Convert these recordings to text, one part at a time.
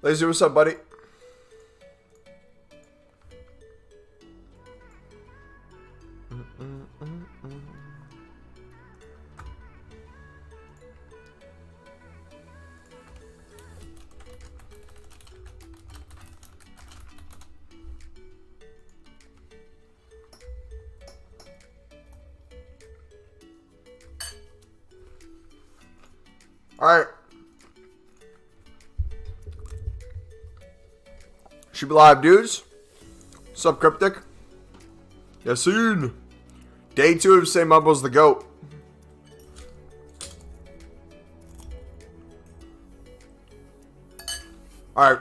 Lazy, what's up, buddy? All right. Should be live, dudes. What's up, Cryptic? Yes, soon. Day 2 of Say Mumbo's the GOAT. All right.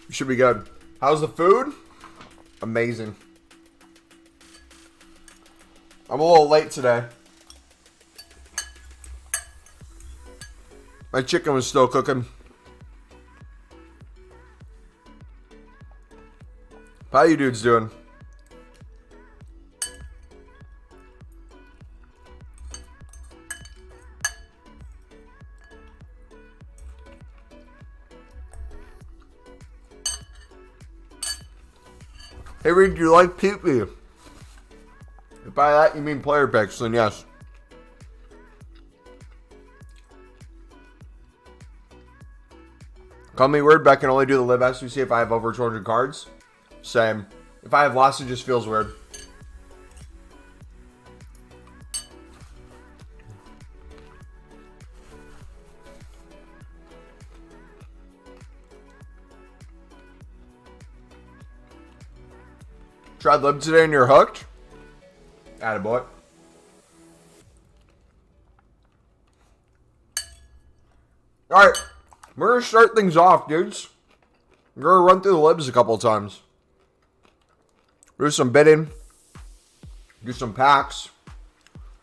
Should be good. How's the food? Amazing. I'm a little late today. My chicken was still cooking. How you dudes doing? Hey Reed, do you like pee-pee? If by that you mean player picks, then yes. Call me weird, but I can only do the live SBC if I have over 200 cards. Same. If I have lots, it just feels weird. Tried lib today and you're hooked? Attaboy. Alright. We're going to start things off, dudes. We're going to run through the libs a couple of times. Do some bidding. Do some packs.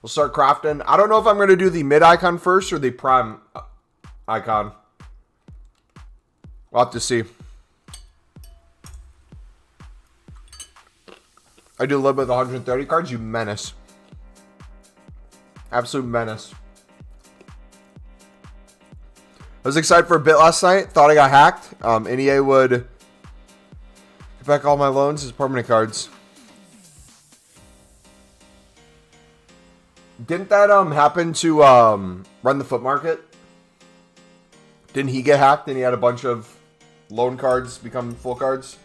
We'll start crafting. I don't know if I'm going to do the mid icon first or the prime icon. We'll have to see. I do live with 130 cards, you menace. Absolute menace. I was excited for a bit last night. Thought I got hacked. NEA would get back all my loans as permanent cards. Didn't that happen to Run the Foot Market? Didn't he get hacked and he had a bunch of loan cards become full cards?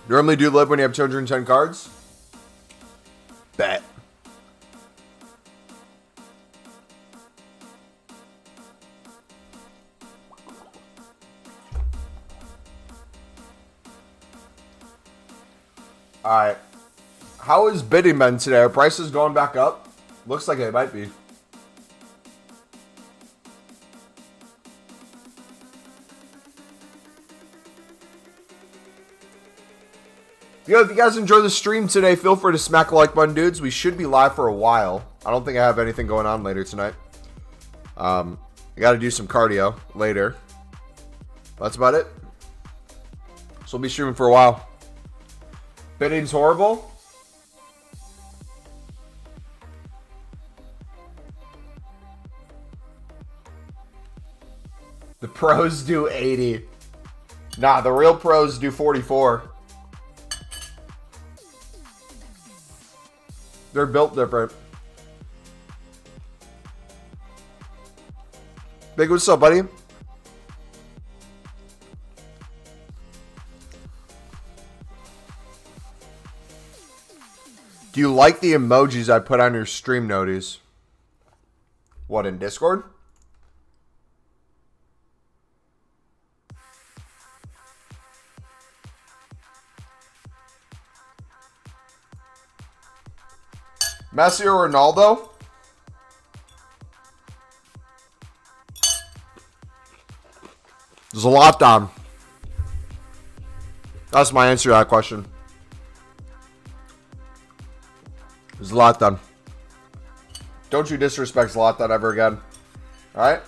Normally do live when you have 210 cards? Bet. Alright. How is bidding been today? Are prices going back up? Looks like it might be. Yo, if you guys enjoy the stream today, feel free to smack a like button, dudes. We should be live for a while. I don't think I have anything going on later tonight. I got to do some cardio later. That's about it. So we'll be streaming for a while. Bidding's horrible. The pros do 80. Nah, the real pros do 44. They're built different. Big, what's up, buddy? Do you like the emojis I put on your stream noties? What, in Discord? Messi or Ronaldo? Zlatan. That's my answer to that question. Zlatan. Don't you disrespect Zlatan ever again. Alright?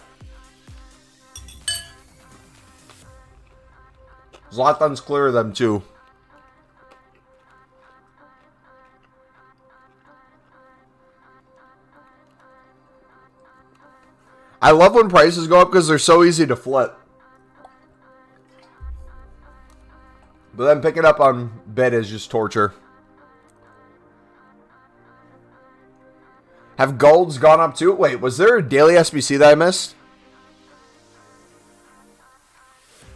Zlatan's clear of them too. I love when prices go up because they're so easy to flip. But then picking up on bid is just torture. Have golds gone up too? Wait, was there a daily SBC that I missed?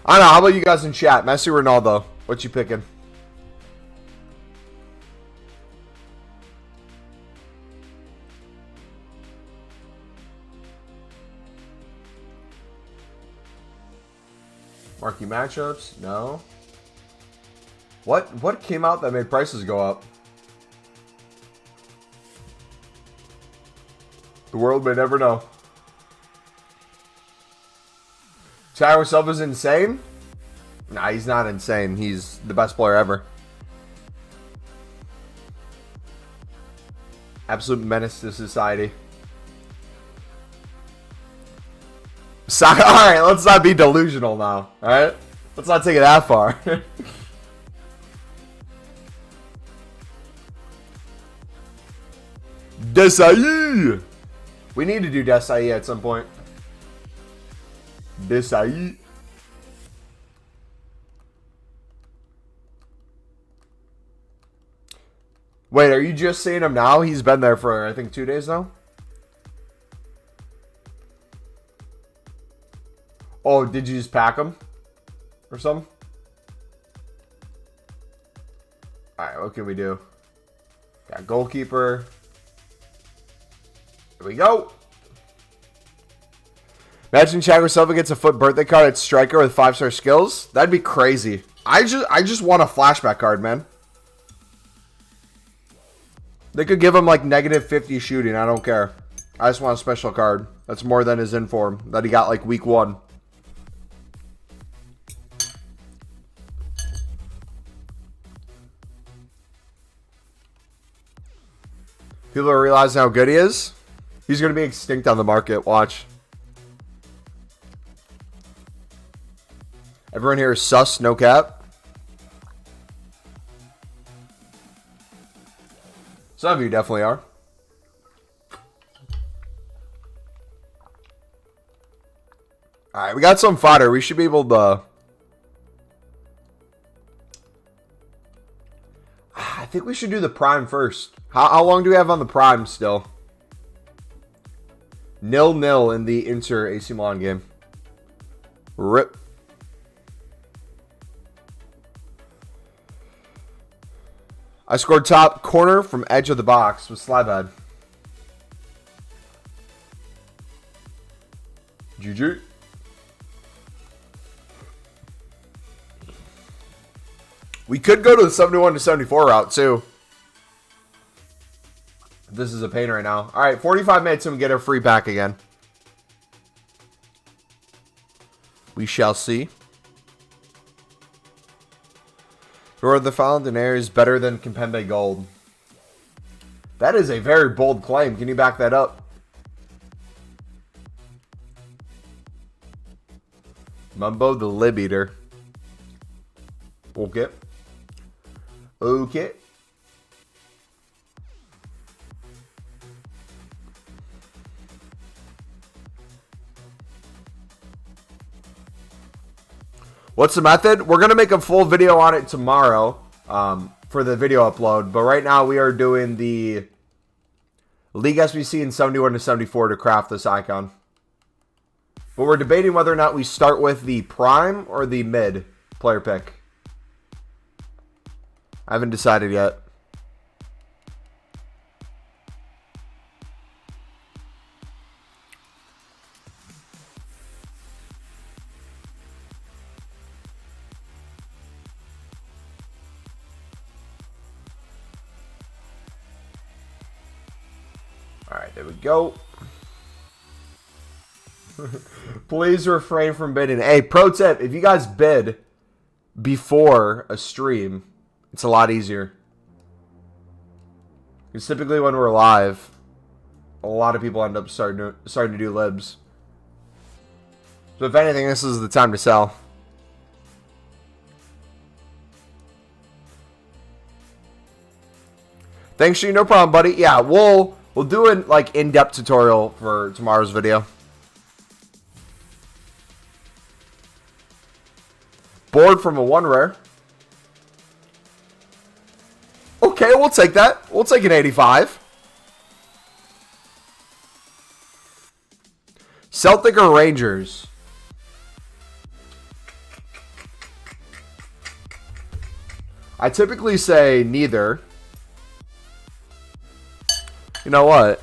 I don't know. How about you guys in chat? Messi or Ronaldo? What you picking? Marquee matchups? No. What came out that made prices go up? The world may never know. Thiago Silva's insane? Nah, he's not insane. He's the best player ever. Absolute menace to society. Alright, let's not be delusional now. Alright? Let's not take it that far. Desai! We need to do Desai at some point. Desai. Wait, are you just seeing him now? He's been there for, I think, 2 days now. Oh, did you just pack him? Or something? Alright, what can we do? Got goalkeeper. Here we go. Imagine Thiago Silva gets a FUT birthday card at striker with 5-star skills. That'd be crazy. I just want a flashback card, man. They could give him like -50 shooting. I don't care. I just want a special card. That's more than his inform that he got like week 1. People are realizing how good he is. He's going to be extinct on the market. Watch. Everyone here is sus, no cap. Some of you definitely are. Alright, we got some fodder. We should be able to... I think we should do the prime first. How long do we have on the prime still? 0-0 in the Inter AC Milan game. RIP. I scored top corner from edge of the box with Slybad. GG. We could go to the 71 to 74 route too. This is a pain right now. All right, 45 minutes and we get our free pack again. We shall see. Who are the Fountainaire is better than Kimpembe Gold? That is a very bold claim. Can you back that up? Mumbo the Lib Eater. Okay. Okay. What's the method? We're going to make a full video on it tomorrow for the video upload. But right now we are doing the League SBC in 71 to 74 to craft this icon. But we're debating whether or not we start with the prime or the mid player pick. I haven't decided yet. All right, there we go. Please refrain from bidding. Hey, pro tip, if you guys bid before a stream, it's a lot easier. Because typically when we're live, a lot of people end up starting to do libs. So if anything, this is the time to sell. Thanks, Shane. No problem, buddy. Yeah, we'll do an like in-depth tutorial for tomorrow's video. Board from a 1 rare. Okay, we'll take that. We'll take an 85. Celtic or Rangers? I typically say neither. You know what?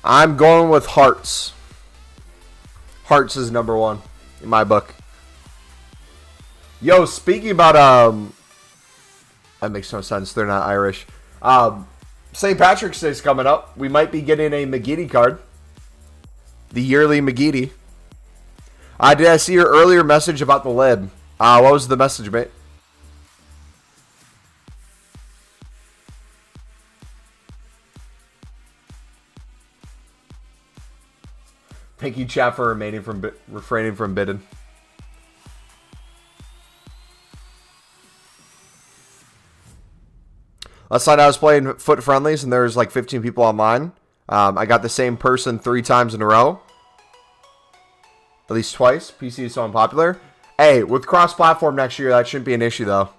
I'm going with Hearts. Hearts is #1 in my book. Yo, speaking about that makes no sense. They're not Irish. St. Patrick's Day's coming up. We might be getting a McGeady card. The yearly McGeady. Did I see your earlier message about the lib? What was the message, mate? Thank you, chat, for refraining from bidding. Last night I was playing foot friendlies and there was like 15 people online. I got the same person 3 times in a row. At least twice. PC is so unpopular. Hey, with cross-platform next year, that shouldn't be an issue, though.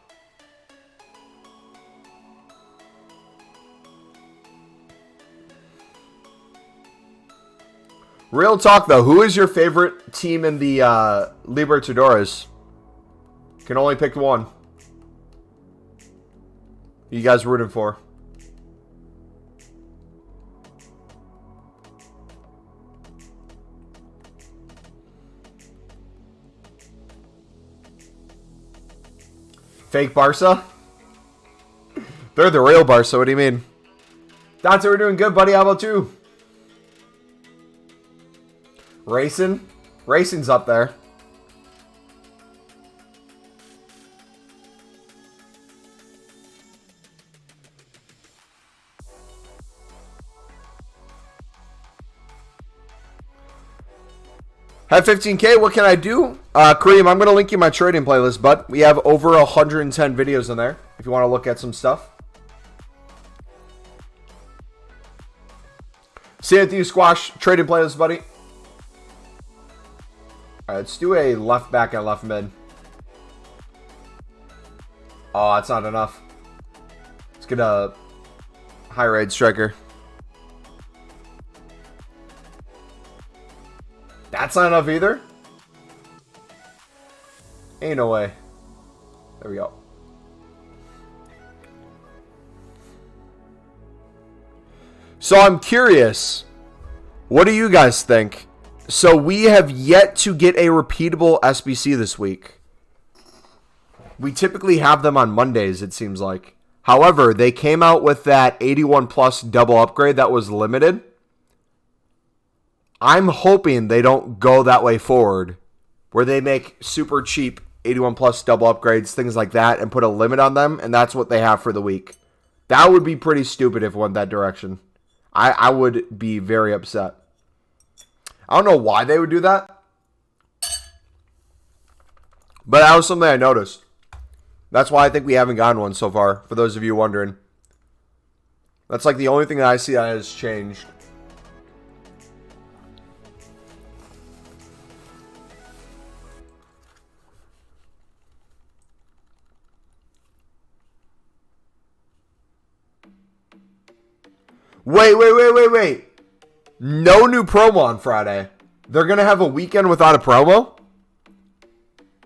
Real talk, though. Who is your favorite team in the Libertadores? Can only pick one. Who you guys rooting for? Fake Barca? They're the real Barca. What do you mean? Dante, we're doing good, buddy. How about you? Racing? Racing's up there. Have 15K, what can I do? Kareem, I'm going to link you my trading playlist, bud. We have over 110 videos in there if you want to look at some stuff. See you at the Squash trading playlist, buddy. All right, let's do a left back and left mid. Oh, that's not enough. Let's get a high raid striker. That's not enough either. Ain't no way. There we go. So I'm curious. What do you guys think? So we have yet to get a repeatable SBC this week. We typically have them on Mondays, it seems like. However, they came out with that 81 plus double upgrade that was limited. I'm hoping they don't go that way forward, where they make super cheap 81 plus double upgrades, things like that, and put a limit on them, and that's what they have for the week. That would be pretty stupid if it went that direction. I would be very upset. I don't know why they would do that, but that was something I noticed. That's why I think we haven't gotten one so far, for those of you wondering. That's like the only thing that I see that has changed. Wait. No new promo on Friday. They're going to have a weekend without a promo?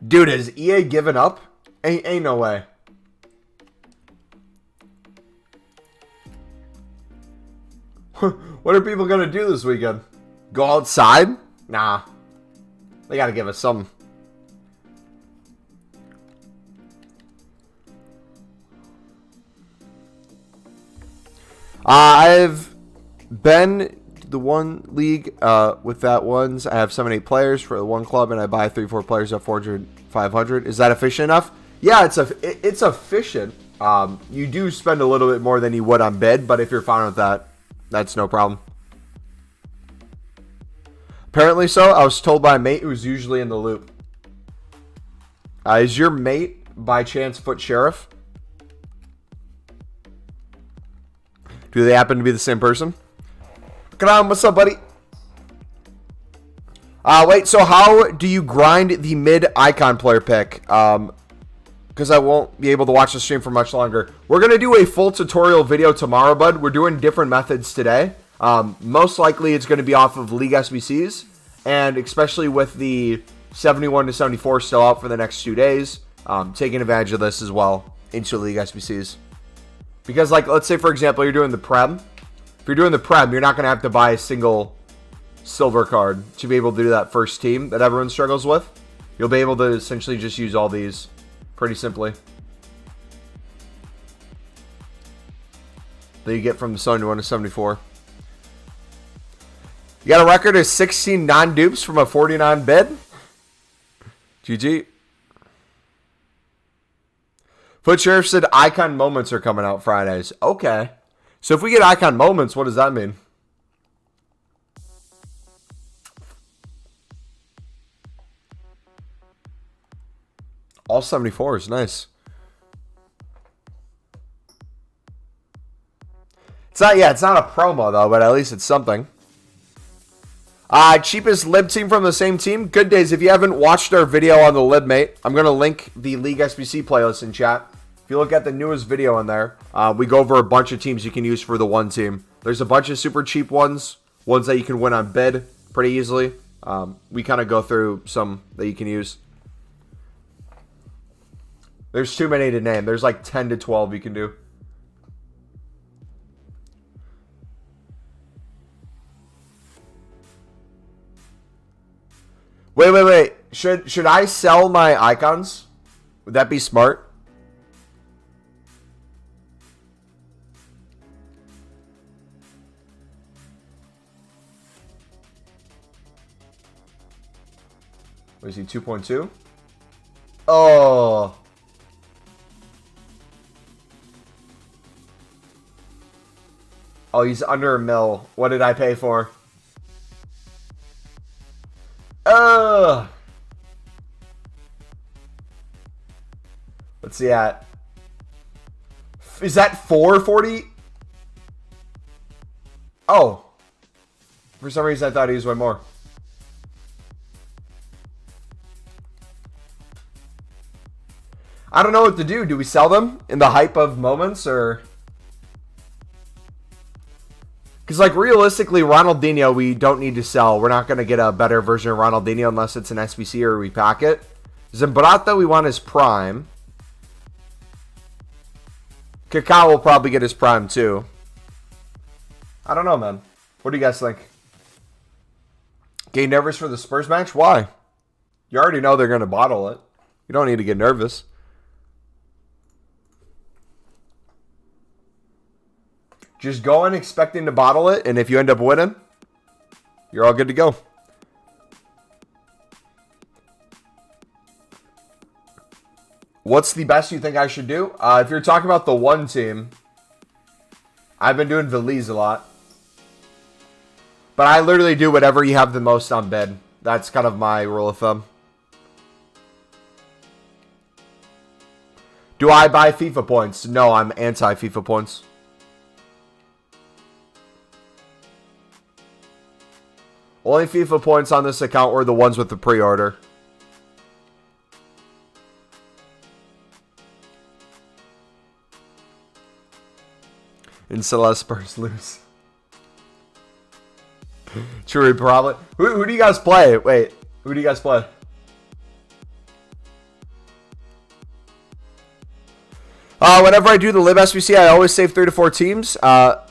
Dude, has EA given up? Ain't no way. What are people going to do this weekend? Go outside? Nah. They got to give us something. I've been the one league with that ones. I have 7-8 players for the one club, and I buy 3-4 players at 400, 500. Is that efficient enough? Yeah, it's efficient. You do spend a little bit more than you would on bid, but if you're fine with that, that's no problem. Apparently so. I was told by a mate who's usually in the loop. Is your mate by chance Foot Sheriff? Do they happen to be the same person? Come on, what's up, buddy? Wait, so how do you grind the mid icon player pick? Because I won't be able to watch the stream for much longer. We're going to do a full tutorial video tomorrow, bud. We're doing different methods today. Most likely it's going to be off of League SBCs, and especially with the 71 to 74 still out for the next 2 days, taking advantage of this as well into League SBCs. Because, like, let's say, for example, you're doing the Prem. If you're doing the Prem, you're not going to have to buy a single silver card to be able to do that first team that everyone struggles with. You'll be able to essentially just use all these pretty simply. That you get from the 71 to 74. You got a record of 16 non-dupes from a 49 bid. GG. Foot Sheriff said icon moments are coming out Fridays. Okay. So if we get icon moments, what does that mean? All 74s. Nice. It's not a promo though, but at least it's something. Cheapest lib team from the same team. Good days. If you haven't watched our video on the libmate, I'm going to link the League SBC playlist in chat. If you look at the newest video in there, we go over a bunch of teams you can use for the one team. There's a bunch of super cheap ones that you can win on bid pretty easily. We kind of go through some that you can use. There's too many to name. There's like 10 to 12 you can do. Wait. Should I sell my icons? Would that be smart? What is he, 2.2? Oh. Oh, he's under a mil. What did I pay for? Let's see at. Is that 440? Oh. For some reason I thought he was way more. I don't know what to do. Do we sell them in the hype of moments or? Because, like, realistically, Ronaldinho, we don't need to sell. We're not going to get a better version of Ronaldinho unless it's an SBC or we pack it. Zambrata, we want his prime. Kaká will probably get his prime, too. I don't know, man. What do you guys think? Getting nervous for the Spurs match? Why? You already know they're going to bottle it. You don't need to get nervous. Just go in expecting to bottle it, and if you end up winning, you're all good to go. What's the best you think I should do? If you're talking about the one team, I've been doing Veliz a lot. But I literally do whatever you have the most on bid. That's kind of my rule of thumb. Do I buy FIFA points? No, I'm anti-FIFA points. Only FIFA points on this account were the ones with the pre-order. And Celeste Spurs lose. True, probably. Who do you guys play? Wait, who do you guys play? Whenever I do the Live SBC, I always save 3 to 4 teams that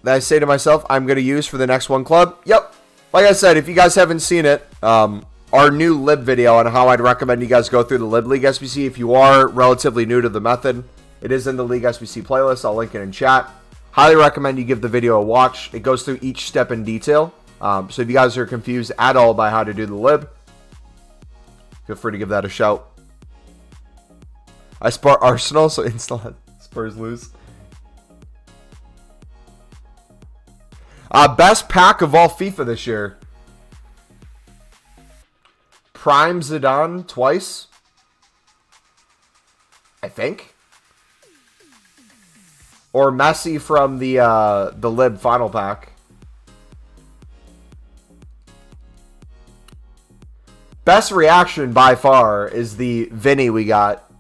I say to myself I'm going to use for the next one club. Yep. Like I said, if you guys haven't seen it, our new Lib video on how I'd recommend you guys go through the Lib League SBC. If you are relatively new to the method, it is in the League SBC playlist. I'll link it in chat. Highly recommend you give the video a watch. It goes through each step in detail. So if you guys are confused at all by how to do the lib, feel free to give that a shout. I support Arsenal, so install Spurs lose. Best pack of all FIFA this year. Prime Zidane twice, I think. Or Messi from the lib final pack. Best reaction by far is the Vinny we got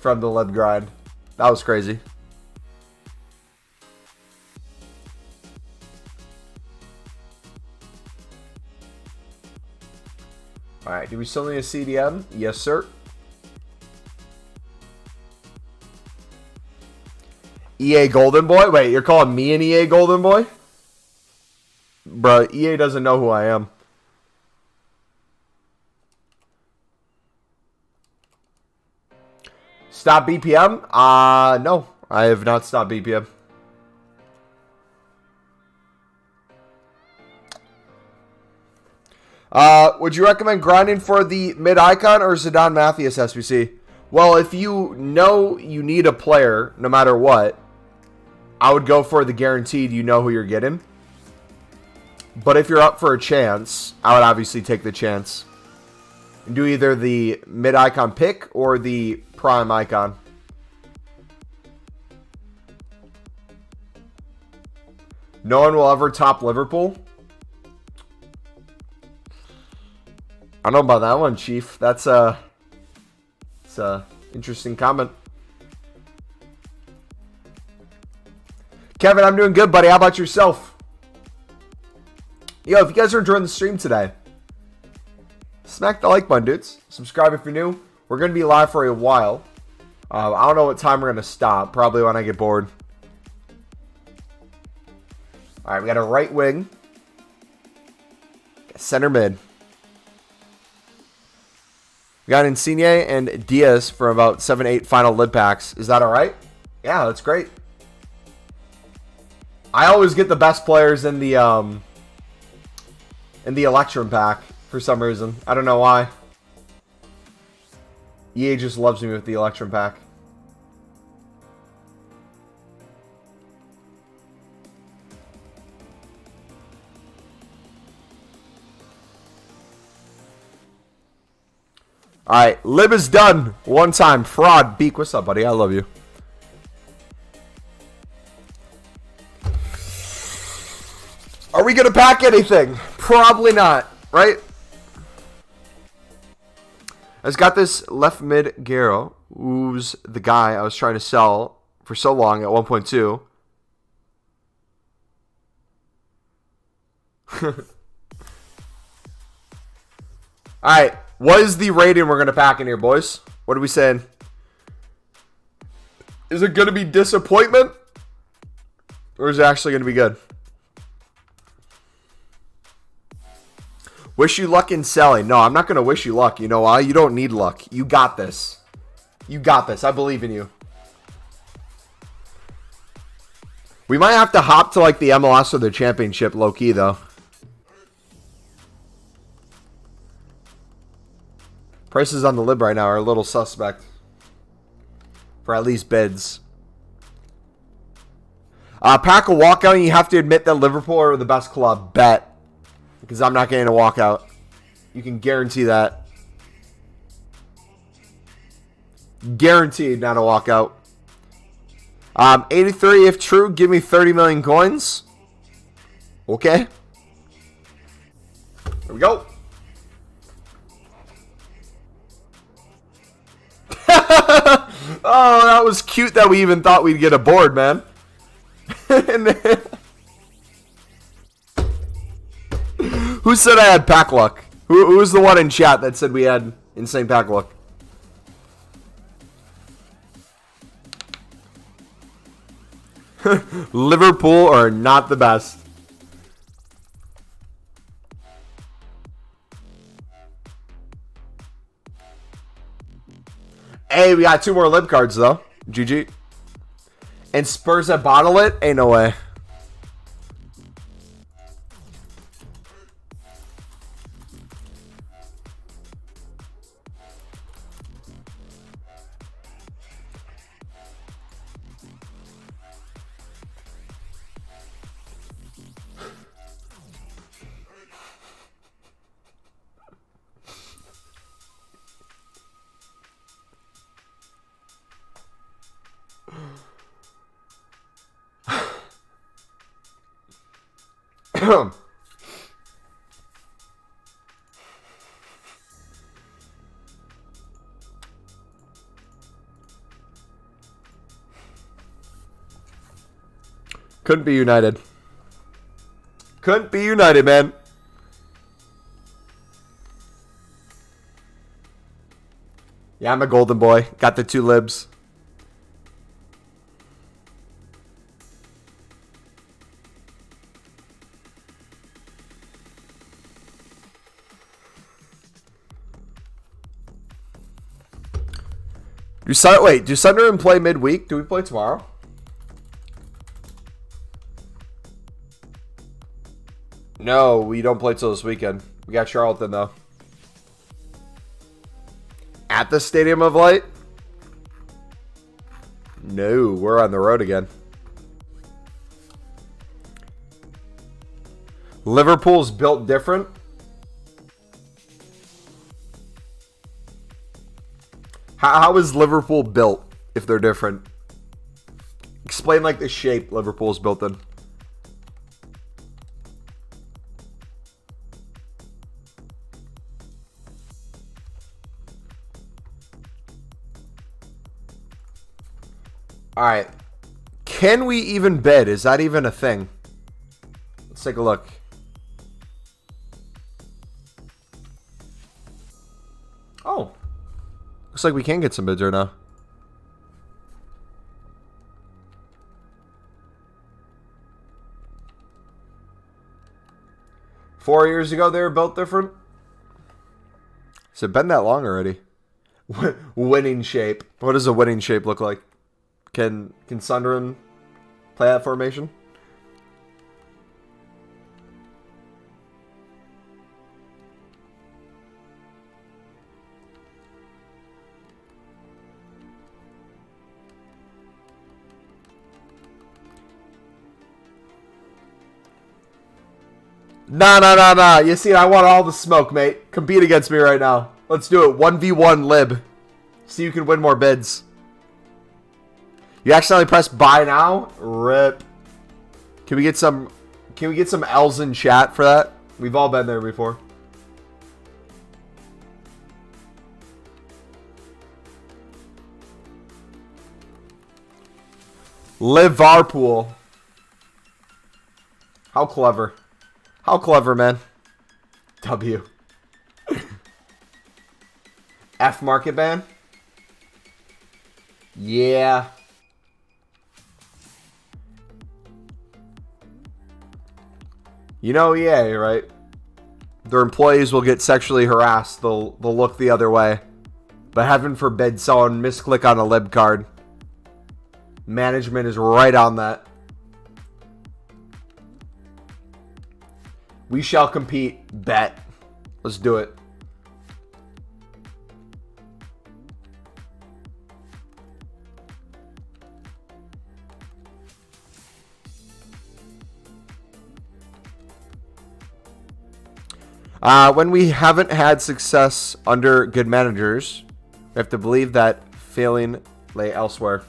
from the lib grind. That was crazy. Alright, do we still need a CDM? Yes, sir. EA Golden Boy? Wait, you're calling me an EA Golden Boy? Bruh, EA doesn't know who I am. Stop BPM? No. I have not stopped BPM. Would you recommend grinding for the mid-icon or Zidane Mathias SBC? Well, if you know you need a player, no matter what, I would go for the guaranteed you know who you're getting. But if you're up for a chance, I would obviously take the chance. And do either the mid-icon pick or the prime icon. No one will ever top Liverpool. I don't know about that one, Chief. That's it's a interesting comment. Kevin, I'm doing good, buddy. How about yourself? Yo, if you guys are enjoying the stream today, smack the like button, dudes. Subscribe if you're new. We're going to be live for a while. I don't know what time we're going to stop. Probably when I get bored. All right, we got a right wing. Center mid. We got Insigne and Diaz for about 7-8 final lid packs. Is that all right? Yeah, that's great. I always get the best players in the Electrum pack for some reason. I don't know why. EA just loves me with the Electrum pack. Alright, lib is done. One time. Fraud. Beak, what's up, buddy? I love you. Are we going to pack anything? Probably not, right? I've got this left mid Garo, who's the guy I was trying to sell for so long at 1.2. Alright. What is the rating we're going to pack in here, boys? What are we saying? Is it going to be disappointment? Or is it actually going to be good? Wish you luck in selling. No, I'm not going to wish you luck. You know why? You don't need luck. You got this. You got this. I believe in you. We might have to hop to like the MLS or the championship low-key, though. Prices on the lib right now are a little suspect. For at least bids. Pack a walkout, and you have to admit that Liverpool are the best club. Bet. Because I'm not getting a walkout. You can guarantee that. Guaranteed not a walkout. 83 if true. Give me 30 million coins. Okay. There we go. Oh, that was cute that we even thought we'd get a board, man. Who said I had pack luck? Who was the one in chat that said we had insane pack luck? Liverpool are not the best. Hey, we got 2 more lib cards, though. GG. And Spurs that bottle it? Ain't no way. Couldn't be united. Couldn't be united, man. Yeah, I'm a golden boy. Got the 2 libs. Wait, do Sunderland play midweek? Do we play tomorrow? No, we don't play till this weekend. We got Charlton, though. At the Stadium of Light? No, we're on the road again. Liverpool's built different. How is Liverpool built if they're different? Explain like the shape Liverpool's built in. Alright. Can we even bid? Is that even a thing? Let's take a look. Oh. Looks like we can get some bids right now. Four years ago they were built different? Has it been that long already? Winning shape. What does a winning shape look like? Can Sunderland play that formation? Nah. You see, I want all the smoke, mate. Compete against me right now. Let's do it. 1v1 lib. See who can win more bids. You accidentally pressed buy now? Rip. Can we get some L's in chat for that? We've all been there before. Liverpool. How clever. How clever, man. W. F market ban? Yeah. You know EA, right? Their employees will get sexually harassed. They'll look the other way. But heaven forbid someone misclick on a lib card. Management is right on that. We shall compete. Bet. Let's do it. When we haven't had success under good managers, we have to believe that failing lay elsewhere.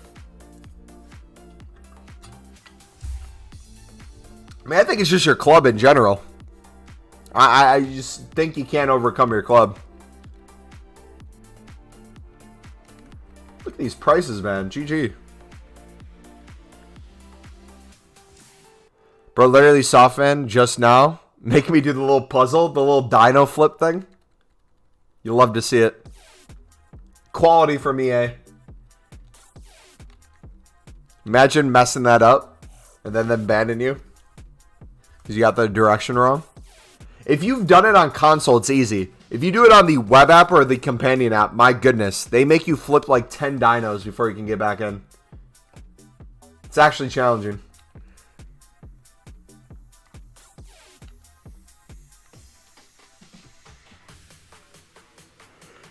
I mean, I think it's just your club in general. I just think you can't overcome your club. Look at these prices, man. GG. Bro, literally soft fan just now. Make me do the little puzzle, the little dino flip thing. You'll love to see it. Quality from EA. Imagine messing that up and then them banning you because you got the direction wrong. If you've done it on console, it's easy. If you do it on the web app or the companion app, my goodness, they make you flip like 10 dinos before you can get back in. It's actually challenging.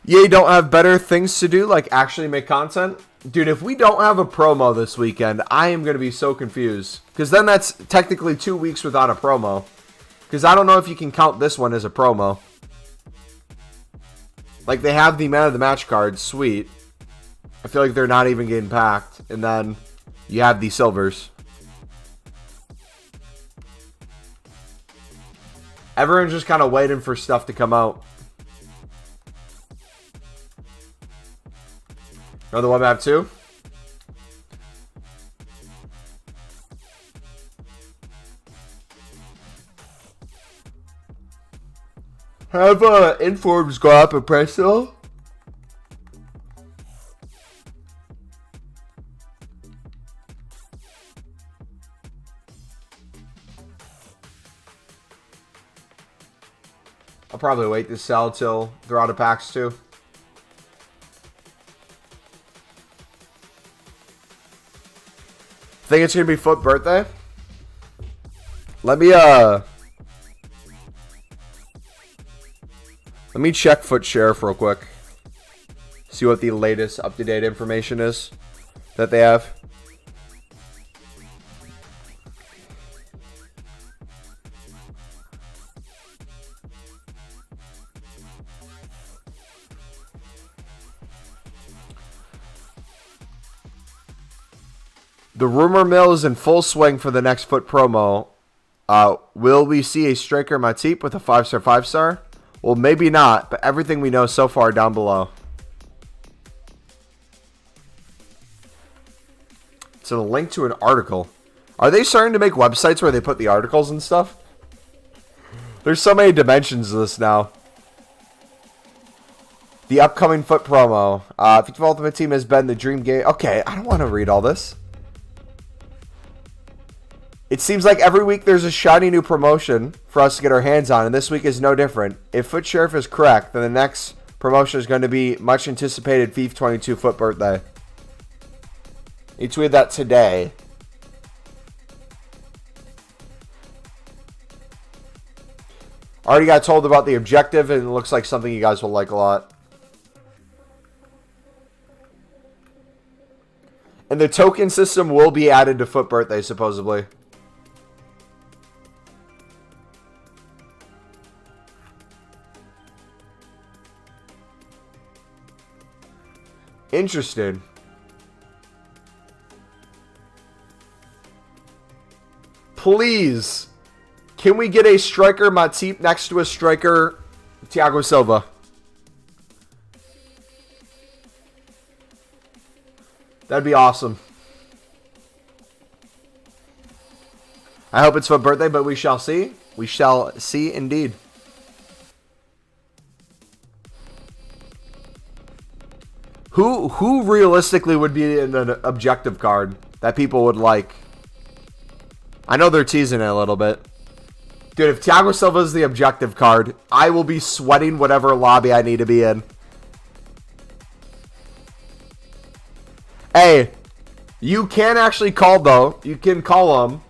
EA don't have better things to do, like actually make content? Dude, if we don't have a promo this weekend, I am going to be so confused. Because then that's technically 2 weeks without a promo. Because I don't know if you can count this one as a promo. Like, they have the man of the match cards. Sweet. I feel like they're not even getting packed. And then you have the silvers. Everyone's just kind of waiting for stuff to come out. Another one map too. Have informs go up and press though? I'll probably wait to sell till they're out of packs too. Think it's gonna be Foot birthday? Let me check Foot Sheriff real quick. See what the latest up-to-date information is that they have. The rumor mill is in full swing for the next Foot promo. Will we see a striker Matip with a 5-star, 5-star? Well, maybe not, but everything we know so far down below. It's a link to an article. Are they starting to make websites where they put the articles and stuff? There's so many dimensions to this now. The upcoming Foot promo. FIFA Ultimate Team has been the dream game. Okay, I don't want to read all this. It seems like every week there's a shiny new promotion for us to get our hands on, and this week is no different. If Foot Sheriff is correct, then the next promotion is going to be much anticipated FIFA 22 Foot birthday. He tweeted that today. Already got told about the objective, and it looks like something you guys will like a lot. And the token system will be added to Foot birthday, supposedly. Interesting. Please, can we get a striker Matip next to a striker Thiago Silva? That'd be awesome. I hope it's for birthday, but we shall see. We shall see indeed. Who realistically would be in an objective card that people would like? I know they're teasing it a little bit. Dude, if Thiago Silva is the objective card, I will be sweating whatever lobby I need to be in. Hey, you can actually call, though. You can call him.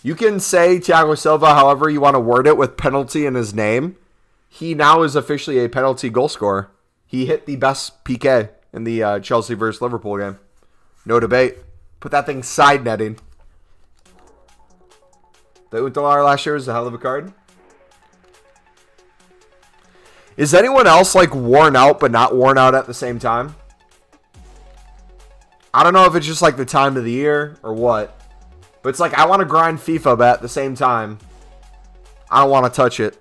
You can say Thiago Silva however you want to word it with penalty in his name. He now is officially a penalty goal scorer. He hit the best PK in the Chelsea versus Liverpool game. No debate. Put that thing side netting. The Utalar last year was a hell of a card. Is anyone else like worn out but not worn out at the same time? I don't know if it's just like the time of the year or what. But it's like I want to grind FIFA but at the same time I don't want to touch it.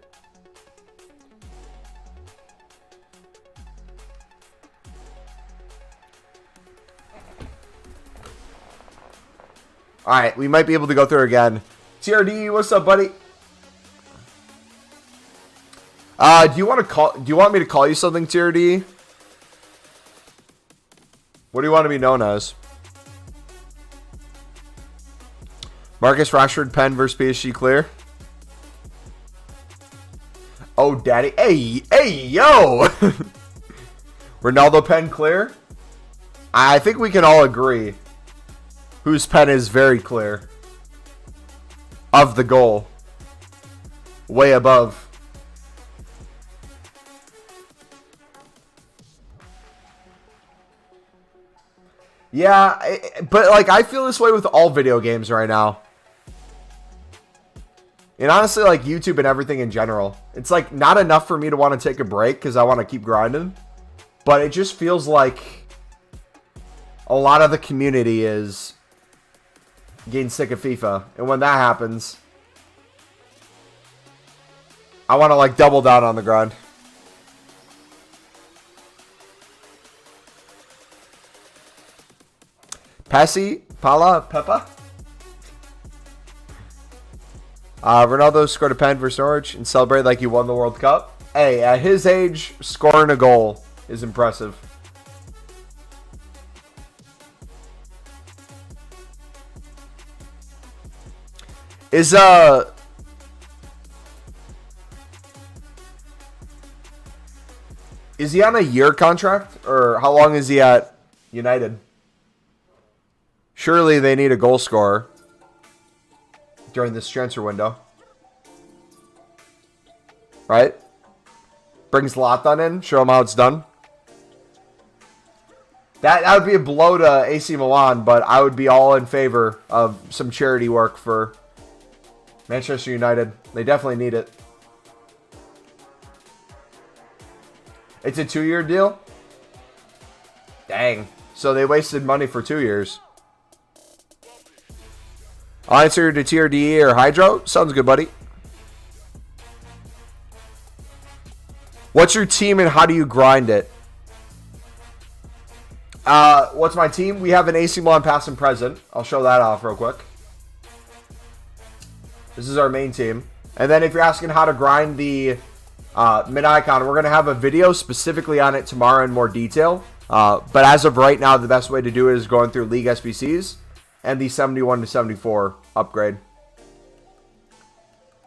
Alright, we might be able to go through again. TRD, what's up, buddy? Do you want me to call you something, TRD? What do you want to be known as? Marcus Rashford, Penn versus PSG clear. Oh, daddy. Hey, yo! Ronaldo, Penn clear. I think we can all agree whose pen is very clear of the goal. Way above. Yeah, but like I feel this way with all video games right now. And honestly, like YouTube and everything in general. It's like not enough for me to want to take a break because I want to keep grinding. But it just feels like a lot of the community is getting sick of FIFA. And when that happens, I want to like double down on the grind. Passy, Pala, Peppa. Ronaldo scored a pen for Norwich and celebrated like he won the World Cup. Hey, at his age, scoring a goal is impressive. Is he on a year contract or how long is he at United? Surely they need a goal scorer during this transfer window. Right? Brings Latan in. Show him how it's done. That would be a blow to AC Milan, but I would be all in favor of some charity work for Manchester United. They definitely need it. It's a 2-year deal? Dang. So they wasted money for 2 years. I'll answer to TRDE or Hydro. Sounds good, buddy. What's your team and how do you grind it? What's my team? We have an AC Milan past and present. I'll show that off real quick. This is our main team. And then if you're asking how to grind the mid-icon, we're going to have a video specifically on it tomorrow in more detail. But as of right now, the best way to do it is going through League SBCs and the 71 to 74 upgrade.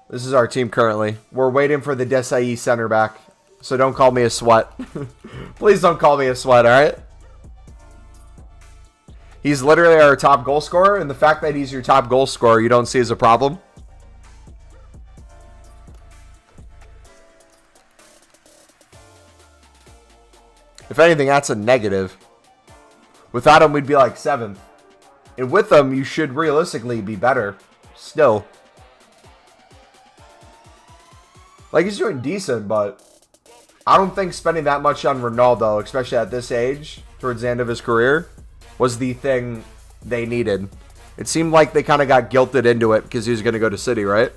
This is our team currently. We're waiting for the Desai center back. So don't call me a sweat. Please don't call me a sweat, alright? He's literally our top goal scorer, and the fact that he's your top goal scorer you don't see as a problem. If anything, that's a negative. Without him, we'd be like 7th. And with him, you should realistically be better. Still. Like, he's doing decent, but I don't think spending that much on Ronaldo, especially at this age, towards the end of his career, was the thing they needed. It seemed like they kind of got guilted into it because he was going to go to City, right?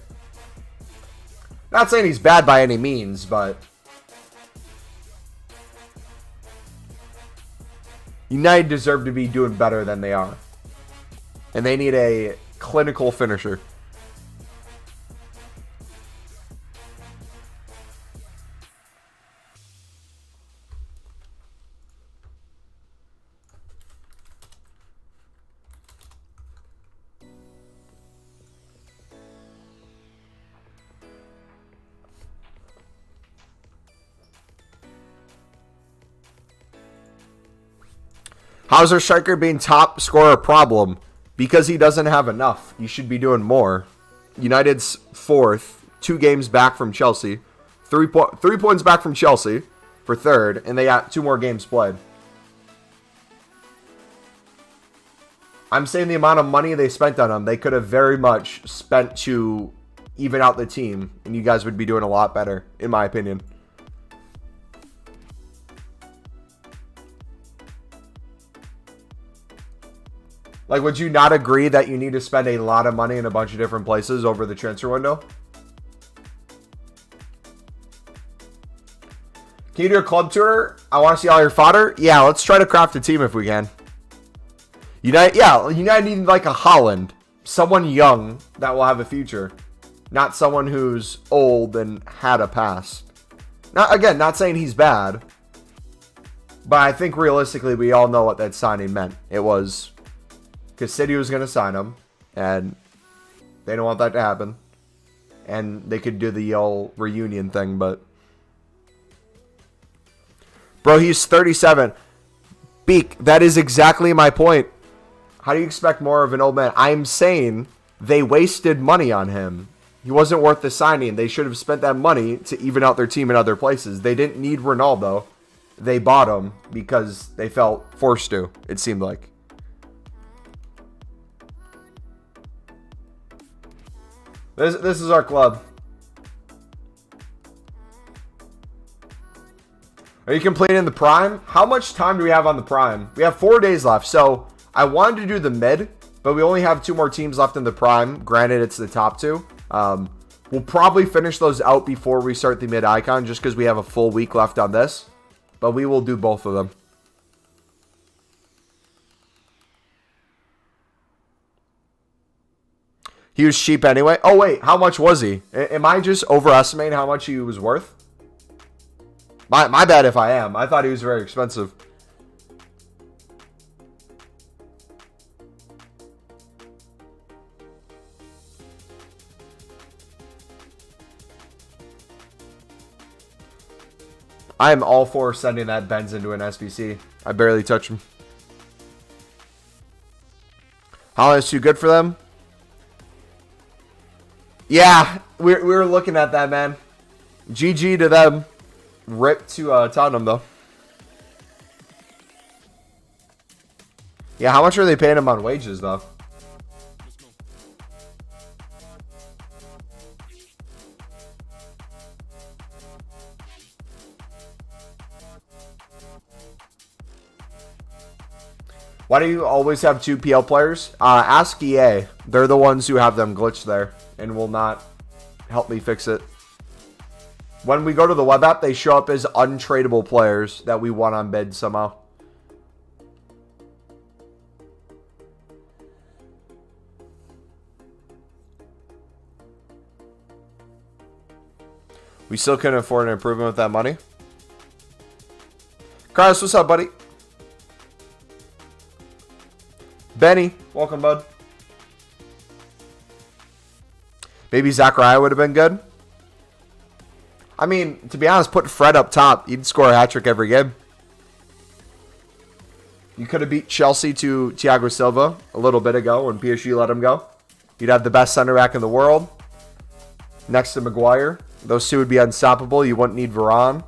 Not saying he's bad by any means, but United deserve to be doing better than they are. And they need a clinical finisher. How's our striker being top scorer a problem? Because he doesn't have enough. You should be doing more. United's 4th, 2 games back from Chelsea. 3 points back from Chelsea for 3rd, and they got 2 more games played. I'm saying the amount of money they spent on him, they could have very much spent to even out the team, and you guys would be doing a lot better, in my opinion. Like, would you not agree that you need to spend a lot of money in a bunch of different places over the transfer window? Can you do a club tour? I want to see all your fodder. Yeah, let's try to craft a team if we can. United need like a Holland. Someone young that will have a future. Not someone who's old and had a past. Not saying he's bad. But I think realistically we all know what that signing meant. It was because City was going to sign him, and they don't want that to happen. And they could do the old reunion thing, but bro, he's 37. Beak, that is exactly my point. How do you expect more of an old man? I'm saying they wasted money on him. He wasn't worth the signing. They should have spent that money to even out their team in other places. They didn't need Ronaldo. They bought him because they felt forced to, it seemed like. This is our club. Are you completing the prime? How much time do we have on the prime? We have 4 days left. So I wanted to do the mid, but we only have 2 more teams left in the prime. Granted, it's the top 2. We'll probably finish those out before we start the mid icon just because we have a full week left on this. But we will do both of them. He was cheap anyway. Oh, wait. How much was he? Am I just overestimating how much he was worth? My bad if I am. I thought he was very expensive. I am all for sending that Benz into an SBC. I barely touch him. Holland's too good for them? Yeah, we were looking at that, man. GG to them. Rip to Tottenham, though. Yeah, how much are they paying him on wages, though? Why do you always have 2 PL players? Ask EA. They're the ones who have them glitched there and will not help me fix it. When we go to the web app, they show up as untradeable players that we won on bid somehow. We still couldn't afford an improvement with that money. Carlos, what's up, buddy? Benny, welcome, bud. Maybe Zachariah would have been good. I mean, to be honest, put Fred up top. He'd score a hat-trick every game. You could have beat Chelsea to Thiago Silva a little bit ago when PSG let him go. You'd have the best center back in the world next to Maguire. Those two would be unstoppable. You wouldn't need Varane.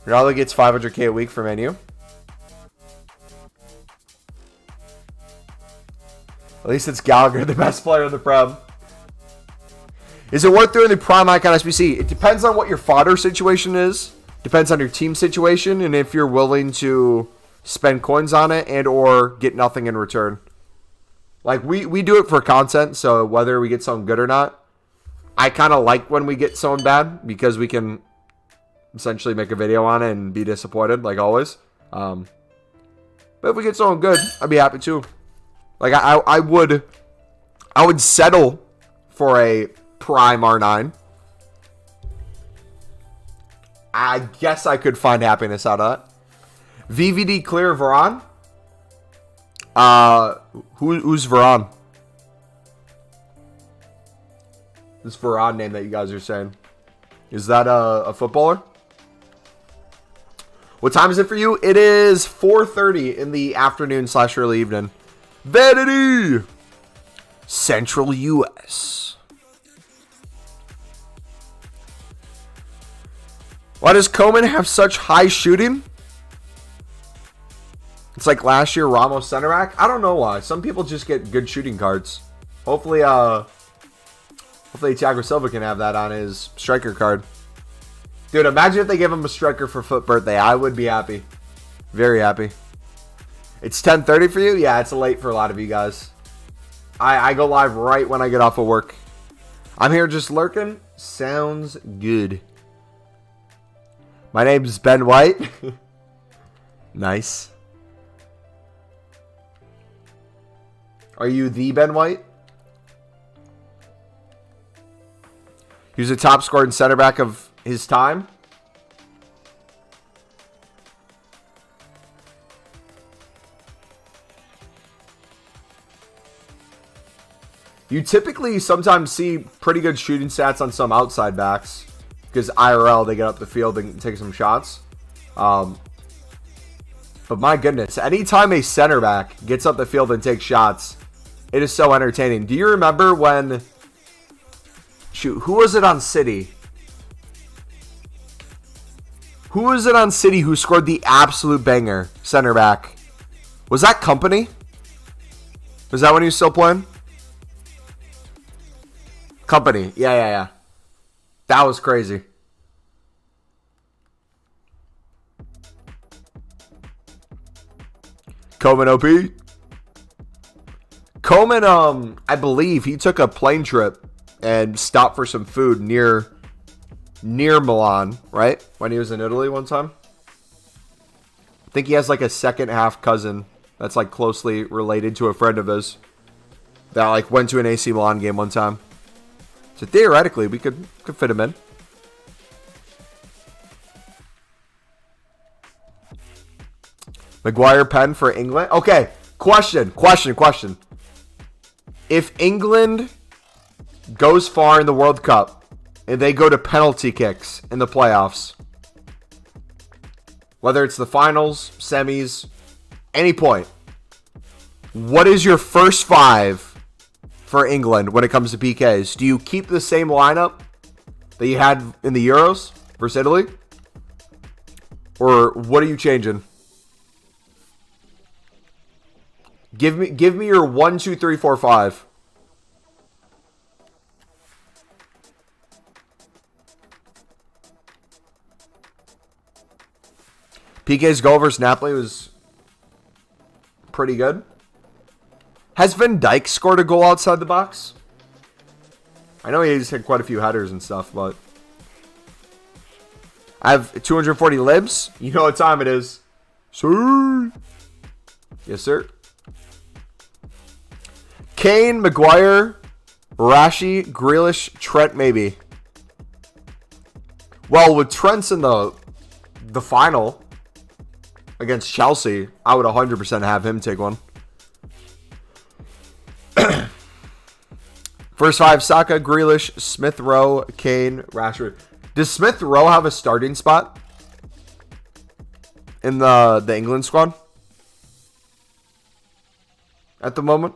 Ronaldo gets 500k a week from Man U. At least it's Gallagher, the best player in the Prem. Is it worth doing the Prime Icon SBC? It depends on what your fodder situation is. Depends on your team situation and if you're willing to spend coins on it and or get nothing in return. Like, we do it for content, so whether we get someone good or not, I kind of like when we get someone bad because we can essentially make a video on it and be disappointed, like always. But if we get someone good, I'd be happy too. Like, I would settle for a Prime R9. I guess I could find happiness out of that. VVD clear Varane. Who's Varane? This Varane name that you guys are saying. Is that a footballer? What time is it for you? It is 4:30 in the afternoon / early evening. Vanity! Central U.S. Why does Koeman have such high shooting? It's like last year Ramos center back. I don't know why. Some people just get good shooting cards. Hopefully Thiago Silva can have that on his striker card. Dude, imagine if they give him a striker for foot birthday. I would be happy. Very happy. It's 10:30 for you? Yeah, it's late for a lot of you guys. I go live right when I get off of work. I'm here just lurking. Sounds good. My name's Ben White. Nice. Are you the Ben White? He was a top scoring center back of his time. You typically sometimes see pretty good shooting stats on some outside backs because IRL, they get up the field and take some shots. But my goodness, anytime a center back gets up the field and takes shots, it is so entertaining. Do you remember when... Shoot, who was it on City? Who was it on City who scored the absolute banger, center back? Was that Company? Was that when he was still playing? Company. Yeah. That was crazy. Coleman OP. Coleman, I believe he took a plane trip and stopped for some food near Milan, right? When he was in Italy one time. I think he has like a second half cousin that's like closely related to a friend of his that like went to an AC Milan game one time. So theoretically, we could fit him in. Maguire pen for England. Okay, question. If England goes far in the World Cup and they go to penalty kicks in the playoffs, whether it's the finals, semis, any point, what is your first five for England when it comes to PKs? Do you keep the same lineup that you had in the Euros versus Italy? Or what are you changing? Give me your 1, 2, 3, 4, 5. PK's goal versus Napoli was pretty good. Has Van Dijk scored a goal outside the box? I know he's hit quite a few headers and stuff, but... I have 240 libs. You know what time it is. Sir. Yes, sir. Kane, Maguire, Rashi, Grealish, Trent, maybe. Well, with Trent's in the final against Chelsea, I would 100% have him take one. First five, Saka, Grealish, Smith Rowe, Kane, Rashford. Does Smith Rowe have a starting spot in the England squad at the moment?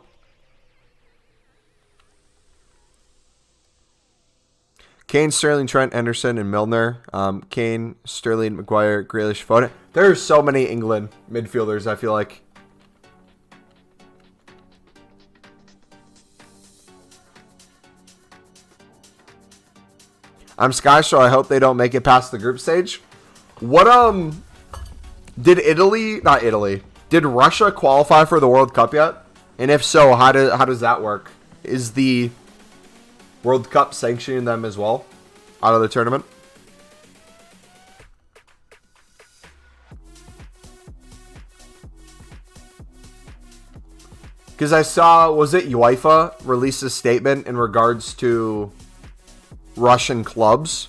Kane, Sterling, Trent, Henderson, and Milner. Kane, Sterling, Maguire, Grealish, Foden. There are so many England midfielders, I feel like. I'm Sky, so I hope they don't make it past the group stage. What, did Russia qualify for the World Cup yet? And if so, how does that work? Is the World Cup sanctioning them as well out of the tournament? Because I saw, was it UEFA released a statement in regards to Russian clubs?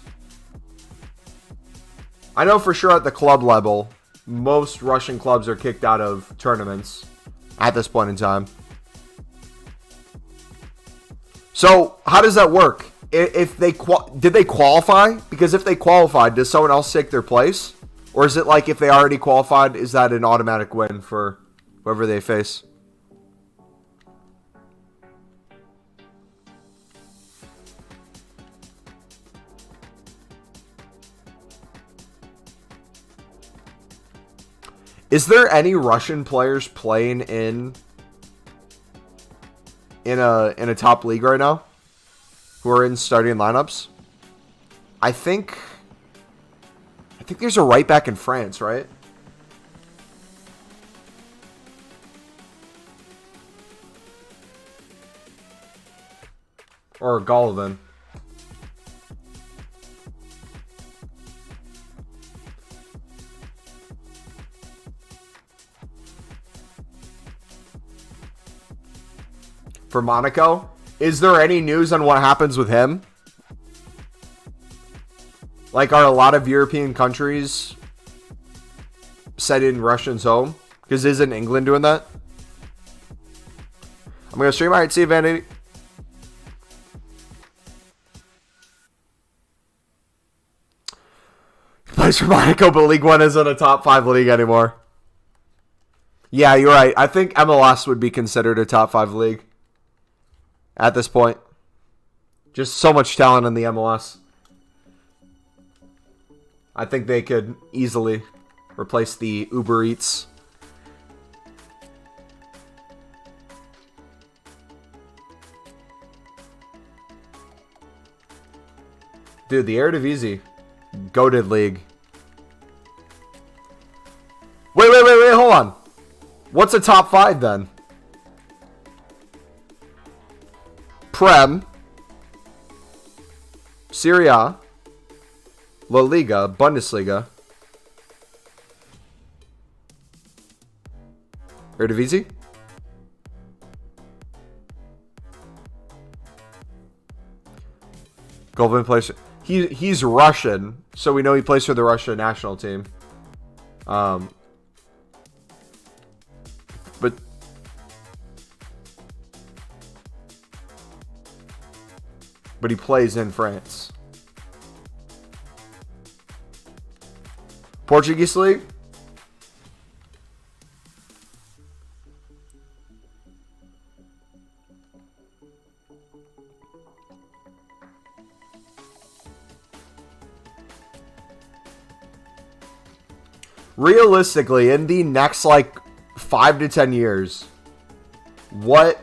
I know for sure at the club level, most Russian clubs are kicked out of tournaments at this point in time. So, how does that work? If they did they qualify? Because if they qualified, does someone else take their place? Or is it like if they already qualified, is that an automatic win for whoever they face? Is there any Russian players playing in a top league right now who are in starting lineups? I think there's a right back in France, right? Or Golovin. For Monaco. Is there any news on what happens with him? Like, are a lot of European countries sending Russians home? Because isn't England doing that? I'm going to stream. All right, see you, Vanity. He plays for Monaco, but League One isn't a top 5 league anymore. Yeah, you're right. I think MLS would be considered a top 5 league at this point. Just so much talent in the MLS. I think they could easily replace the Uber Eats. Dude, the Eredivisie, goated league. Wait, hold on. What's a top 5 then? Prem, Serie A, La Liga, Bundesliga, Eredivisie? Goldman plays. He's Russian, so we know he plays for the Russia national team. But he plays in France. Portuguese league? Realistically, in the next like 5 to 10 years, what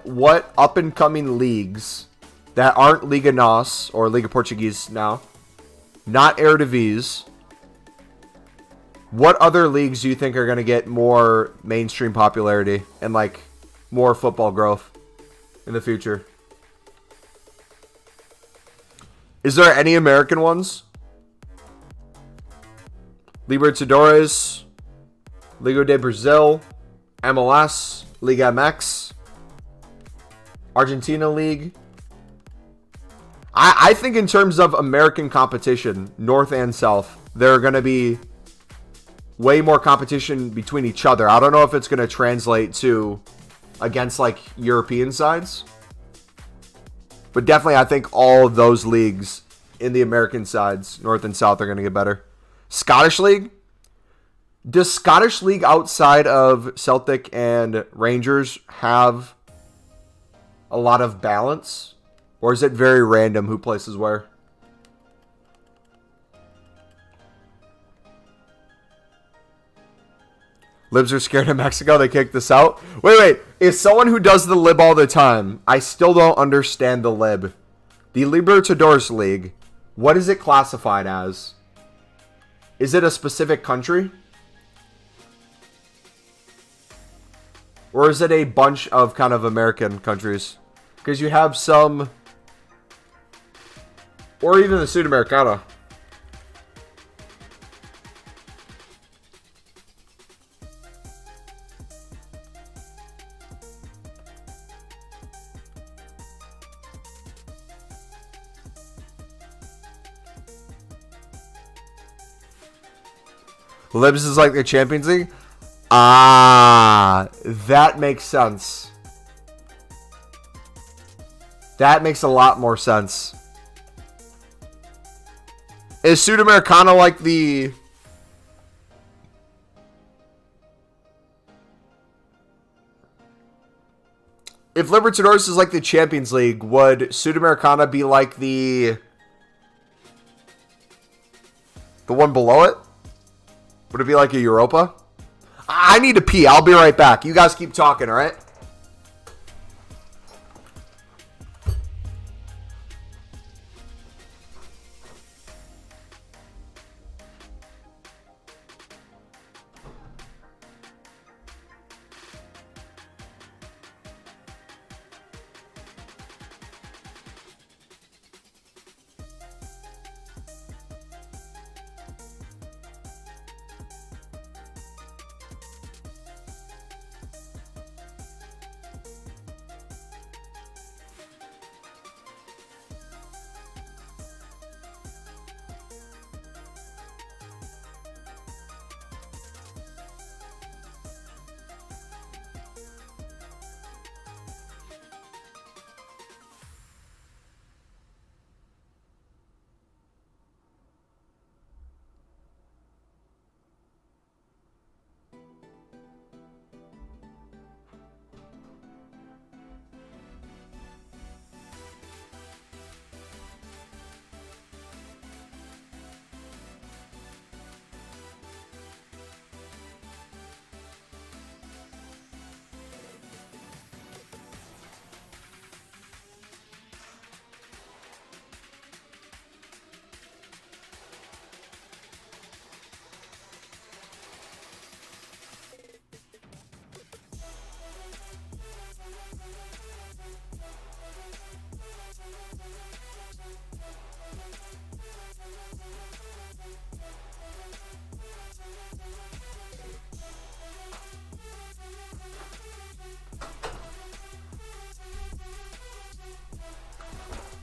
up and coming leagues that aren't Liga NOS or Liga Portuguese now, not Eredivisie, what other leagues do you think are going to get more mainstream popularity and like more football growth in the future? Is there any American ones? Libertadores, Liga de Brazil, MLS, Liga MX, Argentina League. I think in terms of American competition, North and South, there are going to be way more competition between each other. I don't know if it's going to translate to against like European sides. But definitely I think all of those leagues in the American sides, North and South, are going to get better. Scottish League? Does Scottish League outside of Celtic and Rangers have a lot of balance? Or is it very random who places where? Libs are scared of Mexico. They kicked this out. Wait. Is someone who does the lib all the time, I still don't understand the lib. The Libertadores League, what is it classified as? Is it a specific country? Or is it a bunch of kind of American countries? Because you have some... Or even the Sudamericana. Libs is like the Champions League? Ah, that makes sense. That makes a lot more sense. Is Sudamericana like the... If Libertadores is like the Champions League, would Sudamericana be like the one below it? Would it be like a Europa? I need to pee. I'll be right back. You guys keep talking, all right?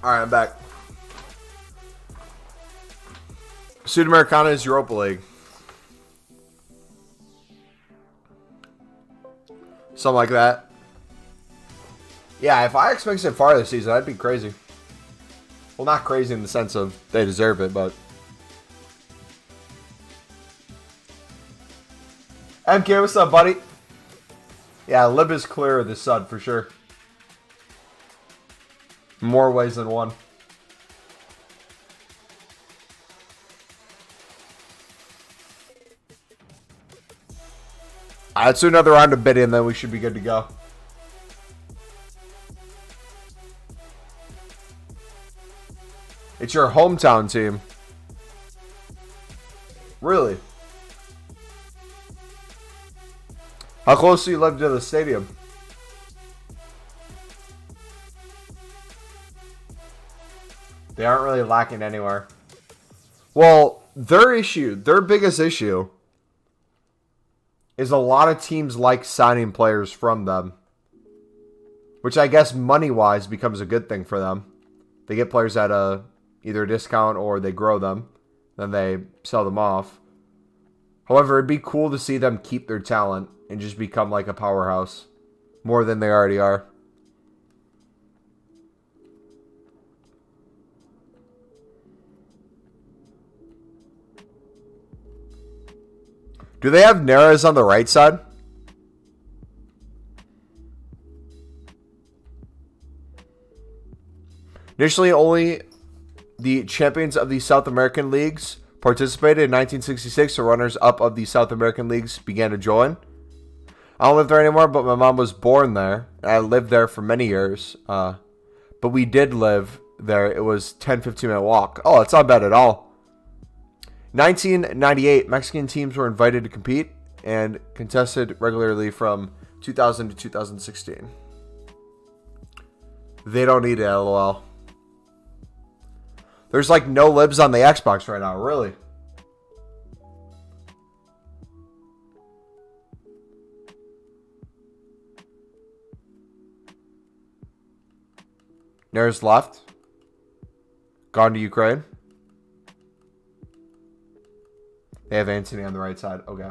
Alright, I'm back. Sudamericana is Europa League. Something like that. Yeah, if Ajax makes it far this season, that'd be crazy. Well, not crazy in the sense of they deserve it, but... MK, what's up, buddy? Yeah, Lib is clear of the Sud for sure. More ways than one. Alright, let's do another round of bidding, and then we should be good to go. It's your hometown team. Really? How close do you live to the stadium? They aren't really lacking anywhere. Well, their biggest issue is a lot of teams like signing players from them. Which I guess money-wise becomes a good thing for them. They get players at either a discount or they grow them. Then they sell them off. However, it'd be cool to see them keep their talent and just become like a powerhouse. More than they already are. Do they have Neres on the right side? Initially, only the champions of the South American leagues participated in 1966. The runners-up of the South American leagues began to join. I don't live there anymore, but my mom was born there. And I lived there for many years. But we did live there. It was 10-15 minute walk. Oh, it's not bad at all. 1998, Mexican teams were invited to compete and contested regularly from 2000 to 2016. They don't need it, LOL. There's like no libs on the Xbox right now, really. Neres left. Gone to Ukraine. They have Anthony on the right side. Okay.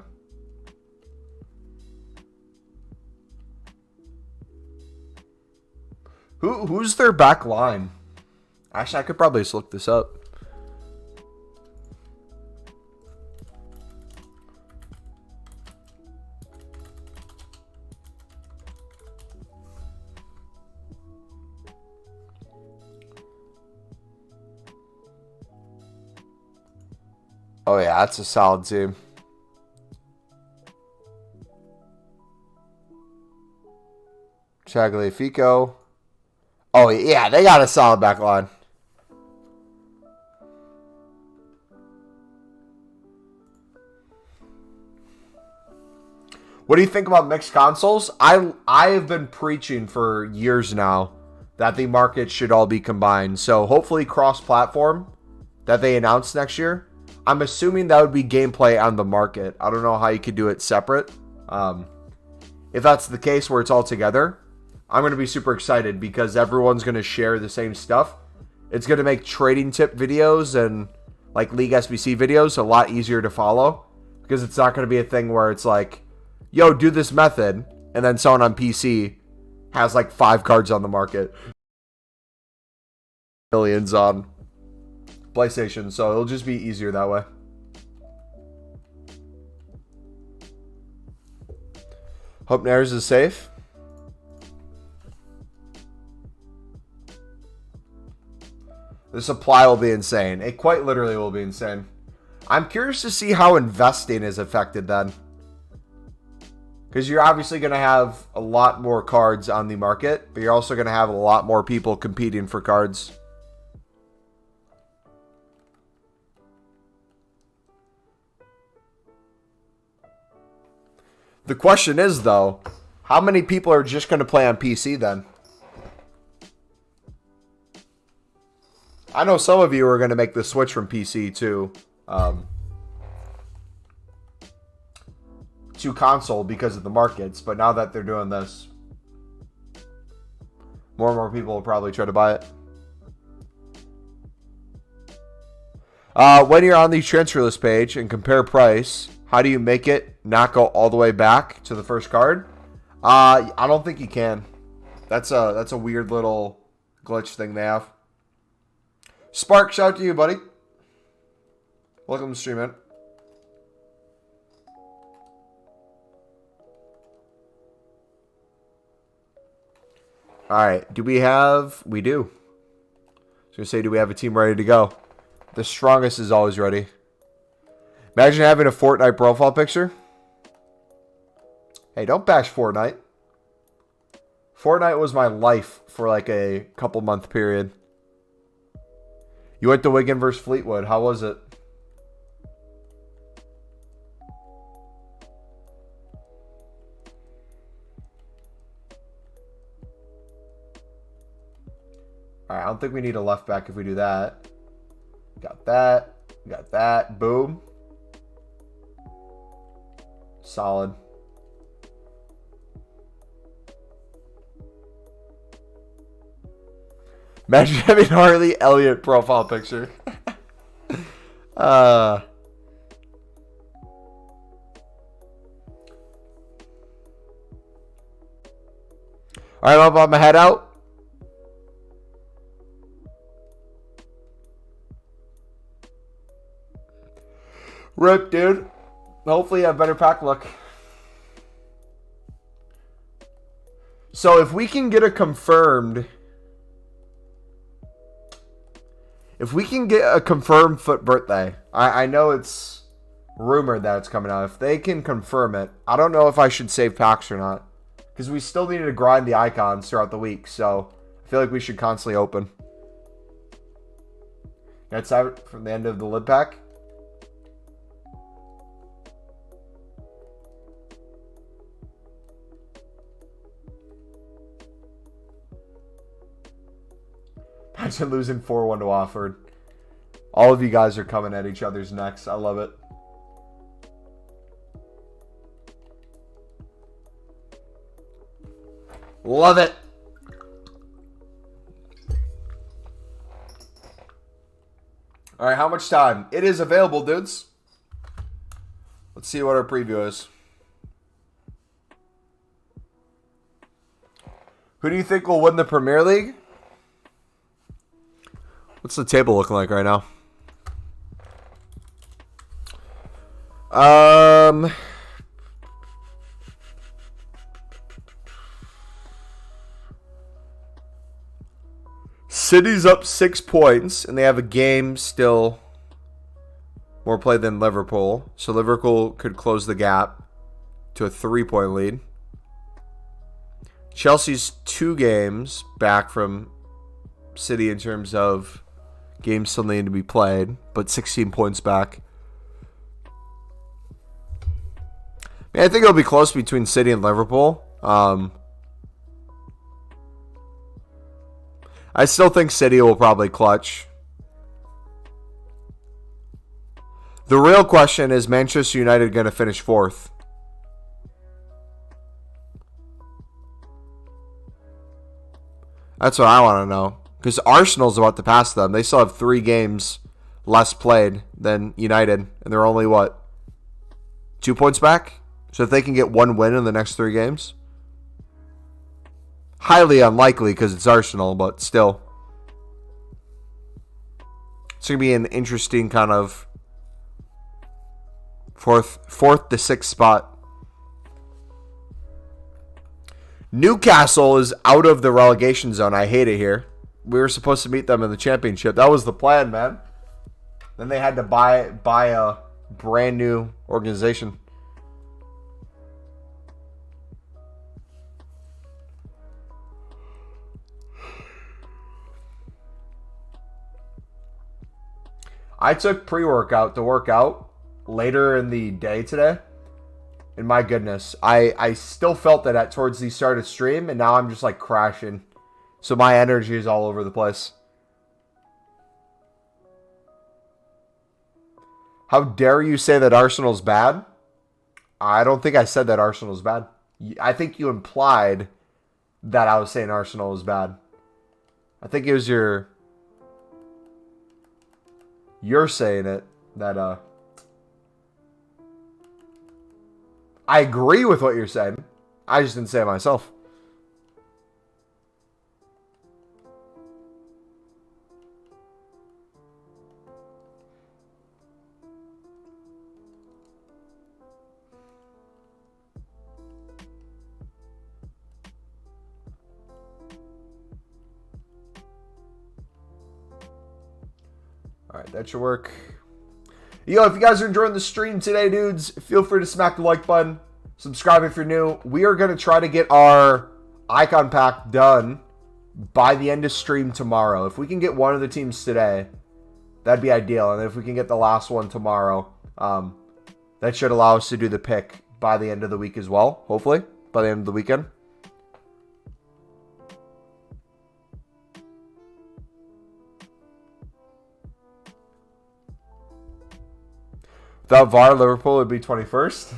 Who's their back line? Actually, I could probably just look this up. Oh yeah, that's a solid team. Tagliafico. Oh yeah, they got a solid back line. What do you think about mixed consoles? I have been preaching for years now that the market should all be combined. So hopefully cross-platform that they announce next year. I'm assuming that would be gameplay on the market. I don't know how you could do it separate. If that's the case where it's all together, I'm going to be super excited because everyone's going to share the same stuff. It's going to make trading tip videos and like League SBC videos a lot easier to follow because it's not going to be a thing where it's like, yo, do this method, and then someone on PC has like 5 cards on the market. Millions on PlayStation, so it'll just be easier that way. Hope Neres is safe. The supply will be insane. It quite literally will be insane. I'm curious to see how investing is affected then. Because you're obviously going to have a lot more cards on the market, but you're also going to have a lot more people competing for cards. The question is, though, how many people are just going to play on PC then? I know some of you are going to make the switch from PC to console because of the markets, but now that they're doing this, more and more people will probably try to buy it. When you're on the transfer list page and compare price, how do you make it not go all the way back to the first card? I don't think you can. That's a weird little glitch thing they have. Spark, shout out to you, buddy. Welcome to the stream, man. Alright, do we have... We do. I was going to say, do we have a team ready to go? The strongest is always ready. Imagine having a Fortnite profile picture. Hey, don't bash Fortnite. Fortnite was my life for like a couple month period. You went to Wigan versus Fleetwood. How was it? Alright, I don't think we need a left back if we do that. Got that. Got that. Boom. Solid. Imagine having Harley Elliott profile picture. Alright, I'll pop my head out. Rip, dude. Hopefully you have better pack luck. So if we can get a confirmed... If we can get a confirmed Foot birthday, I know it's rumored that it's coming out. If they can confirm it, I don't know if I should save packs or not. Because we still need to grind the icons throughout the week. So I feel like we should constantly open. That's out from the end of the lid pack. Imagine losing 4-1 to Wofford. All of you guys are coming at each other's necks. I love it. Love it. All right, how much time? It is available, dudes. Let's see what our preview is. Who do you think will win the Premier League? What's the table looking like right now? City's up 6 points, and they have a game still more play than Liverpool. So Liverpool could close the gap to a 3-point lead. Chelsea's 2 games back from City in terms of games still need to be played, but 16 points back. Man, I think it'll be close between City and Liverpool. I still think City will probably clutch. The real question is Manchester United going to finish 4th? That's what I want to know. Because Arsenal's about to pass them. They still have 3 games less played than United. And they're only, what, 2 points back? So if they can get 1 win in the next 3 games. Highly unlikely because it's Arsenal, but still. It's going to be an interesting kind of fourth to 6th spot. Newcastle is out of the relegation zone. I hate it here. We were supposed to meet them in the championship. That was the plan, man. Then they had to buy a brand new organization. I took pre-workout to work out later in the day today. And my goodness, I still felt that towards the start of stream, and now I'm just like crashing. So my energy is all over the place. How dare you say that Arsenal's bad? I don't think I said that Arsenal's bad. I think you implied that I was saying Arsenal is bad. I think it was your you're saying it that I agree with what you're saying. I just didn't say it myself. Alright, that should work. Yo, if you guys are enjoying the stream today, dudes, feel free to smack the like button. Subscribe if you're new. We are going to try to get our icon pack done by the end of stream tomorrow. If we can get one of the teams today, that'd be ideal. And if we can get the last one tomorrow, that should allow us to do the pick by the end of the week as well. Hopefully, by the end of the weekend. Without VAR, Liverpool would be 21st.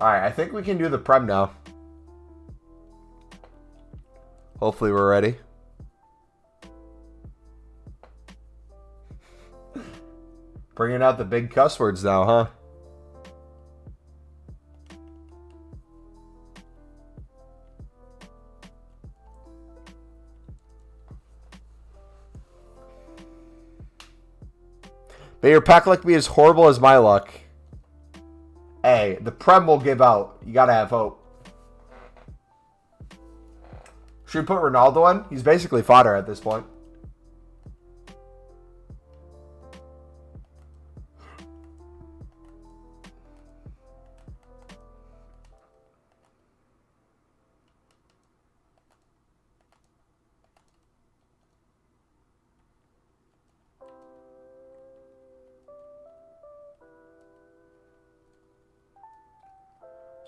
Alright, I think we can do the Prem now. Hopefully we're ready. Bringing out the big cuss words now, huh? May your pack luck be as horrible as my luck. Hey, the Prem will give out. You gotta have hope. Should we put Ronaldo in? He's basically fodder at this point.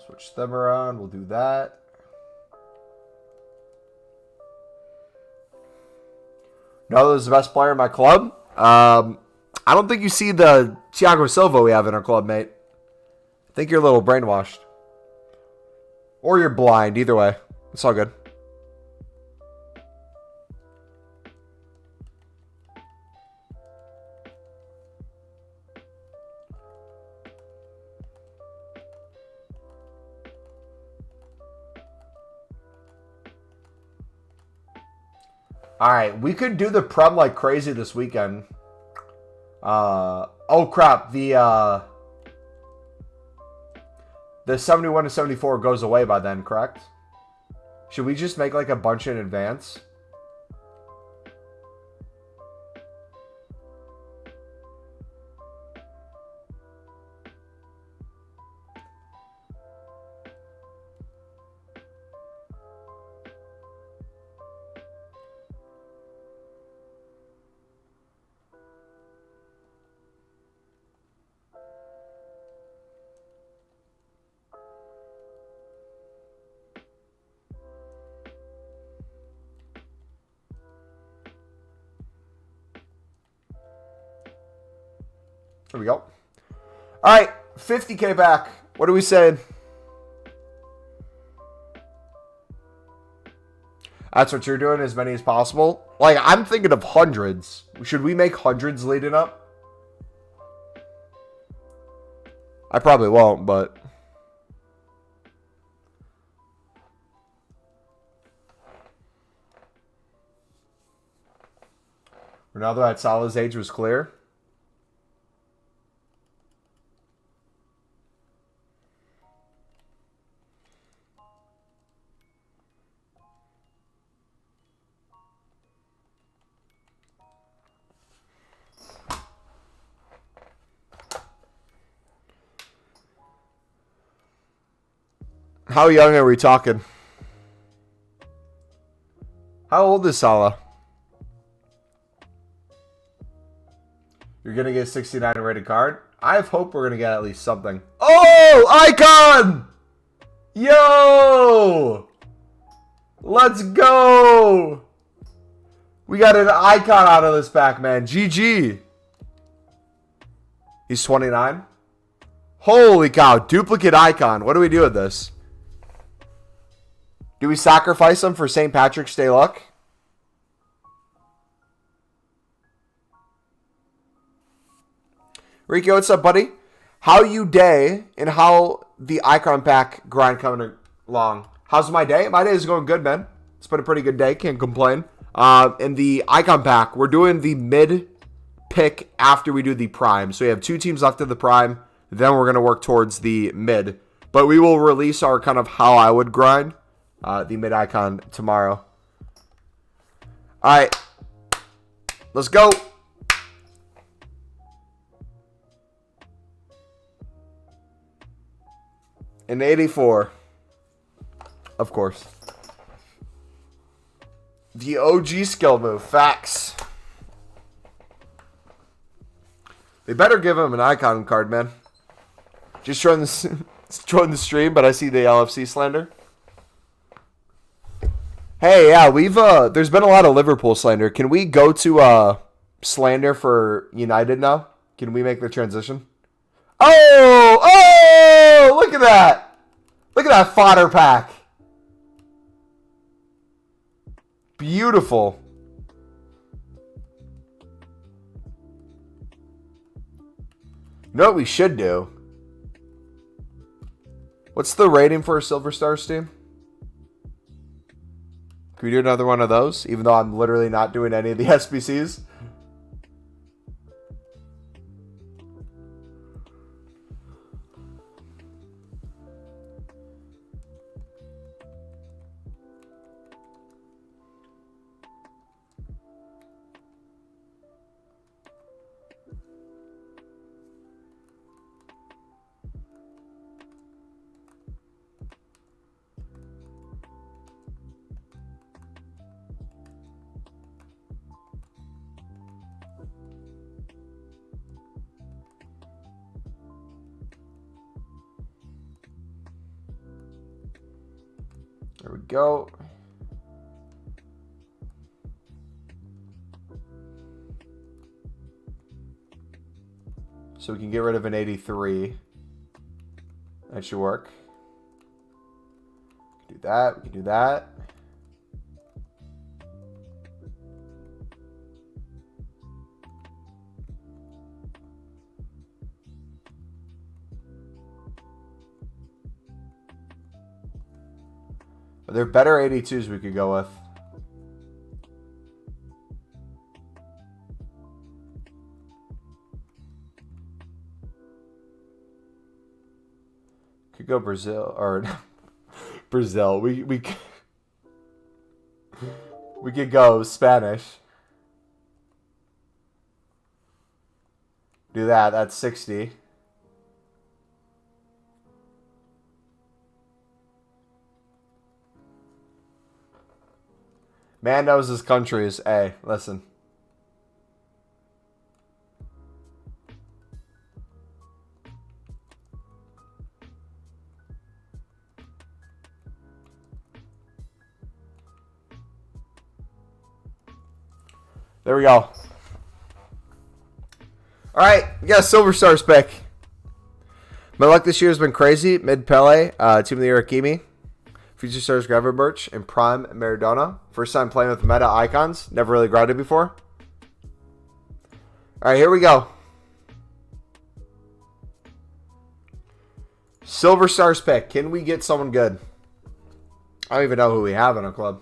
Switch them around. We'll do that. Ronaldo is the best player in my club. I don't think you see the Thiago Silva we have in our club, mate. I think you're a little brainwashed. Or you're blind. Either way. It's all good. Alright, we could do the Prem like crazy this weekend. Oh crap, the 71 to 74 goes away by then, correct? Should we just make like a bunch in advance? There we go. All right, 50K back. What are we saying? That's what you're doing, as many as possible. Like, I'm thinking of hundreds. Should we make hundreds leading up? I probably won't, but... Ronaldo at Salah's age was clear. How young are we talking? How old is Salah? You're going to get a 69 rated card? I have hope we're going to get at least something. Oh! Icon! Yo! Let's go! We got an icon out of this pack, man. GG. He's 29. Holy cow. Duplicate icon. What do we do with this? Do we sacrifice him for St. Patrick's Day luck? Ricky, what's up, buddy? How you day and how the icon pack grind coming along? How's my day? My day is going good, man. It's been a pretty good day. Can't complain. In the icon pack, we're doing the mid pick after we do the prime. So we have 2 teams left of the prime. Then we're going to work towards the mid. But we will release our kind of how I would grind the mid icon tomorrow. All right. Let's go. An 84. Of course. The OG skill move. Facts. They better give him an icon card, man. Just join the stream, but I see the LFC slander. Hey, yeah, we've there's been a lot of Liverpool slander. Can we go to slander for United now? Can we make the transition? Oh, look at that. Look at that fodder pack. Beautiful. You know what we should do? What's the rating for a Silver Stars team? Can we do another one of those? Even though I'm literally not doing any of the SBCs. There we go. So we can get rid of an 83. That should work. We can do that. We can do that. Are there better 82s we could go with? Could go Brazil or Brazil. We could go Spanish. Do that. That's 60. Man knows his country is A. Listen. There we go. All right, we got a Silver Stars pick. My luck this year has been crazy. Mid Pele, Team of the Year Hakimi, Future Stars Gravenberch, and Prime Maradona. First time playing with meta icons. Never really grinded before. All right, here we go. Silver Stars pick. Can we get someone good? I don't even know who we have in our club.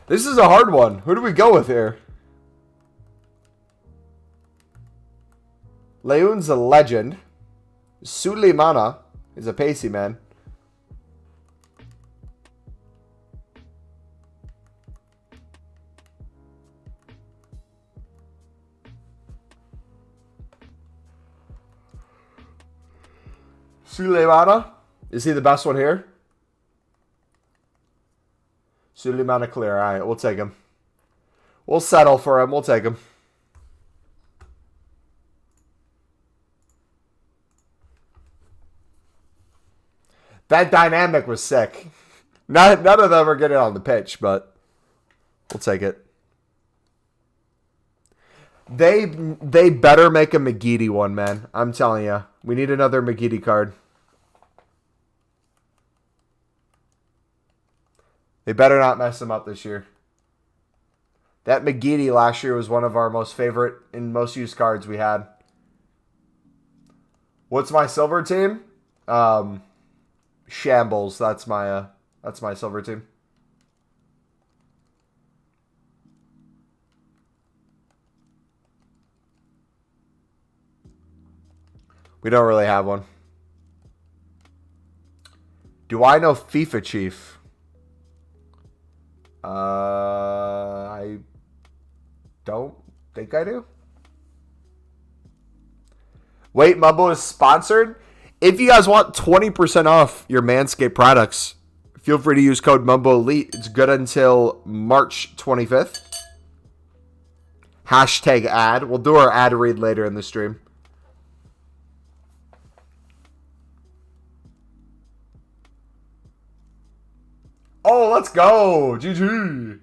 This is a hard one. Who do we go with here? Leon's a legend. Suleimana is a pacey man. Suleimana? Is he the best one here? Suleimana clear. All right, we'll take him. We'll settle for him. We'll take him. That dynamic was sick. None of them are getting on the pitch, but we'll take it. They better make a McGeady one, man. I'm telling you. We need another McGeady card. They better not mess him up this year. That McGeady last year was one of our most favorite and most used cards we had. What's my silver team? Shambles. That's my silver team. We don't really have one. Do I know FIFA Chief? I don't think I do. Wait, Mumbo is sponsored? If you guys want 20% off your Manscaped products, feel free to use code MumboElite. It's good until March 25th. Hashtag ad. We'll do our ad read later in the stream. Oh, let's go. GG.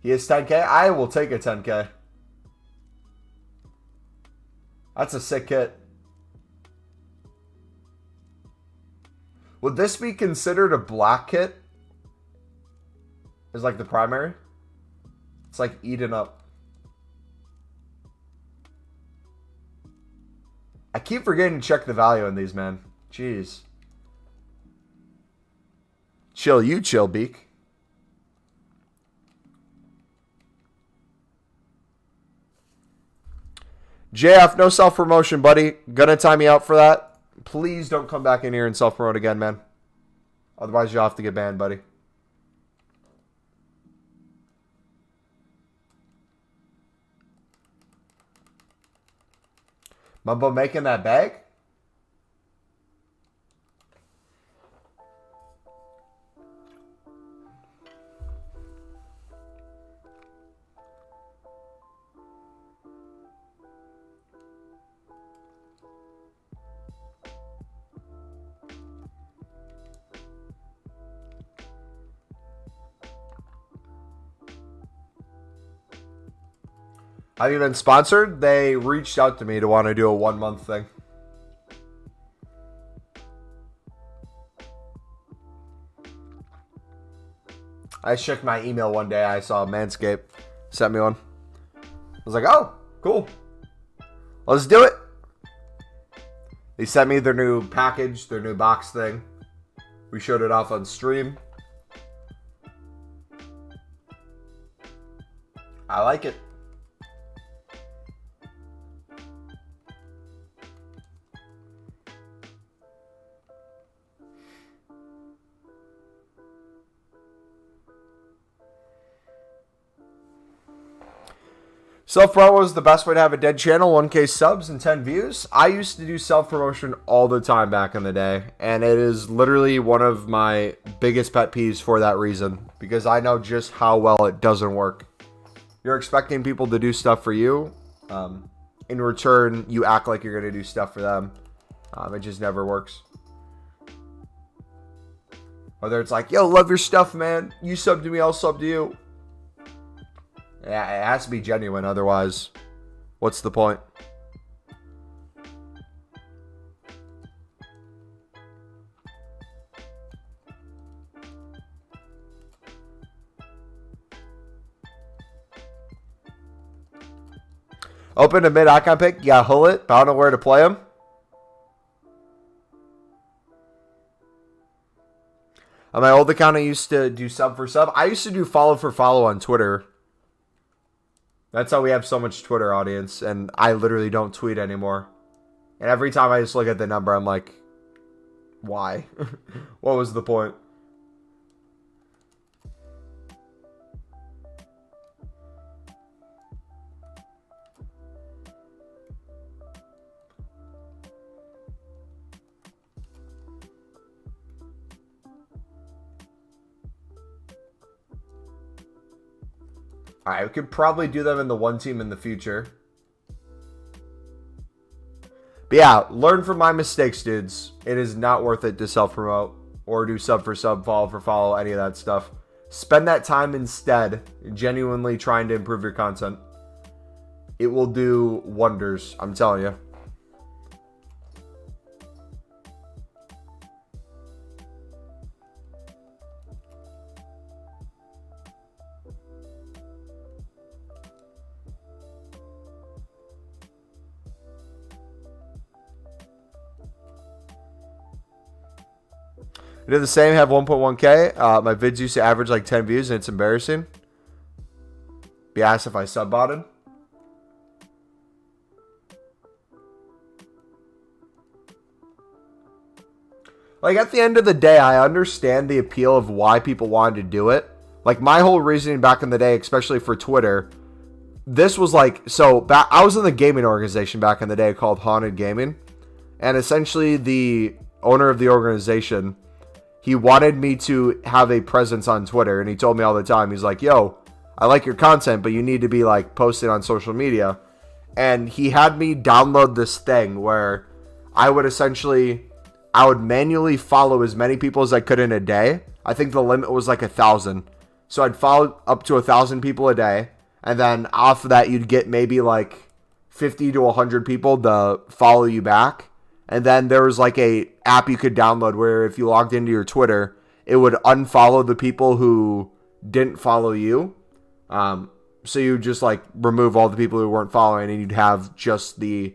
He is 10K. I will take a 10K. That's a sick kit. Would this be considered a black kit? Is like the primary? It's like eaten up. I keep forgetting to check the value on these, man. Jeez. Chill, you chill, Beak. JF, no self-promotion, buddy. Gonna time you out for that. Please don't come back in here and self-promote again, man. Otherwise, you'll have to get banned, buddy. Mumbo making that bag? Have you been sponsored? They reached out to me to want to do a 1 month thing. I checked my email one day. I saw Manscaped sent me one. I was like, oh, cool. Let's do it. They sent me their new package, their new box thing. We showed it off on stream. I like it. Self-promo is the best way to have a dead channel, 1K subs and 10 views. I used to do self-promotion all the time back in the day, and it is literally one of my biggest pet peeves for that reason, because I know just how well it doesn't work. You're expecting people to do stuff for you. In return, you act like you're going to do stuff for them. It just never works. Whether it's like, yo, love your stuff, man. You sub to me, I'll sub to you. Yeah, it has to be genuine, otherwise, what's the point? Open a mid-icon pick, you got Hullet, but I don't know where to play him. On my old account, I used to do sub for sub. I used to do follow for follow on Twitter. That's how we have so much Twitter audience, and I literally don't tweet anymore. And every time I just look at the number, I'm like, why? What was the point? Alright, we could probably do them in the one team in the future. But yeah, learn from my mistakes, dudes. It is not worth it to self-promote or do sub for sub, follow for follow, any of that stuff. Spend that time instead genuinely trying to improve your content. It will do wonders, I'm telling you. I did the same, have 1.1k. My vids used to average like 10 views, and it's embarrassing. Be asked if I sub-botted. Like, at the end of the day, I understand the appeal of why people wanted to do it. Like, my whole reasoning back in the day, especially for Twitter, this was like, so I was in the gaming organization back in the day called Haunted Gaming. And essentially, the owner of the organization, he wanted me to have a presence on Twitter, and he told me all the time, he's like, yo, I like your content, but you need to be like posted on social media. And he had me download this thing where I would manually follow as many people as I could in a day. I think the limit was like 1,000. So I'd follow up to 1,000 people a day. And then off of that, you'd get maybe like 50 to 100 people to follow you back. And then there was like a app you could download where if you logged into your Twitter, it would unfollow the people who didn't follow you. So you just like remove all the people who weren't following, and you'd have just the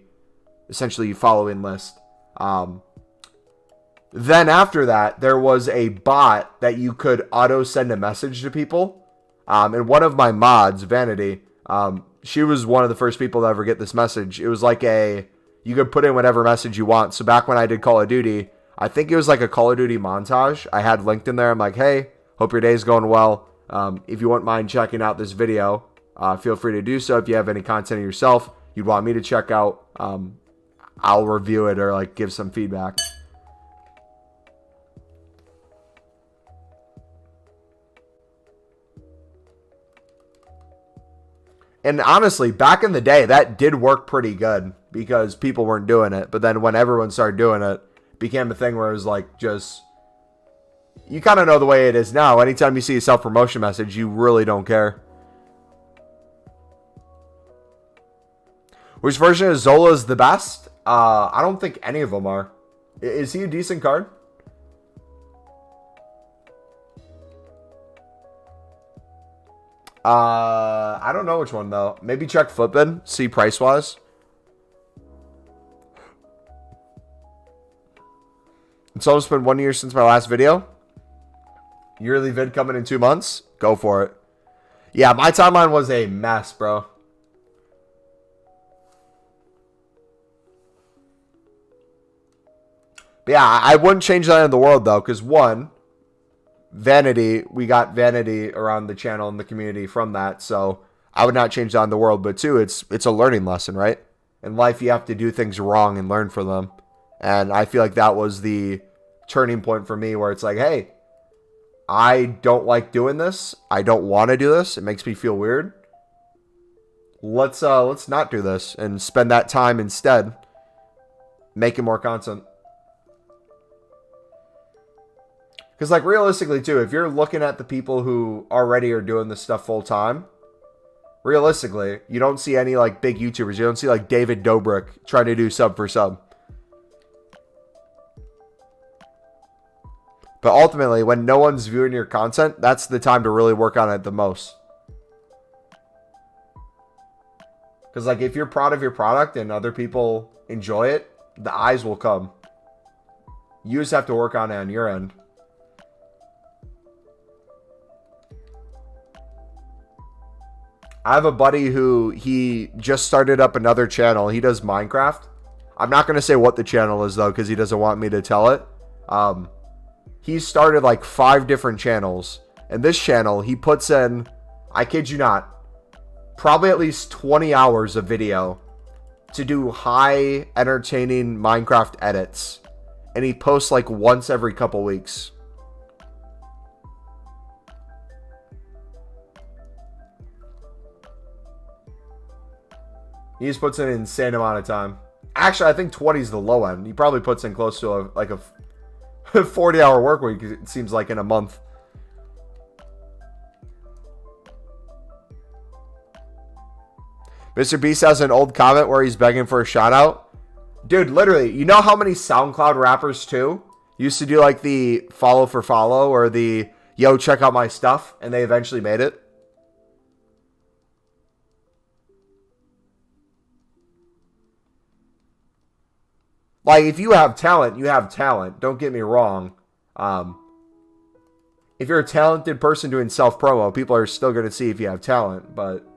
essentially following list. Then after that, there was a bot that you could auto send a message to people. And one of my mods, Vanity, she was one of the first people to ever get this message. It was like you could put in whatever message you want. So back when I did Call of Duty, I think it was like a Call of Duty montage. I had linked in there. I'm like, hey, hope your day's going well. If you wouldn't mind checking out this video, feel free to do so. If you have any content yourself you'd want me to check out, I'll review it or like give some feedback. And honestly, back in the day, that did work pretty good because people weren't doing it. But then when everyone started doing it, it became a thing where it was like just, you kind of know the way it is now. Anytime you see a self-promotion message, you really don't care. Which version of Zola is the best? I don't think any of them are. Is he a decent card? I don't know which one though. Maybe check Flippin', see price wise. It's almost been 1 year since my last video. Yearly vid coming in 2 months. Go for it. Yeah, my timeline was a mess, bro. But yeah, I wouldn't change that in the world though, because one, Vanity, we got Vanity around the channel and the community from that, so I would not change that in the world. But two, it's a learning lesson, right? In life, you have to do things wrong and learn from them. And I feel like that was the turning point for me, where it's like, hey, I don't like doing this. I don't want to do this. It makes me feel weird. Let's not do this and spend that time instead making more content. Because, like, realistically, too, if you're looking at the people who already are doing this stuff full time, realistically, you don't see any, like, big YouTubers. You don't see, like, David Dobrik trying to do sub for sub. But ultimately, when no one's viewing your content, that's the time to really work on it the most. Because, like, if you're proud of your product and other people enjoy it, the eyes will come. You just have to work on it on your end. I have a buddy who, he just started up another channel. He does Minecraft. I'm not going to say what the channel is, though, because he doesn't want me to tell it. He started like 5 different channels. And this channel, he puts in, I kid you not, probably at least 20 hours of video to do high entertaining Minecraft edits. And he posts like once every couple weeks. He just puts in an insane amount of time. Actually, I think 20 is the low end. He probably puts in close to like a 40-hour work week, it seems like, in a month. Mr. Beast has an old comment where he's begging for a shout out. Dude, literally, you know how many SoundCloud rappers too used to do like the follow for follow or the yo, check out my stuff, and they eventually made it? Like, if you have talent, you have talent. Don't get me wrong. If you're a talented person doing self-promo, people are still going to see if you have talent. But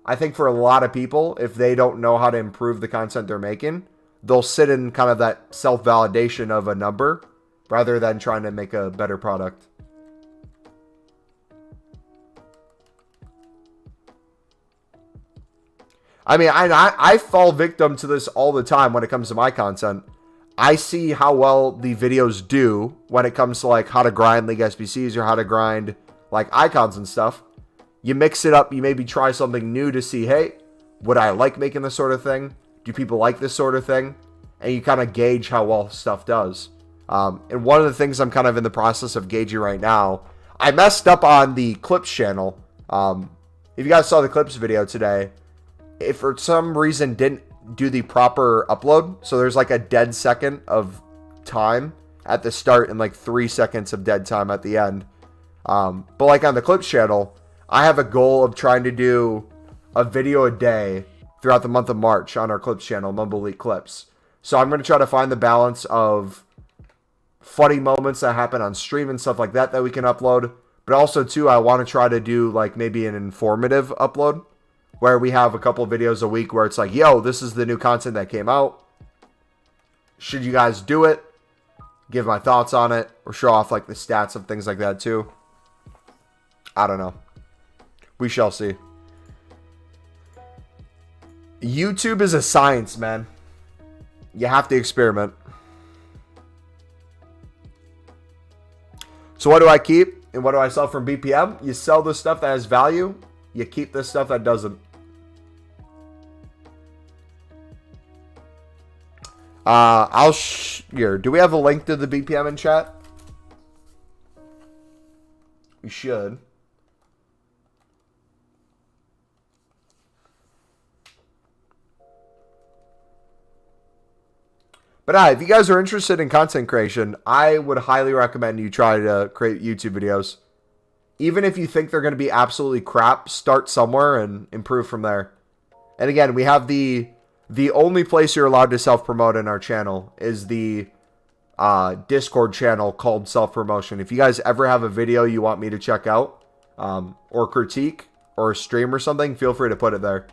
I think for a lot of people, if they don't know how to improve the content they're making, they'll sit in kind of that self-validation of a number rather than trying to make a better product. I mean, I fall victim to this all the time when it comes to my content. I see how well the videos do when it comes to like how to grind League SBCs or how to grind like icons and stuff. You mix it up, you maybe try something new to see, hey, would I like making this sort of thing? Do people like this sort of thing? And you kind of gauge how well stuff does. And one of the things I'm kind of in the process of gauging right now, I messed up on the Clips channel. If you guys saw the Clips video today, if for some reason didn't do the proper upload, so there's like a dead second of time at the start and like 3 seconds of dead time at the end. But like on the Clips channel, I have a goal of trying to do a video a day throughout the month of March on our Clips channel, MumboElite Clips. So I'm going to try to find the balance of funny moments that happen on stream and stuff like that we can upload. But also too, I want to try to do like maybe an informative upload, where we have a couple videos a week where it's like, yo, this is the new content that came out. Should you guys do it? Give my thoughts on it, or show off like the stats of things like that too. I don't know. We shall see. YouTube is a science, man. You have to experiment. So what do I keep and what do I sell from BPM? You sell the stuff that has value. You keep the stuff that doesn't. Here, do we have a link to the BPM in chat? We should. But if you guys are interested in content creation, I would highly recommend you try to create YouTube videos. Even if you think they're going to be absolutely crap, start somewhere and improve from there. And again, we have the only place you're allowed to self-promote in our channel is the Discord channel called Self-Promotion. If you guys ever have a video you want me to check out, or critique, or a stream or something, feel free to put it there.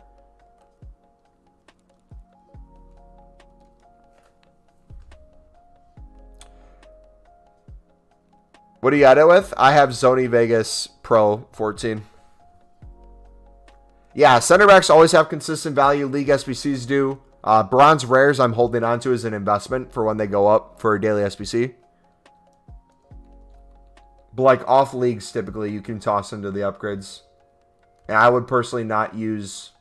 What do you got it with? I have Sony Vegas Pro 14. Yeah, center backs always have consistent value. League SBCs do. Bronze rares I'm holding on to as an investment for when they go up for a daily SBC. But like off leagues, typically you can toss into the upgrades. And I would personally not use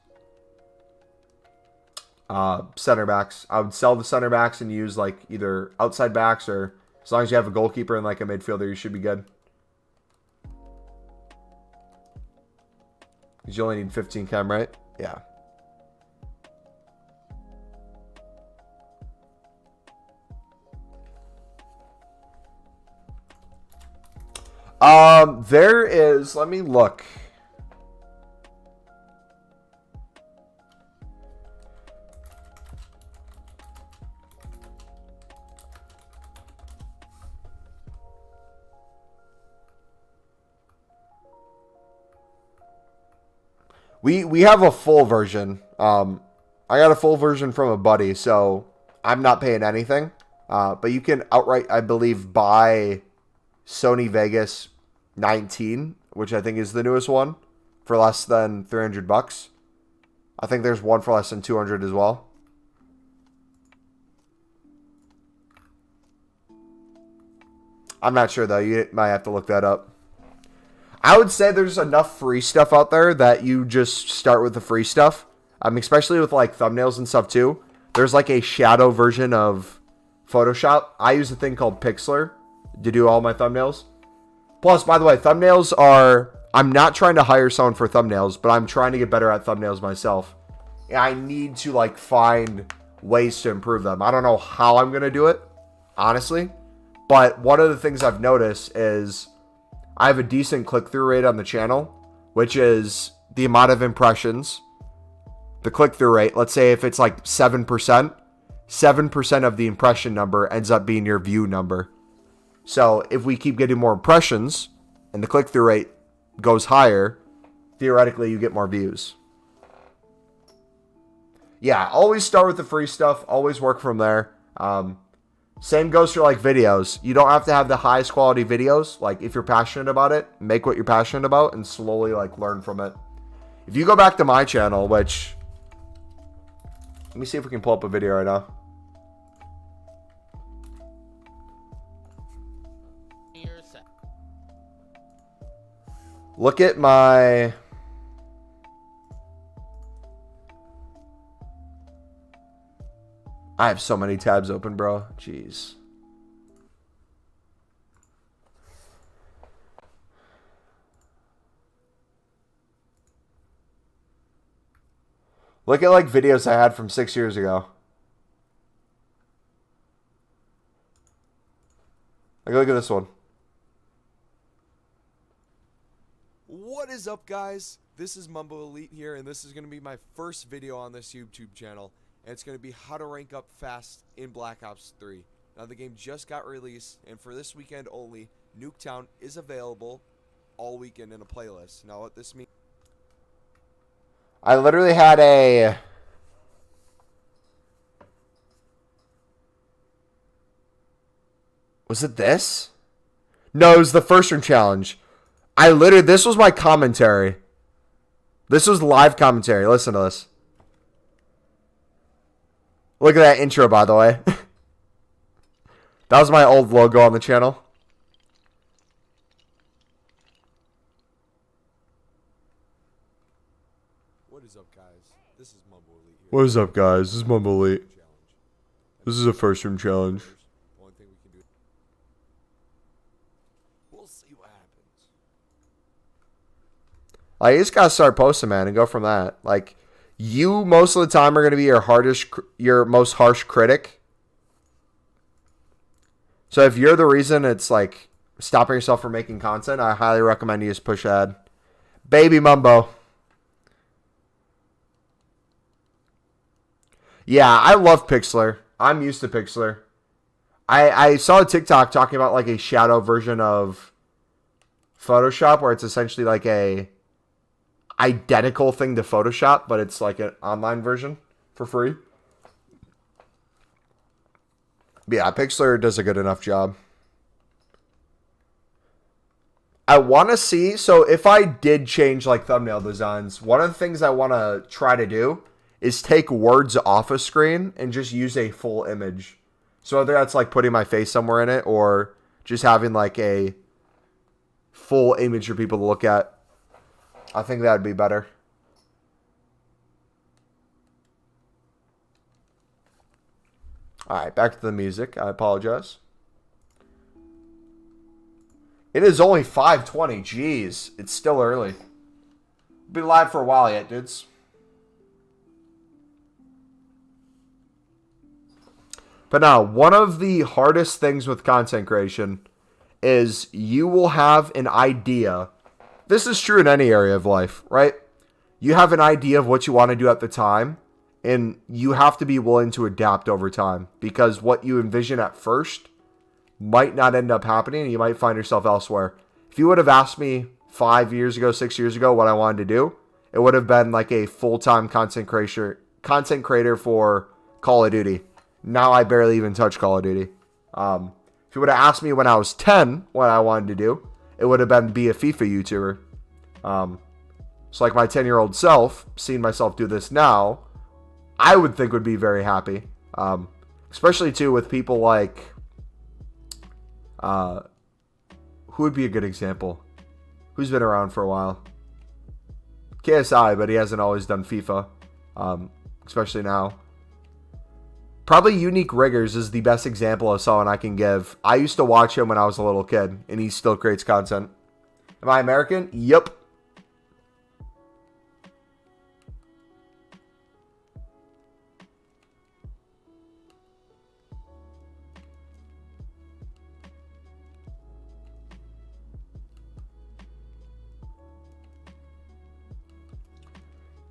center backs. I would sell the center backs and use like either outside backs, or as long as you have a goalkeeper and like a midfielder, you should be good. Because you only need 15 chem, right? Yeah. There is, let me look. We have a full version. I got a full version from a buddy, so I'm not paying anything. But you can outright, I believe, buy Sony Vegas 19, which I think is the newest one, for less than $300. I think there's one for less than 200 as well. I'm not sure though. You might have to look that up. I would say there's enough free stuff out there that you just start with the free stuff. Especially with like thumbnails and stuff too. There's like a shadow version of Photoshop. I use a thing called Pixlr to do all my thumbnails. Plus, by the way, thumbnails are... I'm not trying to hire someone for thumbnails, but I'm trying to get better at thumbnails myself. And I need to like find ways to improve them. I don't know how I'm going to do it, honestly. But one of the things I've noticed is I have a decent click-through rate on the channel, which is the amount of impressions. The click-through rate, let's say if it's like 7%, 7% of the impression number ends up being your view number. So if we keep getting more impressions and the click-through rate goes higher, theoretically you get more views. Yeah, always start with the free stuff. Always work from there. Same goes for like videos. You don't have to have the highest quality videos. Like if you're passionate about it, make what you're passionate about and slowly like learn from it. If you go back to my channel, which... Let me see if we can pull up a video right now. Look at my... I have so many tabs open, bro. Jeez. Look at like videos I had from 6 years ago. Like, look at this one. What is up, guys? This is MumboElite here, and this is going to be my first video on this YouTube channel. And it's going to be how to rank up fast in Black Ops 3. Now, the game just got released, and for this weekend only, Nuketown is available all weekend in a playlist. Now, what this means... I literally had a... Was it this? No, it was the first room challenge. This was my commentary. This was live commentary. Listen to this. Look at that intro, by the way. That was my old logo on the channel. What is up, guys? This is MumboElite here. What is up, guys? This is MumboElite. This is a first room challenge. Only thing we can do. We'll see what happens. Like, you just gotta start posting, man, and go from that. Like, you most of the time are gonna be your most harsh critic. So if you're the reason it's like stopping yourself from making content, I highly recommend you just push ahead. Baby Mumbo. Yeah, I love Pixlr. I'm used to Pixlr. I saw a TikTok talking about like a shadow version of Photoshop where it's essentially like a identical thing to Photoshop, but it's like an online version for free. But yeah, Pixlr does a good enough job. I want to see, so if I did change like thumbnail designs, one of the things I want to try to do is take words off a screen and just use a full image. So whether that's like putting my face somewhere in it or just having like a full image for people to look at, I think that would be better. Alright, back to the music. I apologize. It is only 5:20. Jeez, it's still early. We'll be live for a while yet, dudes. But now, one of the hardest things with content creation is you will have an idea. This is true in any area of life, right? You have an idea of what you want to do at the time, and you have to be willing to adapt over time because what you envision at first might not end up happening, and you might find yourself elsewhere. If you would have asked me 5 years ago, 6 years ago what I wanted to do, it would have been like a full-time content creator for Call of Duty. Now I barely even touch Call of Duty. If you would have asked me when I was 10 what I wanted to do, it would have been be a FIFA YouTuber. So like my 10-year-old self, seeing myself do this now, I would think would be very happy. Especially too with people like, who would be a good example? Who's been around for a while? KSI, but he hasn't always done FIFA. especially now. Probably Unique Riggers is the best example of someone I can give. I used to watch him when I was a little kid, and he still creates content. Am I American? Yep.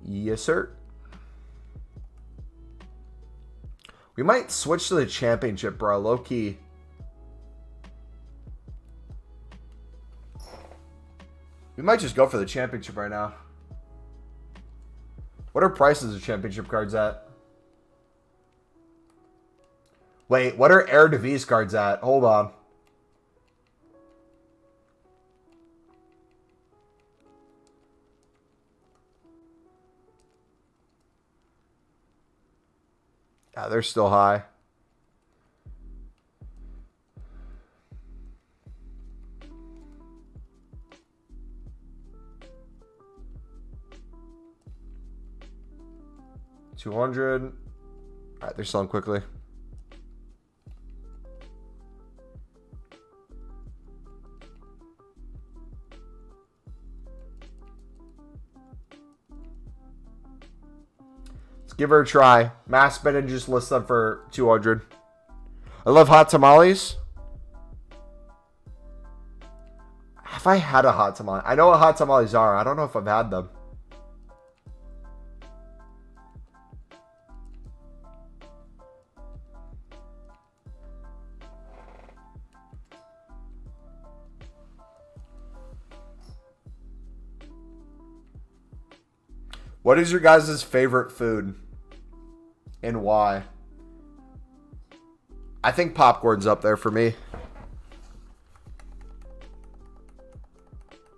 Yes, sir. We might switch to the championship, bro. Low key. We might just go for the championship right now. What are prices of championship cards at? Wait, what are Eredivisie cards at? Hold on. Yeah, they're still high. $200. All right, they're selling quickly. Let's give her a try. Mass spin just list them for 200. I love hot tamales. Have I had a hot tamale? I know what hot tamales are. I don't know if I've had them. What is your guys' favorite food? And why? I think popcorn's up there for me.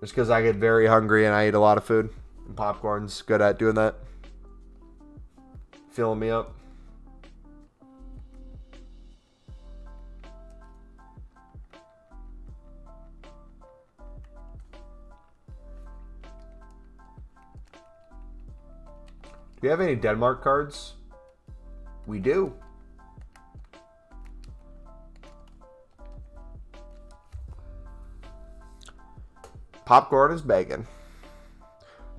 Just because I get very hungry and I eat a lot of food. And popcorn's good at doing that. Filling me up. Do we have any Denmark cards? We do. Popcorn is bacon.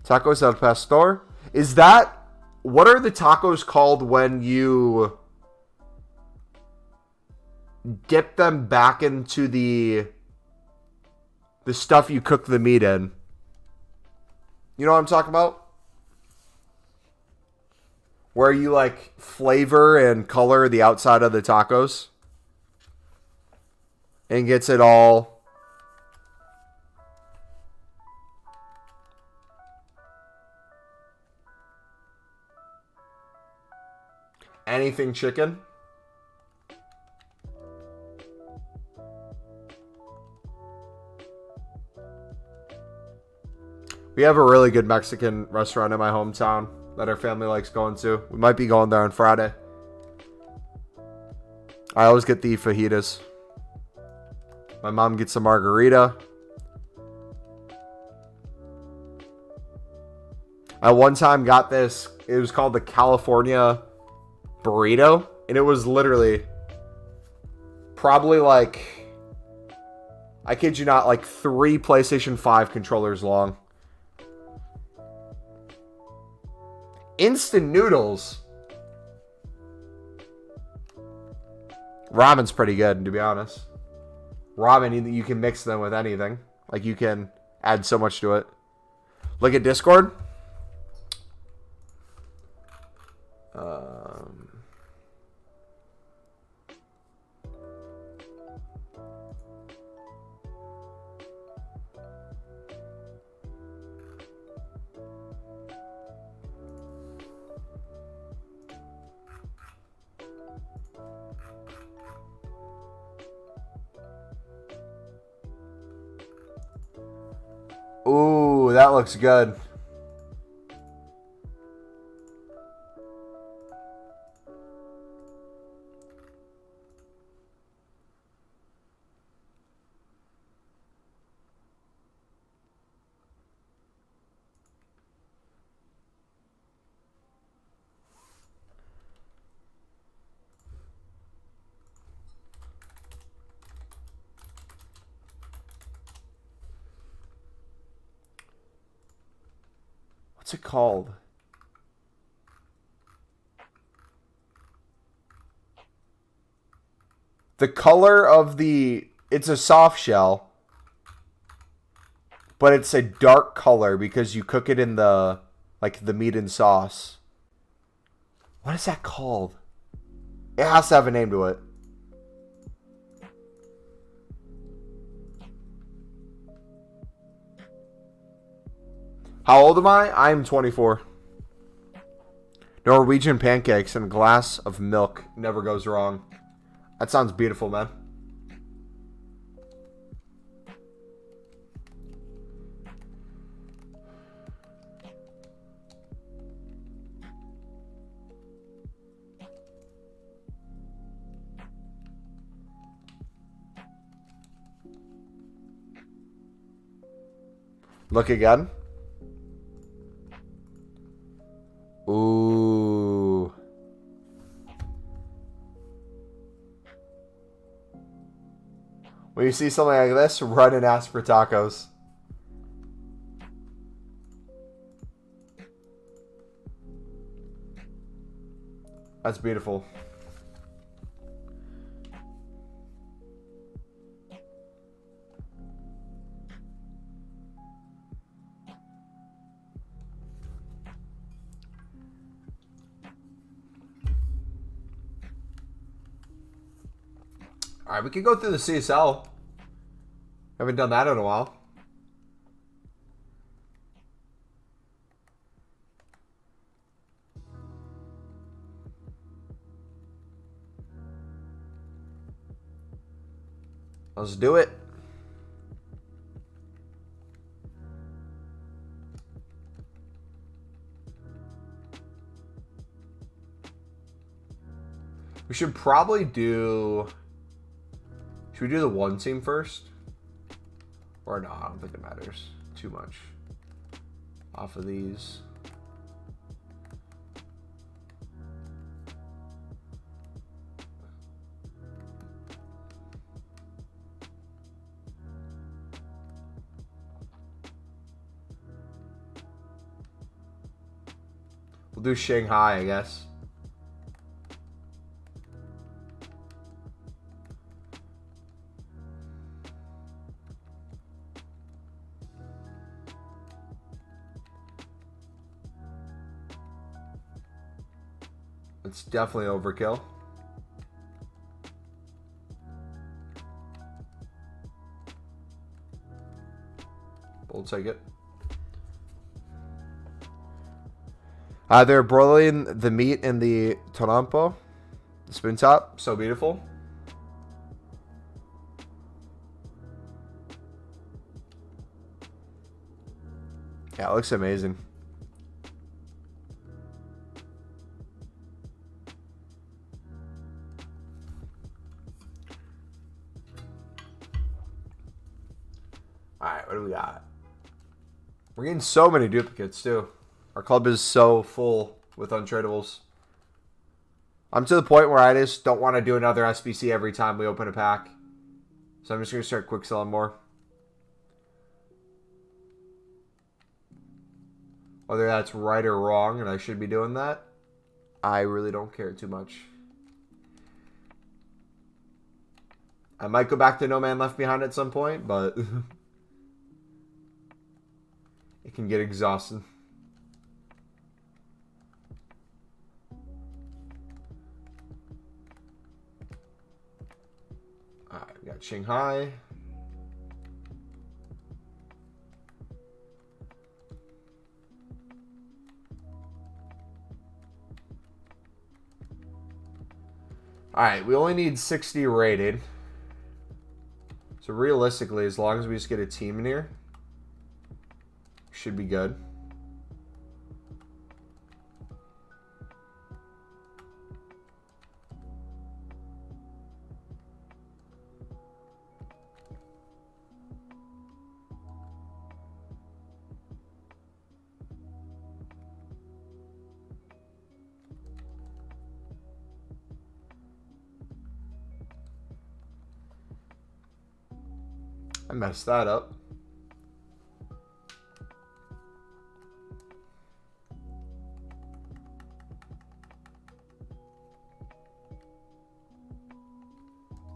Tacos al pastor. Is that... What are the tacos called when you dip them back into the stuff you cook the meat in? You know what I'm talking about? Where you like flavor and color the outside of the tacos and gets it all. Anything chicken. We have a really good Mexican restaurant in my hometown that our family likes going to. We might be going there on Friday. I always get the fajitas. My mom gets a margarita. I one time got this. It was called the California burrito. And it was literally probably like, I kid you not, like 3 PlayStation 5 controllers long. Instant noodles. Ramen's pretty good, to be honest. Ramen, you can mix them with anything. Like, you can add so much to it. Look at Discord. Ooh, that looks good. What's it called? The color of the... It's a soft shell. But it's a dark color because you cook it in the... Like the meat and sauce. What is that called? It has to have a name to it. How old am I? I'm 24. Norwegian pancakes and a glass of milk never goes wrong. That sounds beautiful, man. Look again. Ooh. When you see something like this, run and ask for tacos. That's beautiful. Alright, we can go through the CSL. Haven't done that in a while. Let's do it. We should probably do... Should we do the one team first? Or no, I don't think it matters too much. Off of these. We'll do Shanghai, I guess. It's definitely overkill. We'll take it. They're broiling the meat in the torampo, the spoon top. So beautiful. Yeah, it looks amazing. Alright, what do we got? We're getting so many duplicates, too. Our club is so full with untradables. I'm to the point where I just don't want to do another SBC every time we open a pack. So I'm just going to start quick selling more. Whether that's right or wrong and I should be doing that, I really don't care too much. I might go back to No Man Left Behind at some point, but it can get exhausting. Alright, we got Shanghai. Alright, we only need 60 rated. So realistically, as long as we just get a team in here, should be good. I messed that up.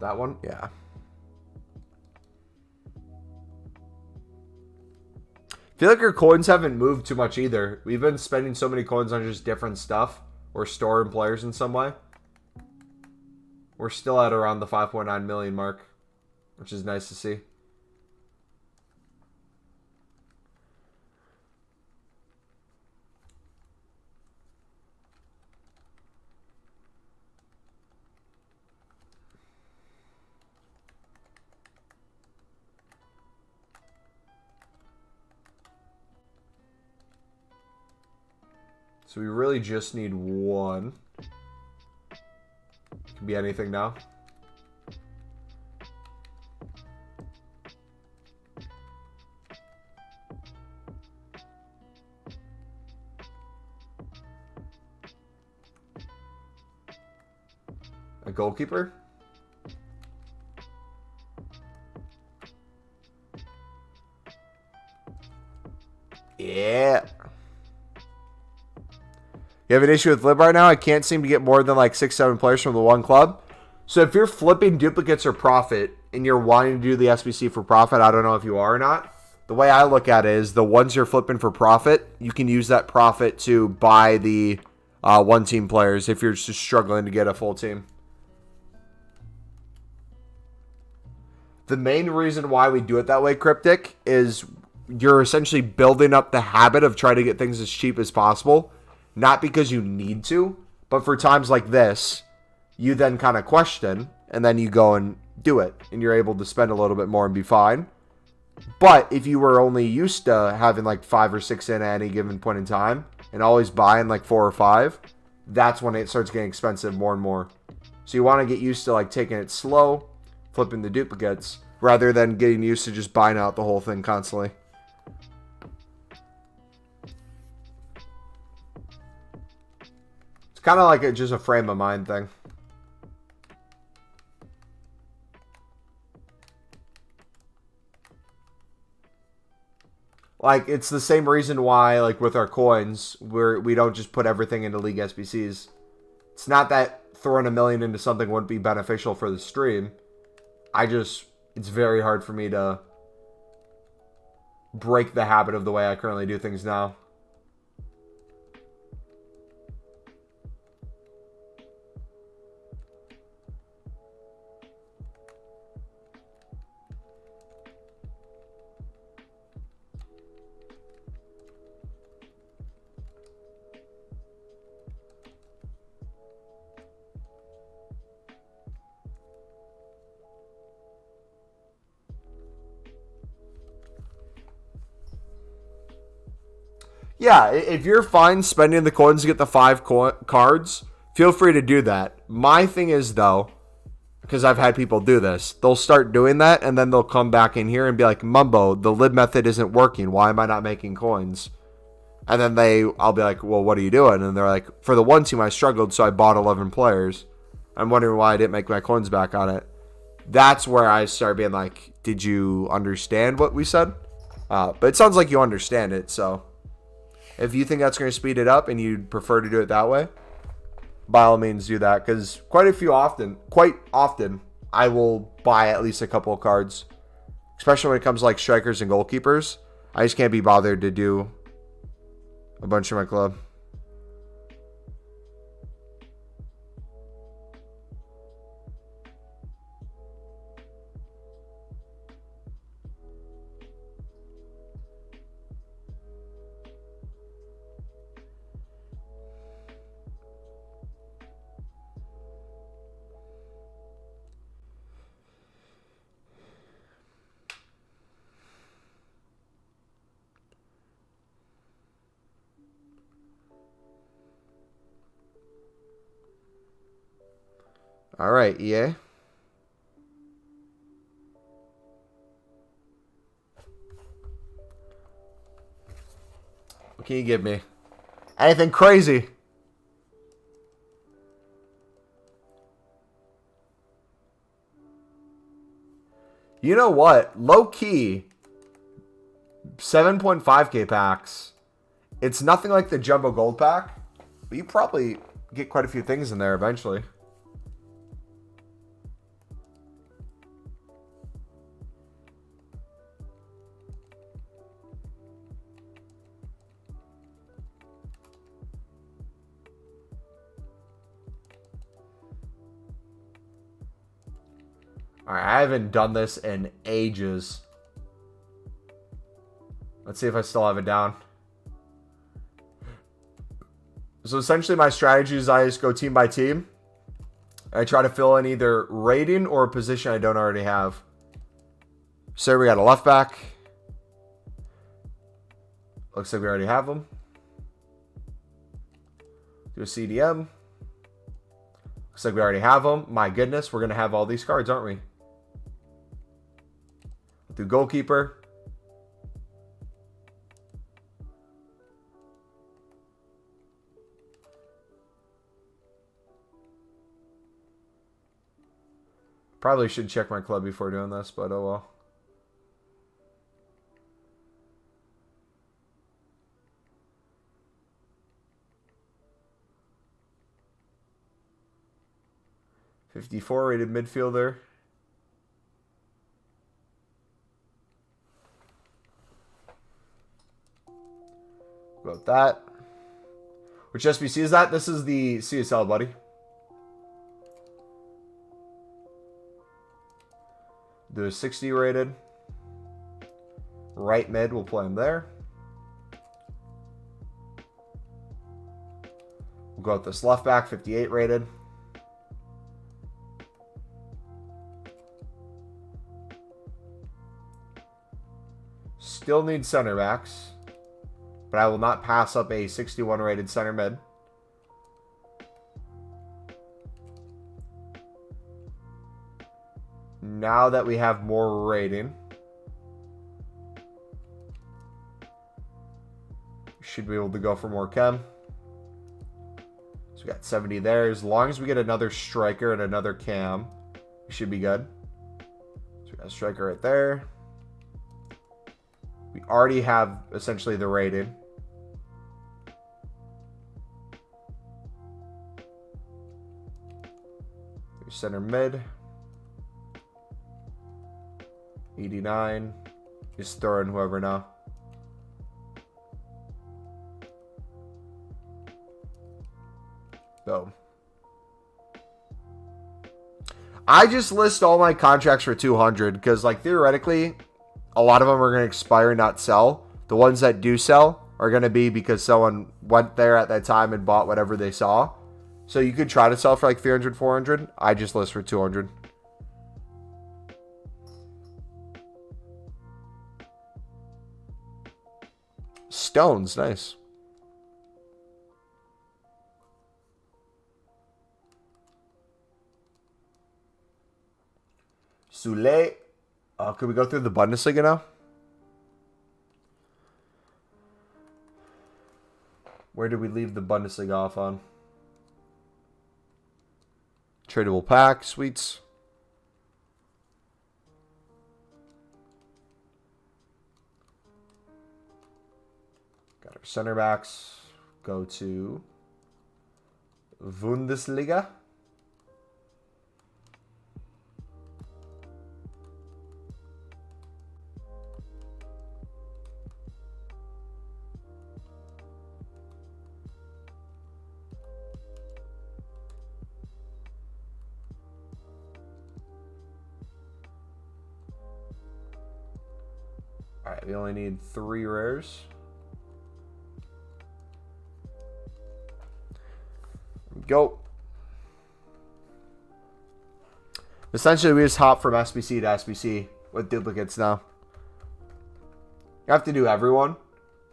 That one? Yeah. I feel like our coins haven't moved too much either. We've been spending so many coins on just different stuff or storing players in some way. We're still at around the 5.9 million mark, which is nice to see. So we really just need one. Can be anything now. A goalkeeper? Yeah. You have an issue with Lib right now? I can't seem to get more than like 6-7 players from the one club. So if you're flipping duplicates or profit and you're wanting to do the SBC for profit, I don't know if you are or not. The way I look at it is the ones you're flipping for profit, you can use that profit to buy the one team players if you're just struggling to get a full team. The main reason why we do it that way, Cryptic, is you're essentially building up the habit of trying to get things as cheap as possible. Not because you need to, but for times like this, you then kind of question, and then you go and do it, and you're able to spend a little bit more and be fine. But if you were only used to having like 5 or 6 in at any given point in time, and always buying like 4 or 5, that's when it starts getting expensive more and more. So you want to get used to like taking it slow, flipping the duplicates, rather than getting used to just buying out the whole thing constantly. It's kind of like just a frame of mind thing. Like, it's the same reason why, like, with our coins, we don't just put everything into League SBCs. It's not that throwing $1 million into something wouldn't be beneficial for the stream. It's very hard for me to break the habit of the way I currently do things now. Yeah, if you're fine spending the coins to get the 5 cards, feel free to do that. My thing is, though, because I've had people do this, they'll start doing that, and then they'll come back in here and be like, Mumbo, the lib method isn't working. Why am I not making coins? And then I'll be like, well, what are you doing? And they're like, for the one team, I struggled, so I bought 11 players. I'm wondering why I didn't make my coins back on it. That's where I start being like, did you understand what we said? But it sounds like you understand it, so if you think that's going to speed it up and you'd prefer to do it that way, by all means do that. Because quite often, I will buy at least a couple of cards. Especially when it comes to like strikers and goalkeepers. I just can't be bothered to do a bunch in my club. All right, EA. What can you give me? Anything crazy? You know what? Low key, 7.5k packs. It's nothing like the Jumbo Gold pack, but you probably get quite a few things in there eventually. Alright, I haven't done this in ages. Let's see if I still have it down. So essentially my strategy is I just go team by team. I try to fill in either rating or a position I don't already have. So we got a left back. Looks like we already have them. Do a CDM. Looks like we already have them. My goodness, we're going to have all these cards, aren't we? Do goalkeeper. Probably should check my club before doing this, but oh well. .54 rated midfielder. About that. Which SBC is that? This is the CSL, buddy. Do a 60 rated. Right mid, we'll play him there. We'll go with this left back, 58 rated. Still need center backs, but I will not pass up a 61 rated center mid. Now that we have more rating, we should be able to go for more chem. So we got 70 there. As long as we get another striker and another cam, we should be good. So we got a striker right there. We already have essentially the rating. Center mid. 89. Just throw in whoever now. Boom. I just list all my contracts for 200 because, like, theoretically, a lot of them are going to expire, not sell. The ones that do sell are going to be because someone went there at that time and bought whatever they saw. So you could try to sell for like 300, 400. I just list for 200. Stones, nice. Sule. Could we go through the Bundesliga now? Where did we leave the Bundesliga off on? Tradable pack, sweets. Got our center backs. Go to Bundesliga. Alright, we only need 3 rares. Go. Essentially, we just hop from SBC to SBC with duplicates now. You have to do everyone.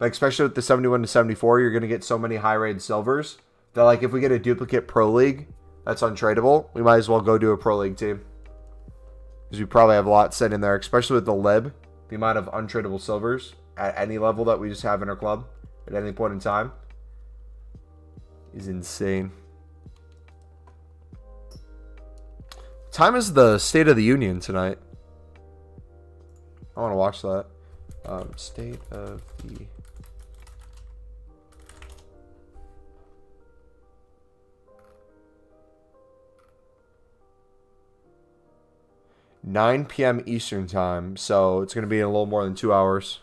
Like, especially with the 71 to 74, you're going to get so many high-rated silvers that, like, if we get a duplicate Pro League that's untradeable, we might as well go do a Pro League team. Because we probably have a lot set in there, especially with the Lib. The amount of untradeable silvers at any level that we just have in our club at any point in time is insane. Time is the State of the Union tonight. I want to watch that. State of the... (9 p.m. Eastern time), so it's going to be in a little more than 2 hours.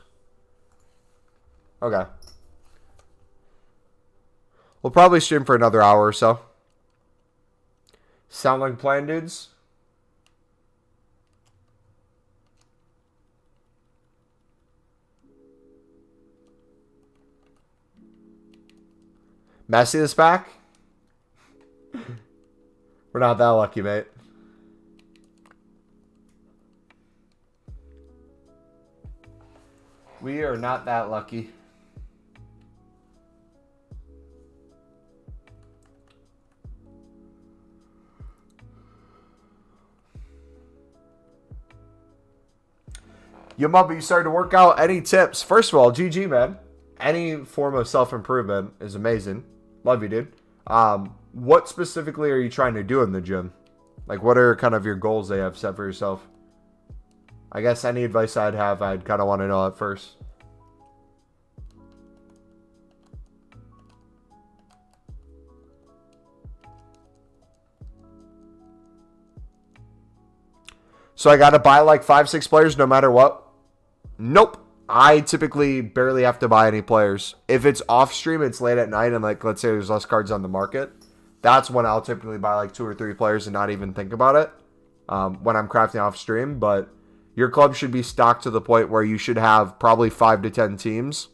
Okay. We'll probably stream for another hour or so. Sound like a plan, dudes? Messi this back? We're not that lucky, mate. We are not that lucky. Yo, Mumbo, you started to work out. Any tips? First of all, GG, man. Any form of self-improvement is amazing. Love you, dude. What specifically are you trying to do in the gym? Like, what are kind of your goals they have set for yourself? I guess any advice I'd have, I'd kind of want to know at first. So I got to buy like 5-6 players no matter what? Nope. I typically barely have to buy any players. If it's off stream, it's late at night, and like, let's say there's less cards on the market. That's when I'll typically buy like 2 or 3 players and not even think about it when I'm crafting off stream. But your club should be stocked to the point where you should have probably 5 to 10 teams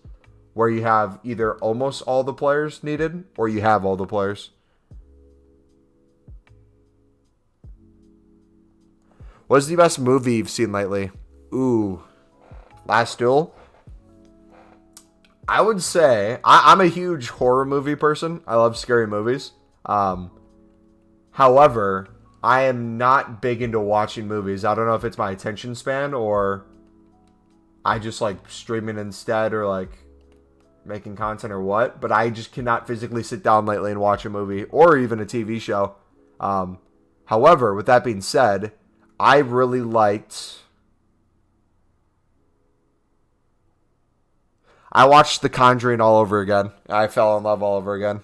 where you have either almost all the players needed or you have all the players. What's the best movie you've seen lately? Ooh. Last Duel? I would say I'm a huge horror movie person. I love scary movies. However, I am not big into watching movies. I don't know if it's my attention span or I just like streaming instead or like making content or what. But I just cannot physically sit down lately and watch a movie or even a TV show. However, with that being said, I really liked... I watched The Conjuring all over again. I fell in love all over again.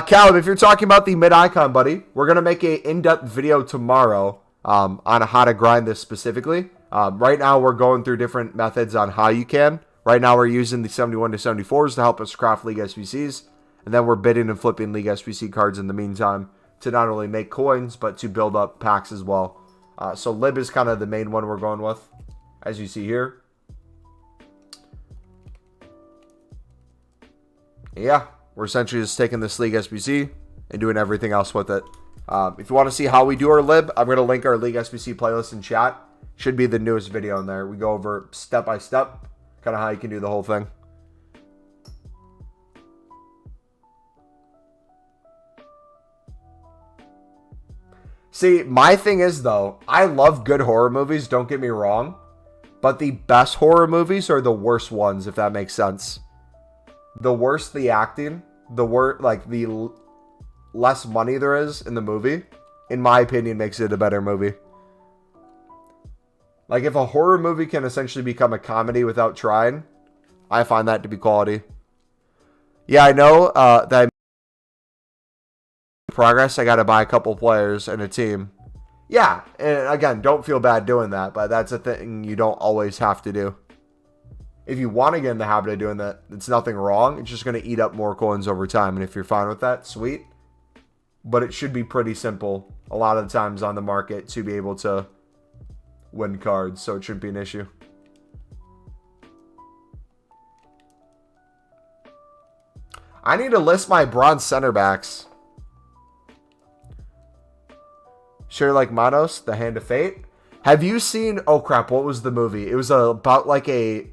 Caleb, if you're talking about the mid-icon, buddy, we're going to make an in-depth video tomorrow on how to grind this specifically. Right now, we're going through different methods on how you can. Right now, we're using the 71 to 74s to help us craft League SBCs. And then we're bidding and flipping League SBC cards in the meantime to not only make coins, but to build up packs as well. So Lib is kind of the main one we're going with, as you see here. Yeah, we're essentially just taking this League SBC and doing everything else with it. If you want to see how we do our lib, I'm going to link our League SBC playlist in chat. Should be the newest video in there. We go over step by step, kind of how you can do the whole thing. See, my thing is, though, I love good horror movies, don't get me wrong. But the best horror movies are the worst ones, if that makes sense. The worse the acting, the less money there is in the movie, in my opinion, makes it a better movie. Like, if a horror movie can essentially become a comedy without trying, I find that to be quality. Yeah, I know that progress, I got to buy a couple players and a team. Yeah, and again, don't feel bad doing that, but that's a thing you don't always have to do. If you want to get in the habit of doing that, it's nothing wrong. It's just going to eat up more coins over time. And if you're fine with that, sweet. But it should be pretty simple a lot of the times on the market to be able to win cards. So it shouldn't be an issue. I need to list my bronze center backs. Sure, like Manos, The Hand of Fate. Have you seen... Oh, crap. What was the movie? It was about like a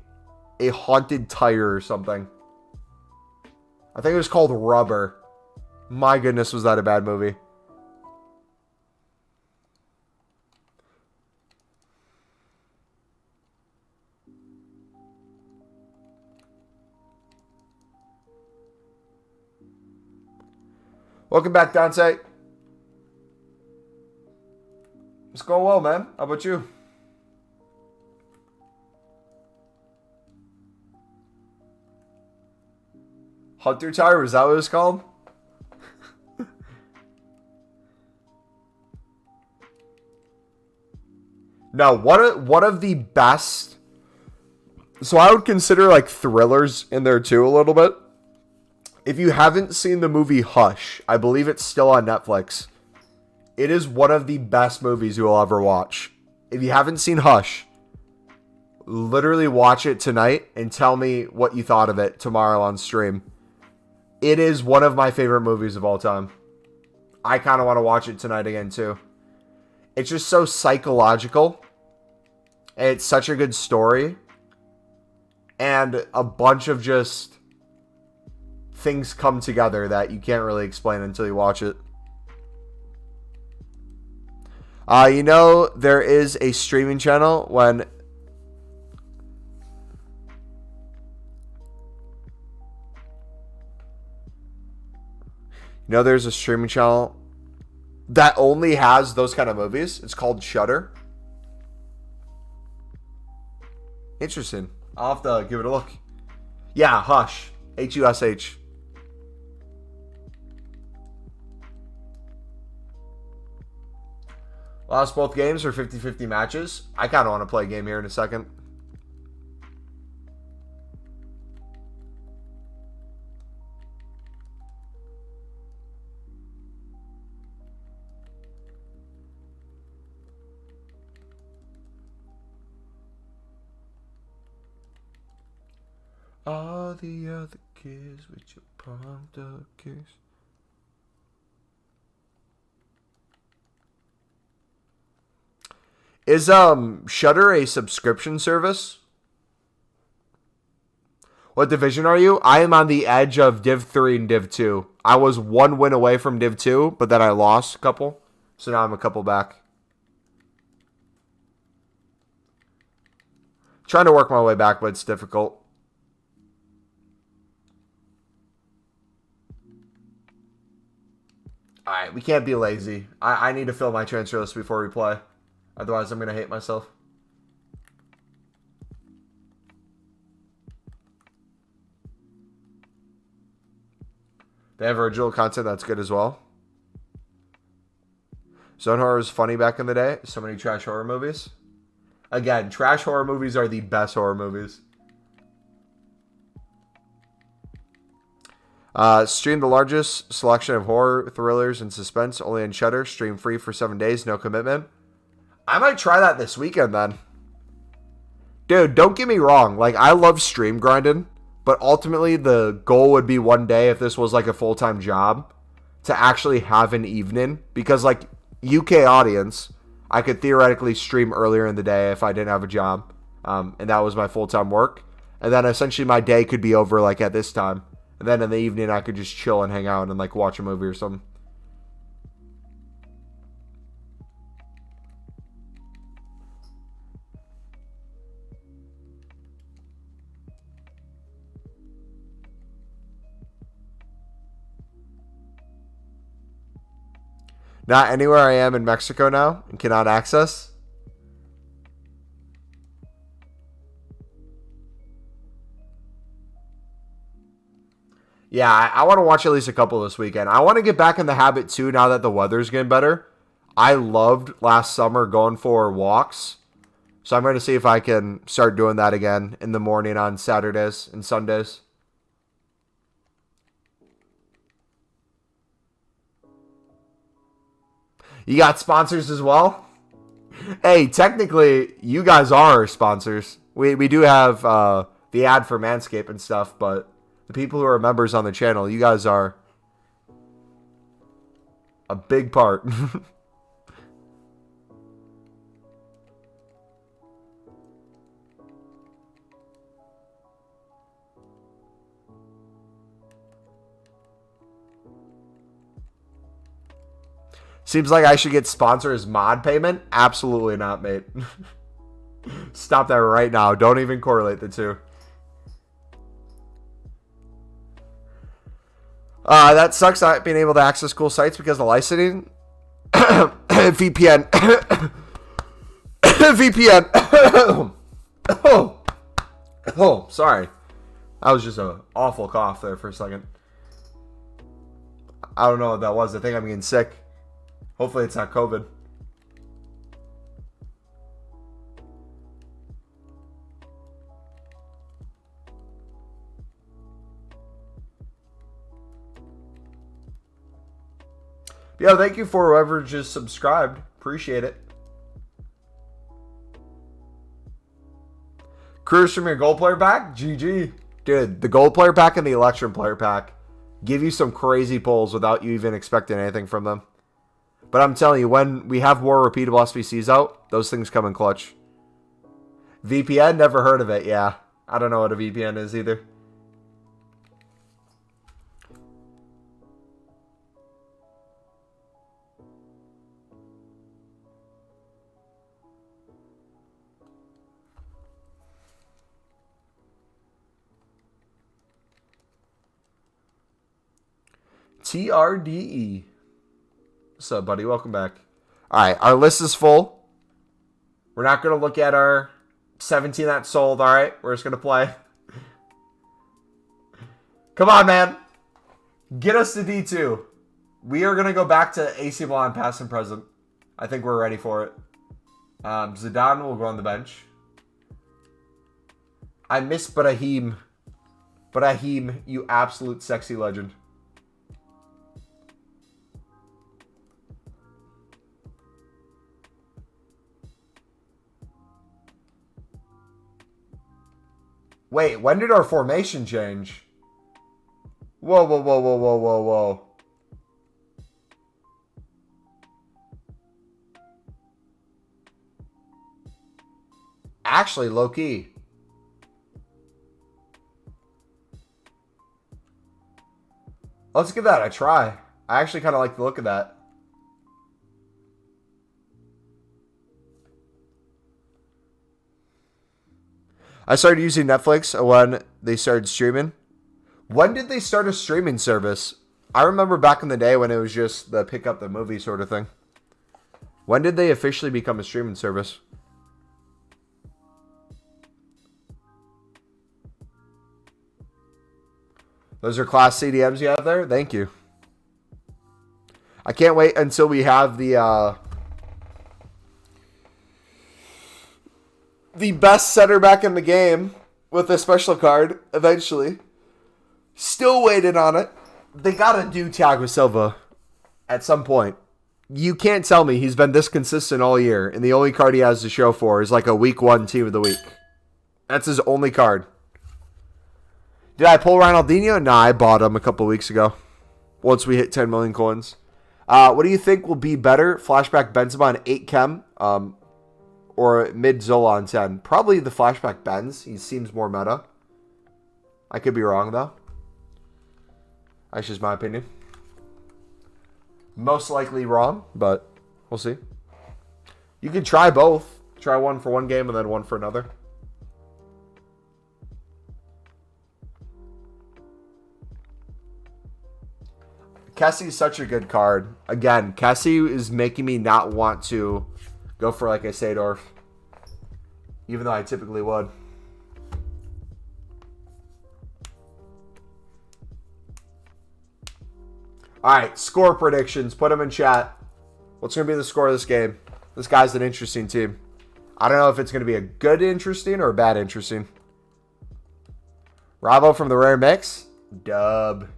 haunted tire or something. I think it was called Rubber. My goodness, was that a bad movie. Welcome back, Dante. It's going well, man. How about you? Hunter Tire, was that what it was called? No, one of the best. So I would consider like thrillers in there too a little bit. If you haven't seen the movie Hush, I believe it's still on Netflix. It is one of the best movies you will ever watch. If you haven't seen Hush, literally watch it tonight and tell me what you thought of it tomorrow on stream. It is one of my favorite movies of all time. I kind of want to watch it tonight again, too. It's just so psychological. It's such a good story. And a bunch of just things come together that you can't really explain until you watch it. You know, there is a streaming channel when... You know, there's a streaming channel that only has those kind of movies. It's called Shudder. Interesting. I'll have to give it a look. Yeah, Hush. Hush. Lost both games for 50-50 matches. I kind of want to play a game here in a second. All the other kids with your pumped up kiss. Is Shudder a subscription service? What division are you? I am on the edge of Div 3 and Div 2. I was 1 win away from Div 2, but then I lost a couple. So now I'm a couple back. Trying to work my way back, but it's difficult. Alright, we can't be lazy. I need to fill my transfer list before we play. Otherwise, I'm going to hate myself. They have original content that's good as well. Zone horror was funny back in the day. So many trash horror movies. Again, trash horror movies are the best horror movies. Stream the largest selection of horror, thrillers, and suspense only in Shudder. Stream free for 7 days, no commitment. I might try that this weekend then. Dude, don't get me wrong. Like, I love stream grinding, but ultimately the goal would be one day, if this was like a full-time job, to actually have an evening. Because, like, UK audience, I could theoretically stream earlier in the day if I didn't have a job. And that was my full-time work. And then essentially my day could be over, like, at this time. And then in the evening, I could just chill and hang out and, like, watch a movie or something. Not anywhere I am in Mexico now and cannot access. Yeah, I want to watch at least a couple this weekend. I want to get back in the habit, too, now that the weather's getting better. I loved last summer going for walks. So I'm going to see if I can start doing that again in the morning on Saturdays and Sundays. You got sponsors as well? Hey, technically, you guys are our sponsors. We do have the ad for Manscaped and stuff, but the people who are members on the channel, you guys are a big part. Seems like I should get sponsors mod payment? Absolutely not, mate. Stop that right now. Don't even correlate the two. That sucks not being able to access cool sites because of licensing. VPN. VPN. Oh, sorry. That was just an awful cough there for a second. I don't know what that was. I think I'm getting sick. Hopefully it's not COVID. Yo, thank you for whoever just subscribed. Appreciate it. Cruise from your gold player pack? GG. Dude, the gold player pack and the election player pack give you some crazy pulls without you even expecting anything from them. But I'm telling you, when we have more repeatable SBCs out, those things come in clutch. VPN, never heard of it. Yeah, I don't know what a VPN is either. TRDE. What's up, buddy? Welcome back. All right, our list is full. We're not going to look at our 17 that sold, all right? We're just going to play. Come on, man. Get us to D2. We are going to go back to AC Milan past and present. I think we're ready for it. Zidane will go on the bench. I miss Brahim. Brahim, you absolute sexy legend. Wait, when did our formation change? Whoa, whoa, whoa, whoa, whoa, whoa, whoa. Actually, low-key. Let's give that a try. I actually kind of like the look of that. I started using Netflix when they started streaming. When did they start a streaming service? I remember back in the day when it was just the pick up the movie sort of thing. When did they officially become a streaming service? Those are class CDMs you have there? Thank you. I can't wait until we have the best center back in the game with a special card eventually. Still waiting on it. They gotta do Thiago Silva at some point. You can't tell me he's been this consistent all year, and the only card he has to show for is like a week 1 team of the week. That's his only card. Did I pull Ronaldinho? Nah, I bought him a couple weeks ago. Once we hit 10 million coins. What do you think will be better? Flashback Benzema on 8 chem, or mid Zola on 10? Probably the flashback Benz. He seems more meta. I could be wrong though. That's just my opinion. Most likely wrong, but we'll see. You can try both. Try one for one game and then one for another. Kessie is such a good card. Again, Kessie is making me not want to go for like a Seedorf, even though I typically would. Alright, score predictions. Put them in chat. What's going to be the score of this game? This guy's an interesting team. I don't know if it's going to be a good interesting or a bad interesting. Bravo from the rare mix. Dub.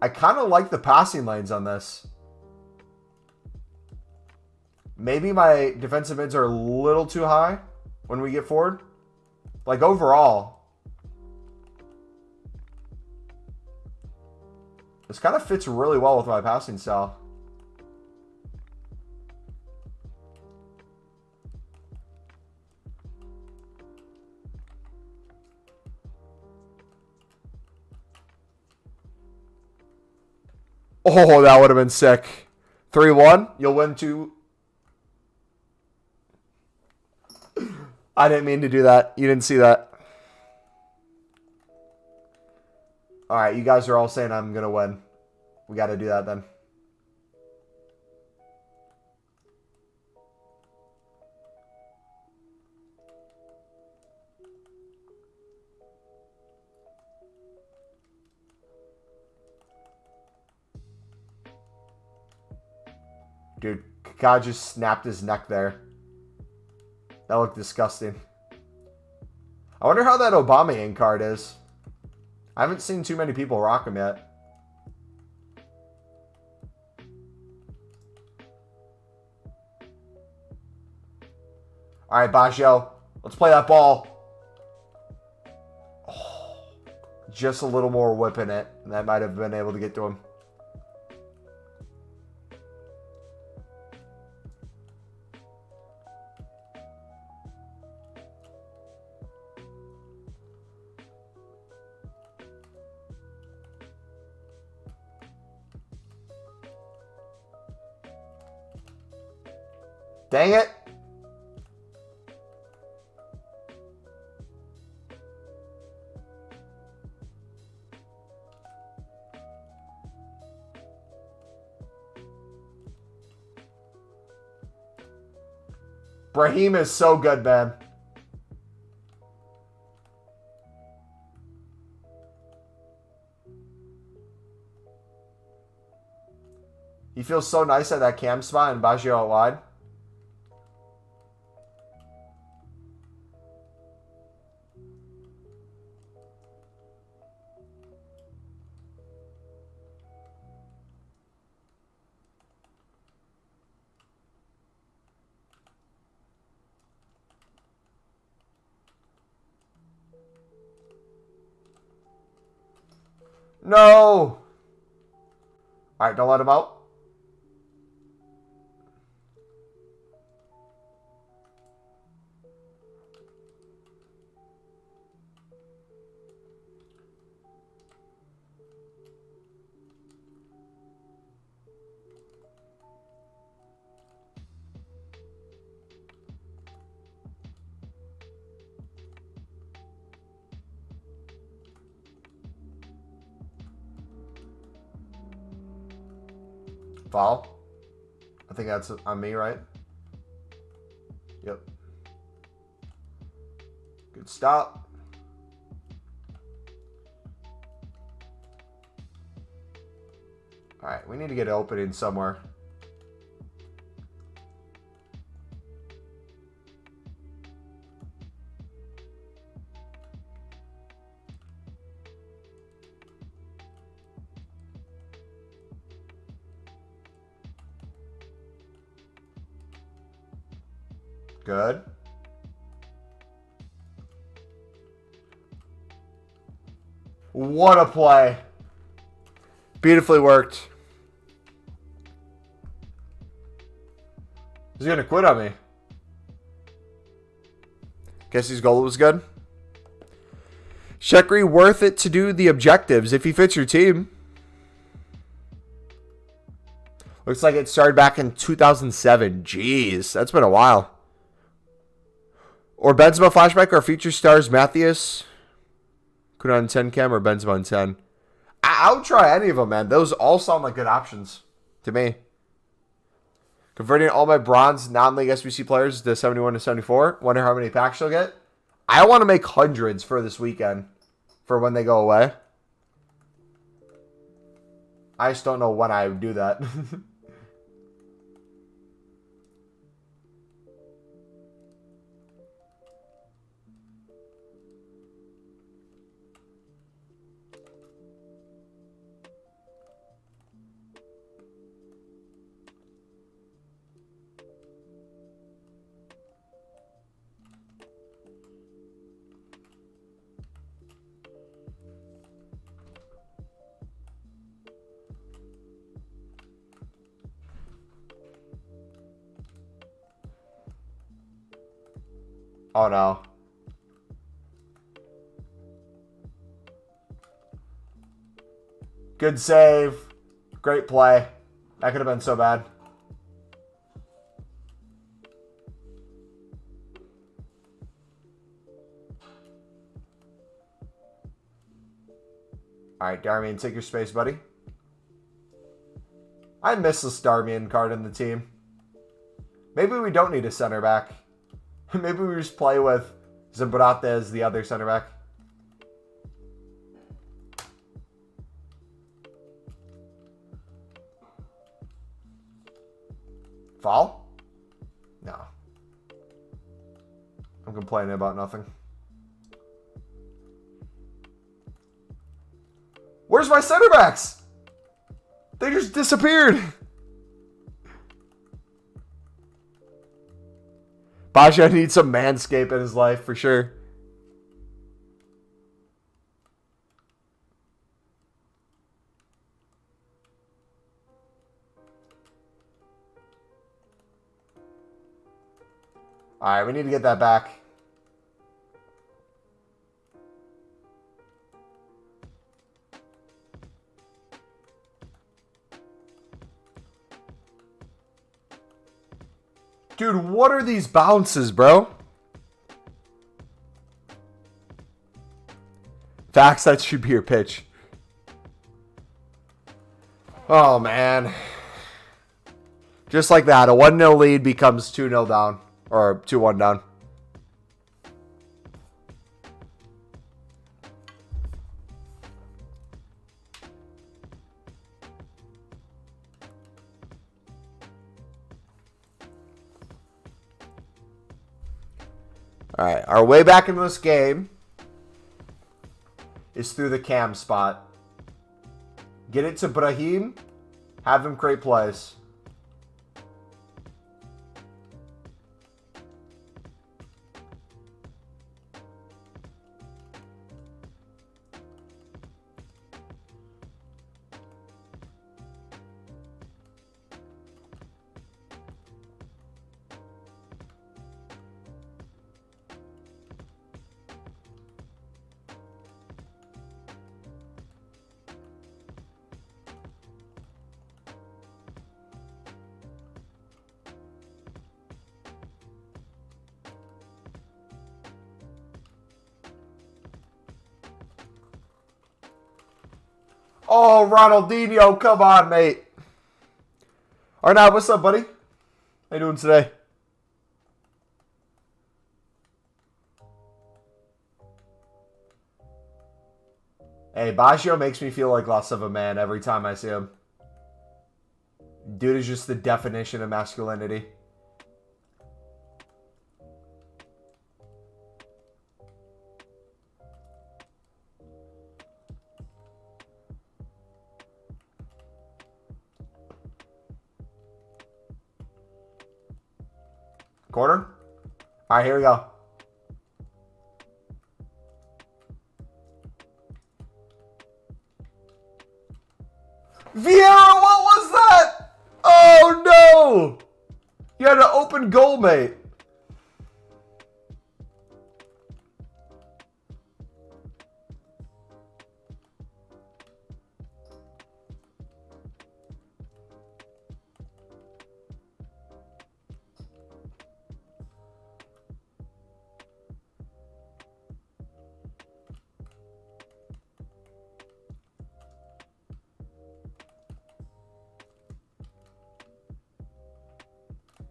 I kind of like the passing lanes on this. Maybe my defensive mids are a little too high when we get forward. Like overall, this kind of fits really well with my passing style. Oh, that would have been sick. 3-1. You'll win 2. I didn't mean to do that. You didn't see that. All right, you guys are all saying I'm going to win. We got to do that then. Dude, Kaká just snapped his neck there. That looked disgusting. I wonder how that Aubameyang card is. I haven't seen too many people rock him yet. All right, Baggio. Let's play that ball. Oh, just a little more whipping it. And that might have been able to get to him. Dang it. Brahim is so good, man. He feels so nice at that cam spot and Baggio out wide. No! Alright, don't let him out. Foul. I think that's on me, right? Yep. Good stop. All right, we need to get an opening somewhere. Good. What a play. Beautifully worked. He's going to quit on me. Guess his goal was good. Shekri, worth it to do the objectives if he fits your team. Looks like it started back in 2007. Jeez, that's been a while. Or Benzema flashback or future stars Matthias. Could on 10 cam or Benzema on 10. I would try any of them, man. Those all sound like good options to me. Converting all my bronze non-league SBC players to 71 to 74. Wonder how many packs she'll get. I want to make hundreds for this weekend for when they go away. I just don't know when I would do that. Oh no. Good save. Great play. That could have been so bad. Alright, Darmian, take your space, buddy. I miss this Darmian card in the team. Maybe we don't need a center back. Maybe we just play with Zimbrate as the other center back. Foul? No. I'm complaining about nothing. Where's my center backs? They just disappeared. Basha needs some manscape in his life for sure. Alright, we need to get that back. Dude, what are these bounces, bro? Facts, that should be your pitch. Oh, man. Just like that, a 1-0 lead becomes 2-0 down. Or 2-1 down. Alright, our way back into this game is through the cam spot. Get it to Brahim. Have him create plays. Oh, Ronaldinho, come on, mate. Arnaud, what's up, buddy? How you doing today? Hey, Baggio makes me feel like less of a man every time I see him. Dude is just the definition of masculinity. Corner? Alright, here we go. Vieira, what was that? Oh no! You had an open goal, mate.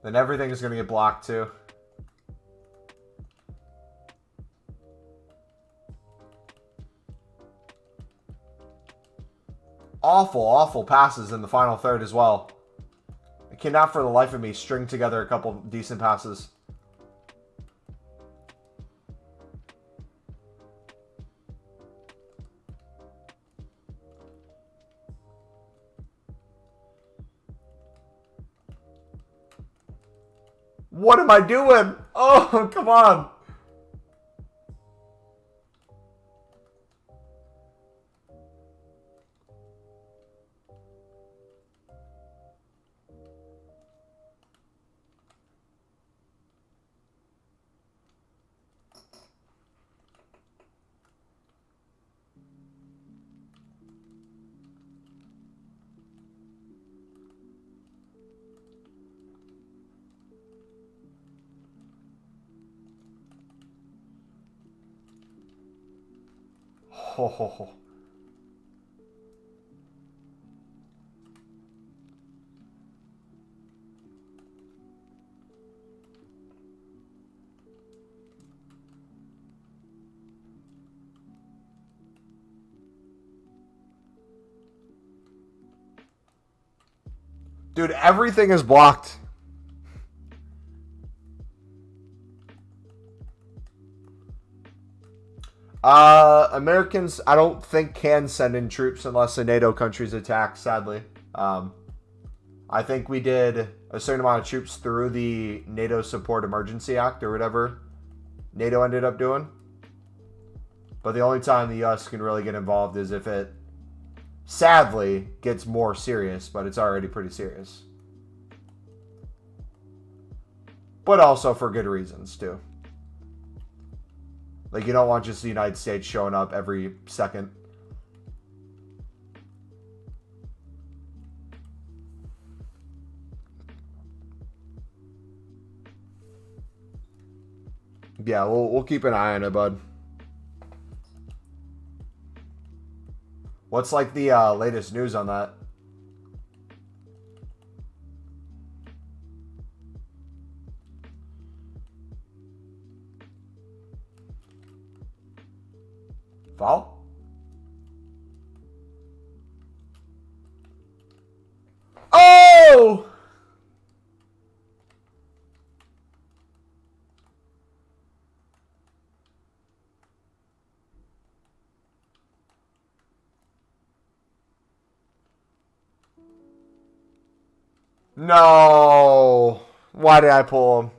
Then everything is going to get blocked too. Awful, awful passes in the final third as well. I cannot for the life of me string together a couple decent passes. What am I doing? Oh, come on. Ho, ho, ho. Dude, everything is blocked. Americans, I don't think can send in troops unless a NATO country's attacked, sadly. I think we did a certain amount of troops through the NATO Support Emergency Act or whatever NATO ended up doing. But the only time the U.S. can really get involved is if it, sadly, gets more serious, but it's already pretty serious. But also for good reasons, too. Like, you don't want just the United States showing up every second. Yeah, we'll keep an eye on it, bud. What's like the latest news on that? Foul? Oh! No. Why did I pull him?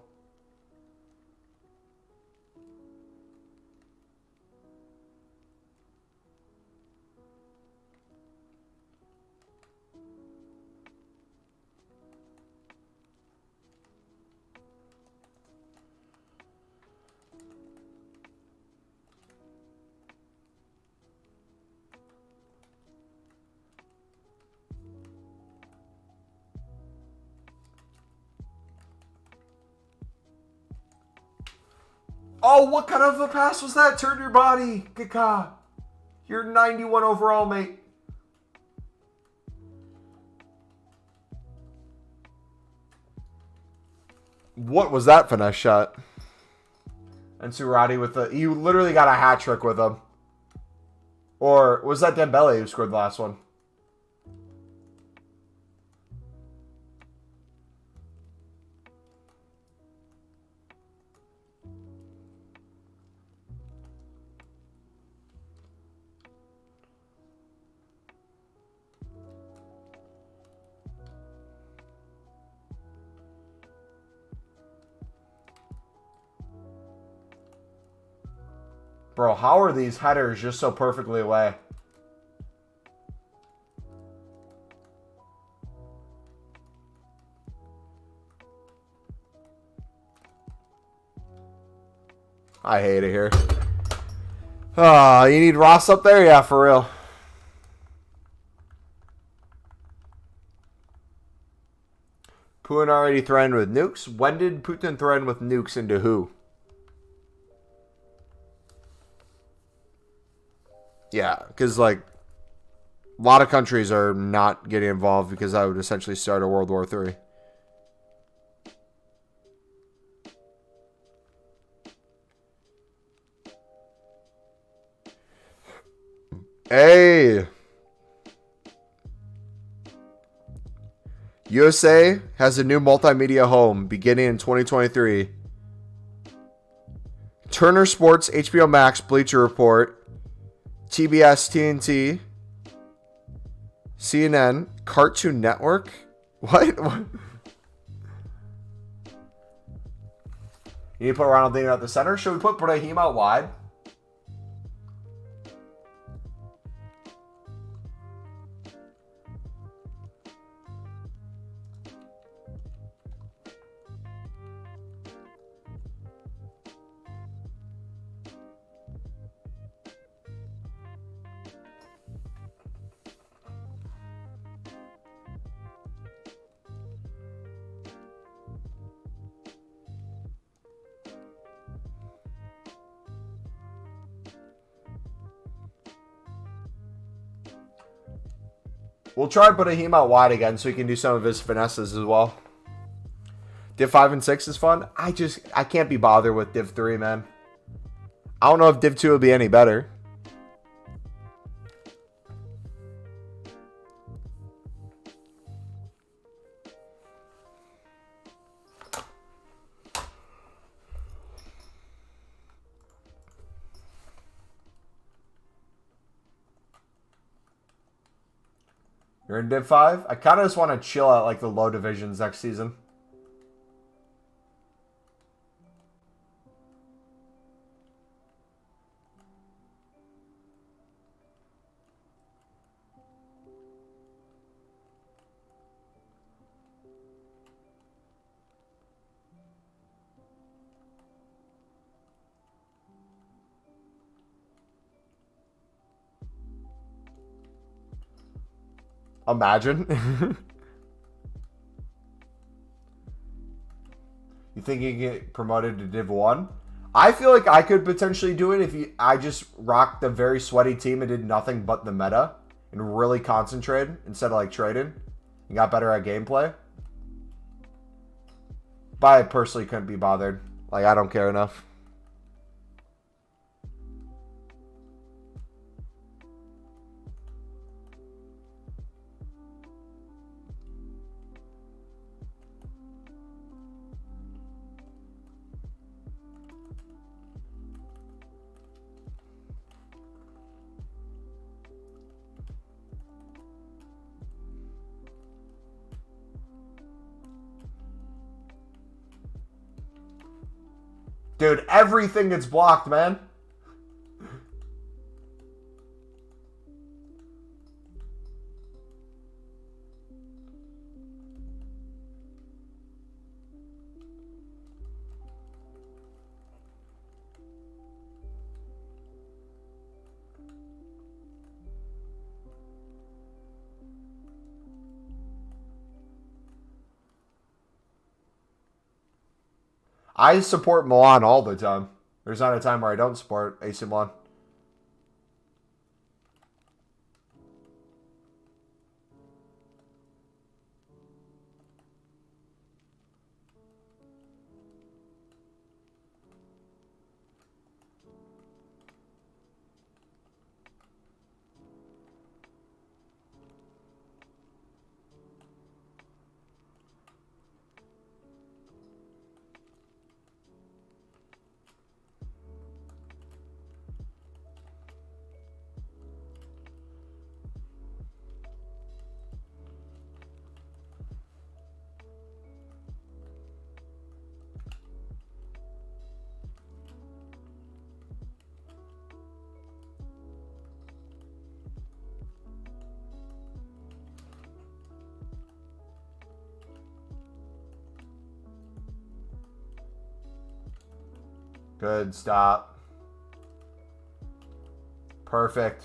Oh, what kind of a pass was that? Turn your body. Kaka. You're 91 overall, mate. What was that finesse shot? And Surati with the... You literally got a hat trick with him. Or was that Dembele who scored the last one? Bro, how are these headers just so perfectly away? I hate it here. Oh, you need Ross up there? Yeah, for real. Putin already threatened with nukes? When did Putin threaten with nukes into who? Yeah, because, like, a lot of countries are not getting involved because that would essentially start a World War III. Hey! USA has a new multimedia home beginning in 2023. Turner Sports, HBO Max, Bleacher Report, TBS, TNT, CNN, Cartoon Network. What? You need to put Ronaldinho at the center? Should we put Brahim out wide? We'll try to put him out wide again so he can do some of his finesses as well. Div 5 and 6 is fun. I can't be bothered with Div 3, man. I don't know if Div 2 will be any better. You're in Div 5? I kind of just want to chill at like the low divisions next season. Imagine. You think you can get promoted to Div 1? I feel like I could potentially do it if I just rocked a very sweaty team and did nothing but the meta and really concentrated instead of like trading and got better at gameplay. But I personally couldn't be bothered. Like, I don't care enough. Dude, everything gets blocked, man. I support Milan all the time. There's not a time where I don't support AC Milan. Good, stop. Perfect.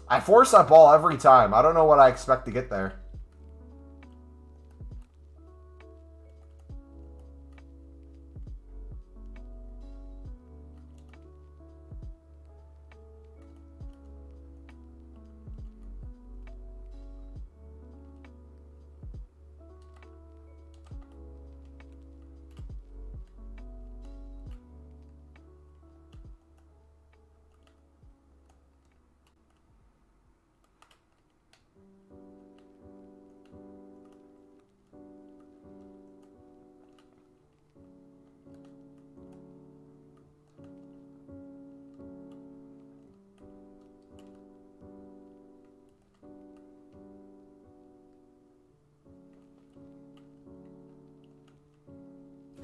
I force that ball every time. I don't know what I expect to get there.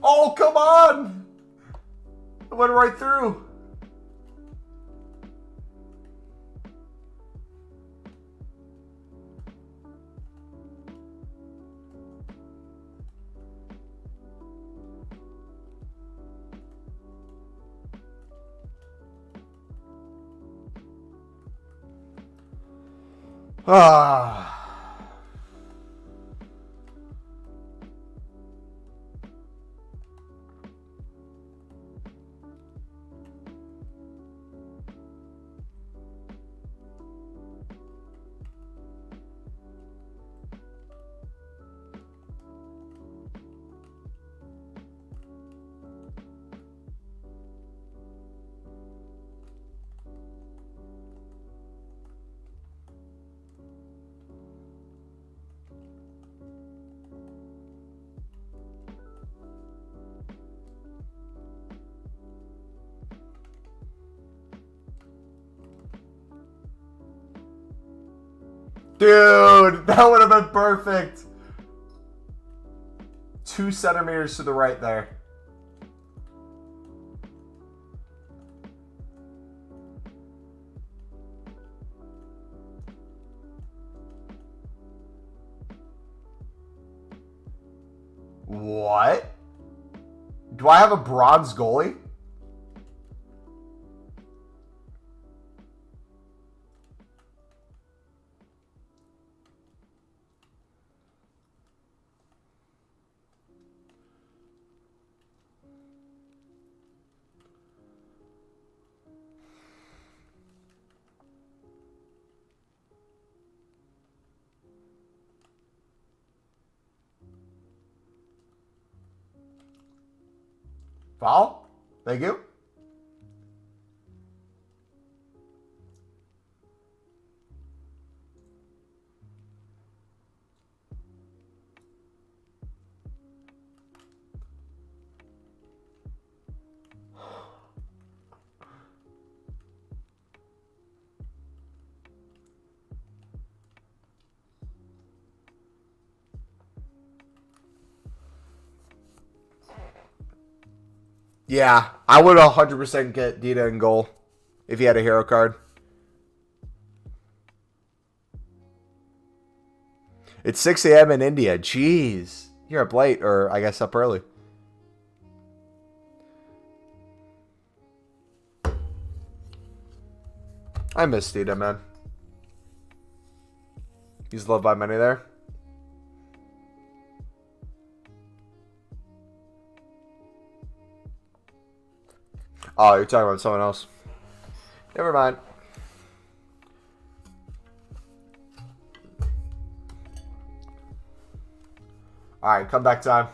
Oh, come on! It went right through. Ah. Dude, that would have been perfect. 2 centimeters to the right there. What? Do I have a bronze goalie? Foul? Thank you. Yeah, I would 100% get Dita in goal if he had a hero card. It's 6 a.m. in India. Jeez. You're up late, or I guess up early. I miss Dita, man. He's loved by many there. Oh, you're talking about someone else. Never mind. Alright, comeback time.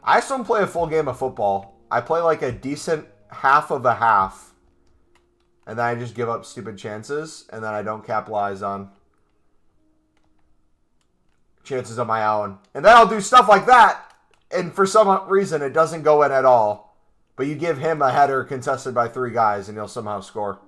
I just don't play a full game of football. I play like a decent half of a half. And then I just give up stupid chances. And then I don't capitalize on chances of my own. And then I'll do stuff like that. And for some reason, it doesn't go in at all. But you give him a header contested by 3 guys, and he'll somehow score.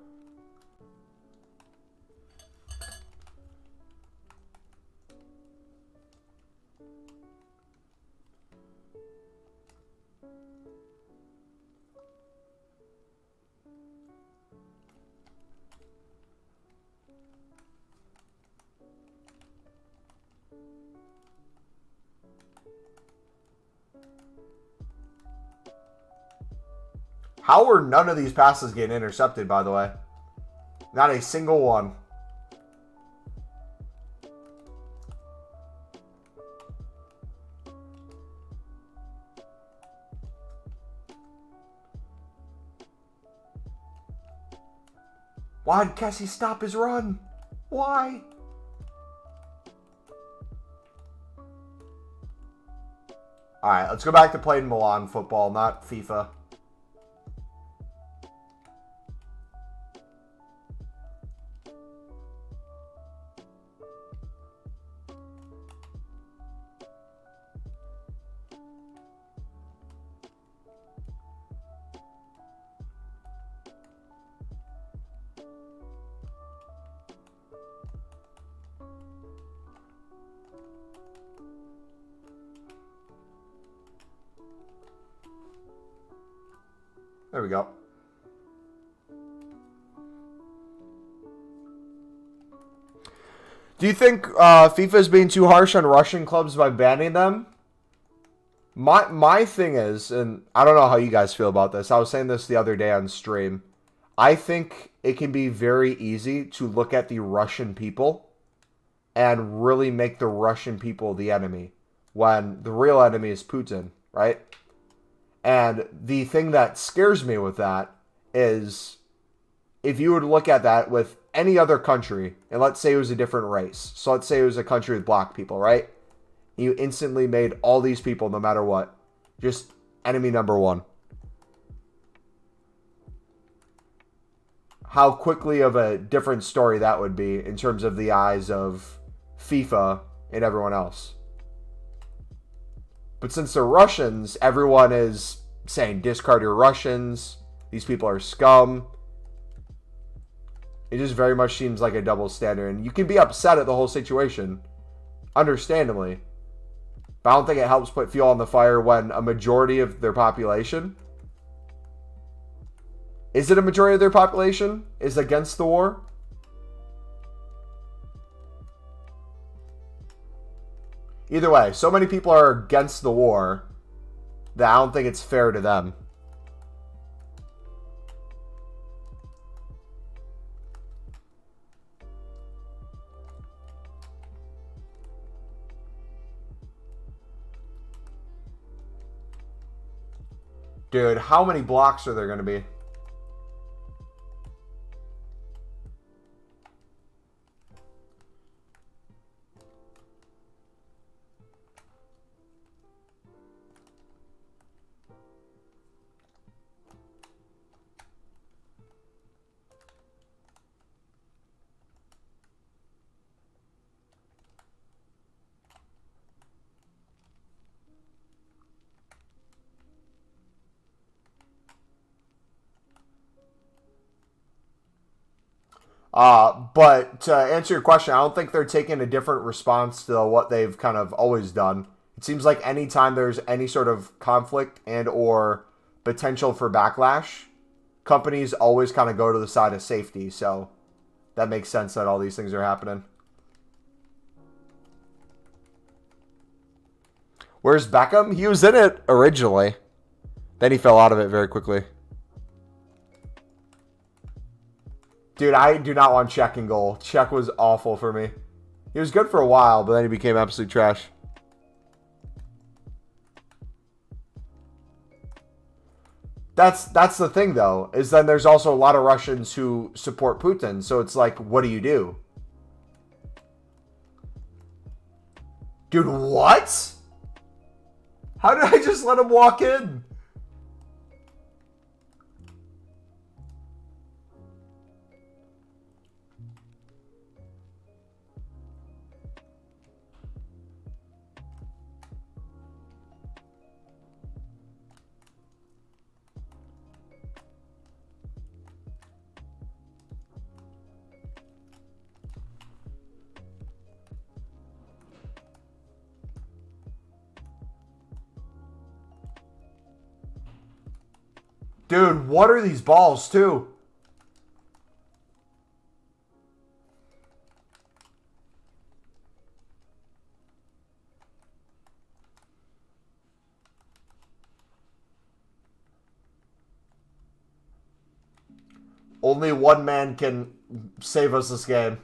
How were none of these passes getting intercepted, by the way? Not a single one. Why did Kessie stop his run? Why? Alright, let's go back to playing Milan football, not FIFA. There we go. Do you think FIFA is being too harsh on Russian clubs by banning them? My thing is, and I don't know how you guys feel about this. I was saying this the other day on stream. I think it can be very easy to look at the Russian people and really make the Russian people the enemy when the real enemy is Putin, right? And the thing that scares me with that is if you would look at that with any other country, and let's say it was a different race. So let's say it was a country with black people, right? You instantly made all these people, no matter what, just enemy number 1. How quickly of a different story that would be in terms of the eyes of FIFA and everyone else. But since they're Russians, everyone is saying discard your Russians. These people are scum. It just very much seems like a double standard. And you can be upset at the whole situation, understandably. But I don't think it helps put fuel on the fire when a majority of their population... Is it a majority of their population is against the war? Either way, so many people are against the war that I don't think it's fair to them. Dude, how many blocks are there going to be? But to answer your question, I don't think they're taking a different response to what they've kind of always done. It seems like anytime there's any sort of conflict and or potential for backlash, companies always kind of go to the side of safety. So that makes sense that all these things are happening. Where's Beckham? He was in it originally. Then he fell out of it very quickly. Dude, I do not want Czech in goal. Czech was awful for me. He was good for a while, but then he became absolute trash. That's the thing, though, is then there's also a lot of Russians who support Putin. So it's like, what do you do? Dude, what? How did I just let him walk in? Dude, what are these balls, too? Only one man can save us this game.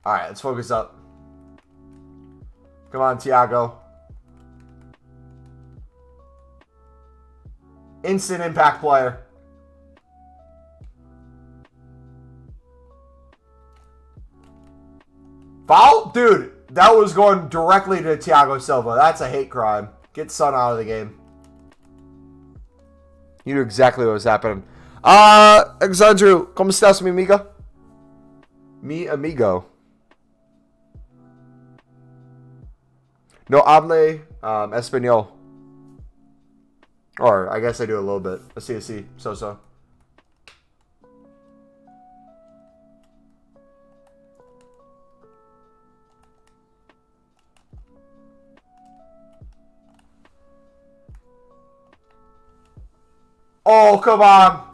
All right, let's focus up. Come on, Thiago. Instant impact player. Foul? Dude, that was going directly to Thiago Silva. That's a hate crime. Get Son out of the game. You knew exactly what was happening. Alexandru, ¿cómo estás, mi amiga? Mi amigo. No hable español. Or, I guess I do a little bit. Así, so. Oh, come on.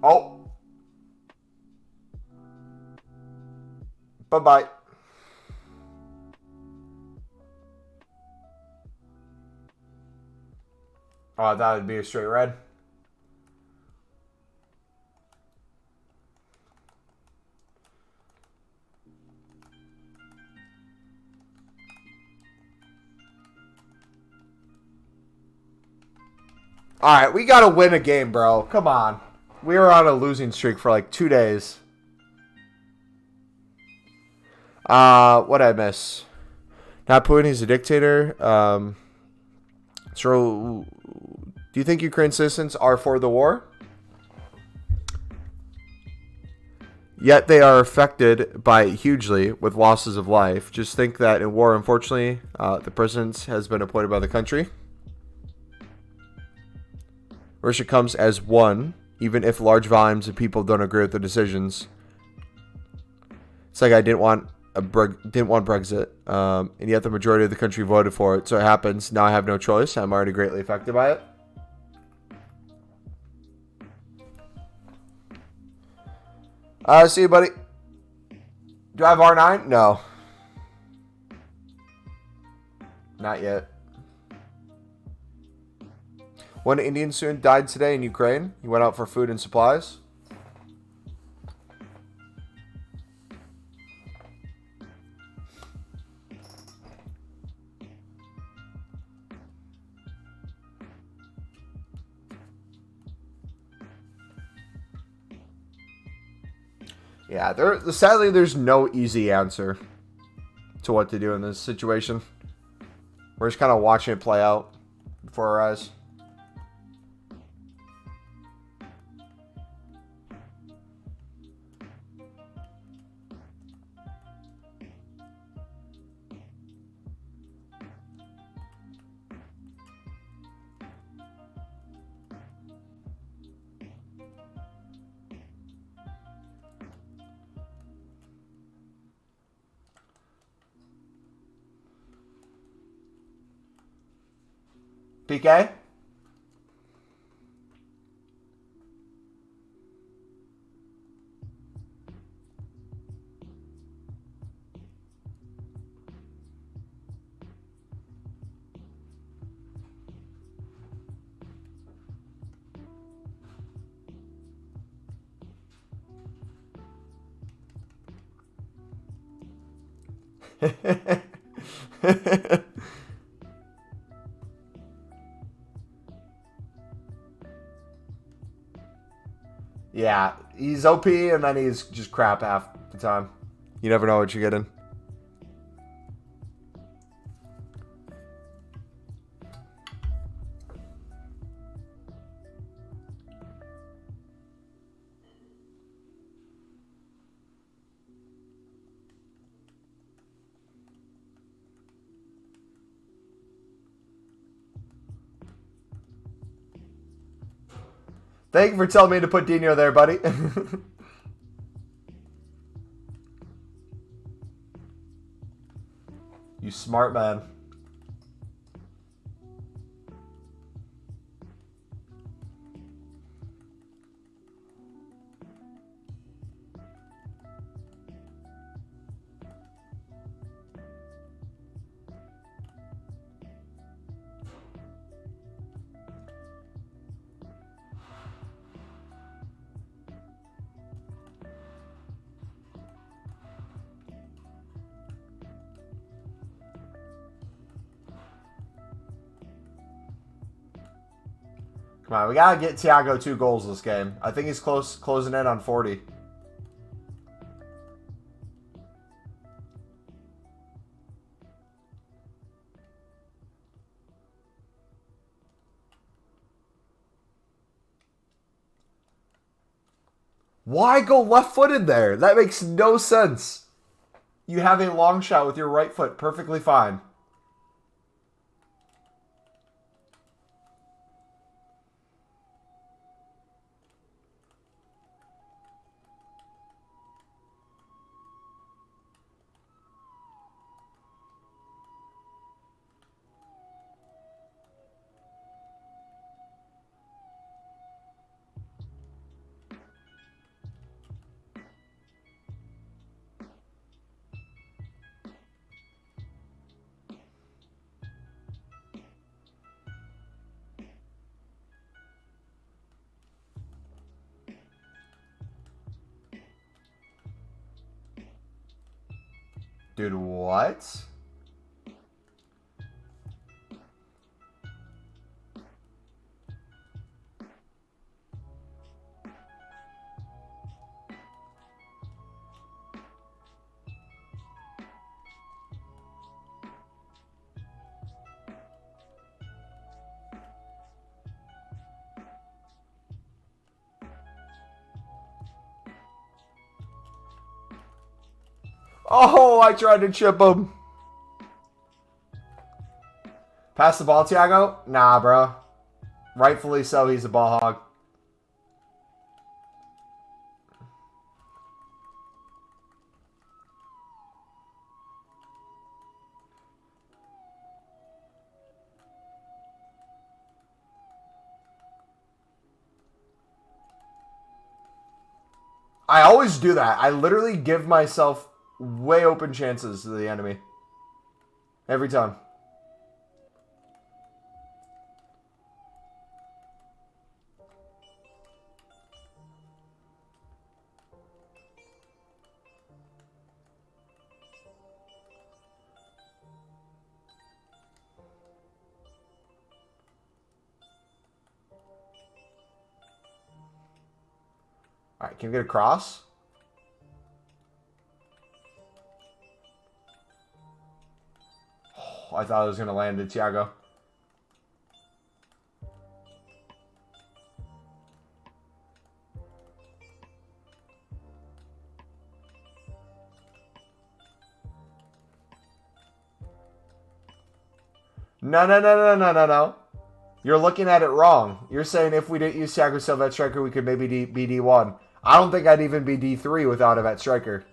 Oh. Bye-bye. Oh, I thought it'd be a straight red. All right, we got to win a game, bro. Come on. We were on a losing streak for like 2 days. What'd I miss? Not Putin, he's a dictator. So, do you think Ukraine citizens are for the war? Yet they are affected by it hugely with losses of life. Just think that in war, unfortunately, the president has been appointed by the country. Russia comes as one, even if large volumes of people don't agree with the decisions. It's like I didn't want Brexit, and yet the majority of the country voted for it. So it happens. Now I have no choice. I'm already greatly affected by it. See you, buddy. Do I have R9? No. Not yet. One Indian student died today in Ukraine. He went out for food and supplies. Yeah, sadly, there's no easy answer to what to do in this situation. We're just kind of watching it play out before our eyes. PK? Yeah, he's OP and then he's just crap half the time. You never know what you're getting. Thank you for telling me to put Dino there, buddy. You smart man. Come on, we gotta get Thiago 2 goals this game. I think he's closing in on 40. Why go left-footed there? That makes no sense. You have a long shot with your right foot perfectly fine. Dude, what? Oh, I tried to chip him. Pass the ball, Thiago? Nah, bro. Rightfully so, he's a ball hog. I always do that. I literally give myself way open chances to the enemy. Every time. All right, can we get a cross? Oh, I thought I was going to land it, Thiago. No. You're looking at it wrong. You're saying if we didn't use Thiago Silva at striker, we could maybe be D1. I don't think I'd even be D3 without him at striker.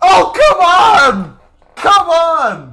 Oh, come on! Come on!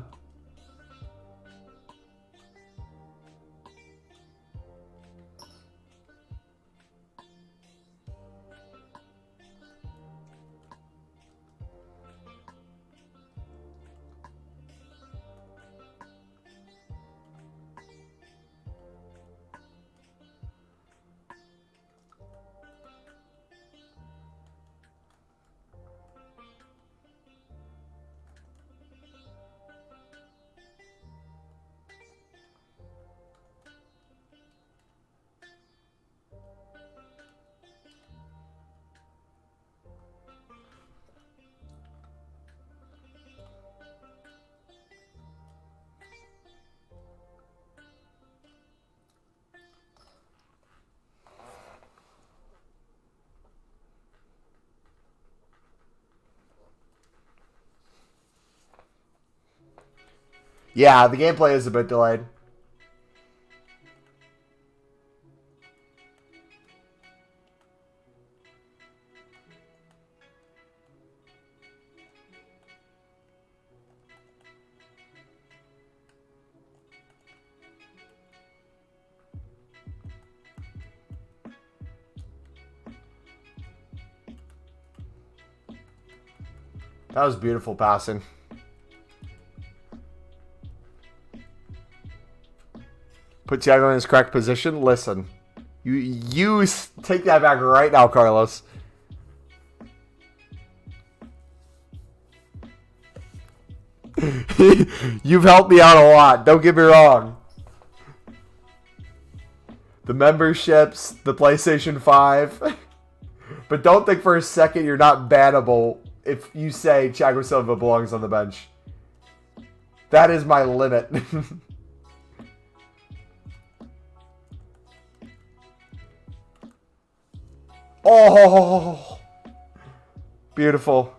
Yeah, the gameplay is a bit delayed. That was beautiful passing. Put Thiago in his correct position. Listen, you take that back right now, Carlos. You've helped me out a lot. Don't get me wrong. The memberships, the PlayStation 5. But don't think for a second you're not bannable if you say Thiago Silva belongs on the bench. That is my limit. Oh, beautiful.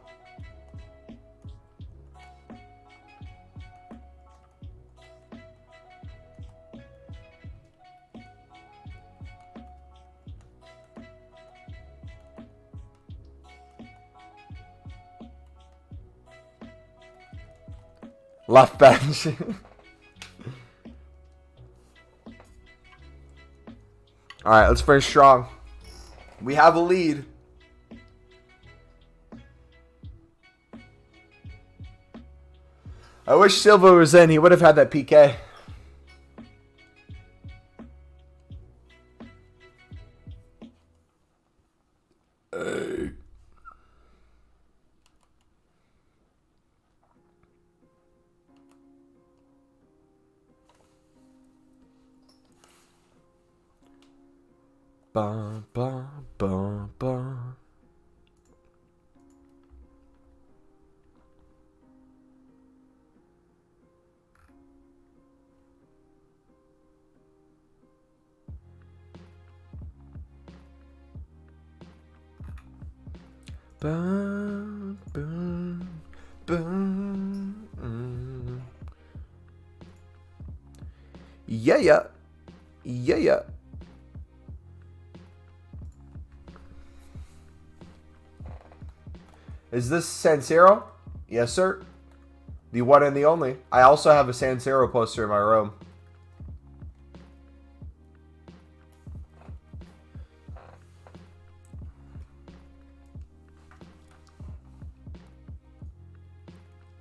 Left bench. All right, let's finish strong. We have a lead. I wish Silva was in. He would have had that PK. Hey. Ba, ba, ba, ba. Boom, boom, boom. Yeah, yeah. Yeah, yeah. Is this San Siro? Yes, sir. The one and the only. I also have a San Siro poster in my room.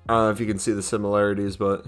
I don't know if you can see the similarities, but...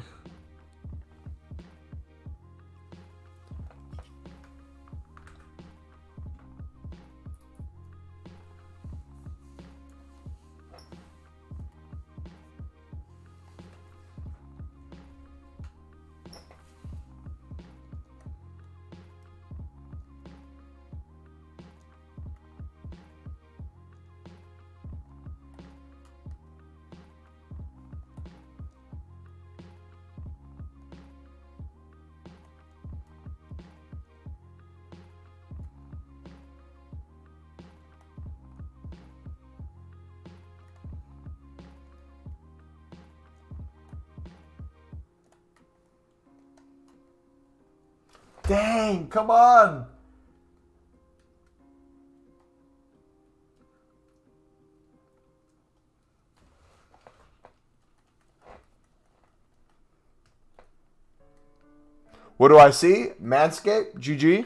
Dang, come on! What do I see? Manscaped? GG?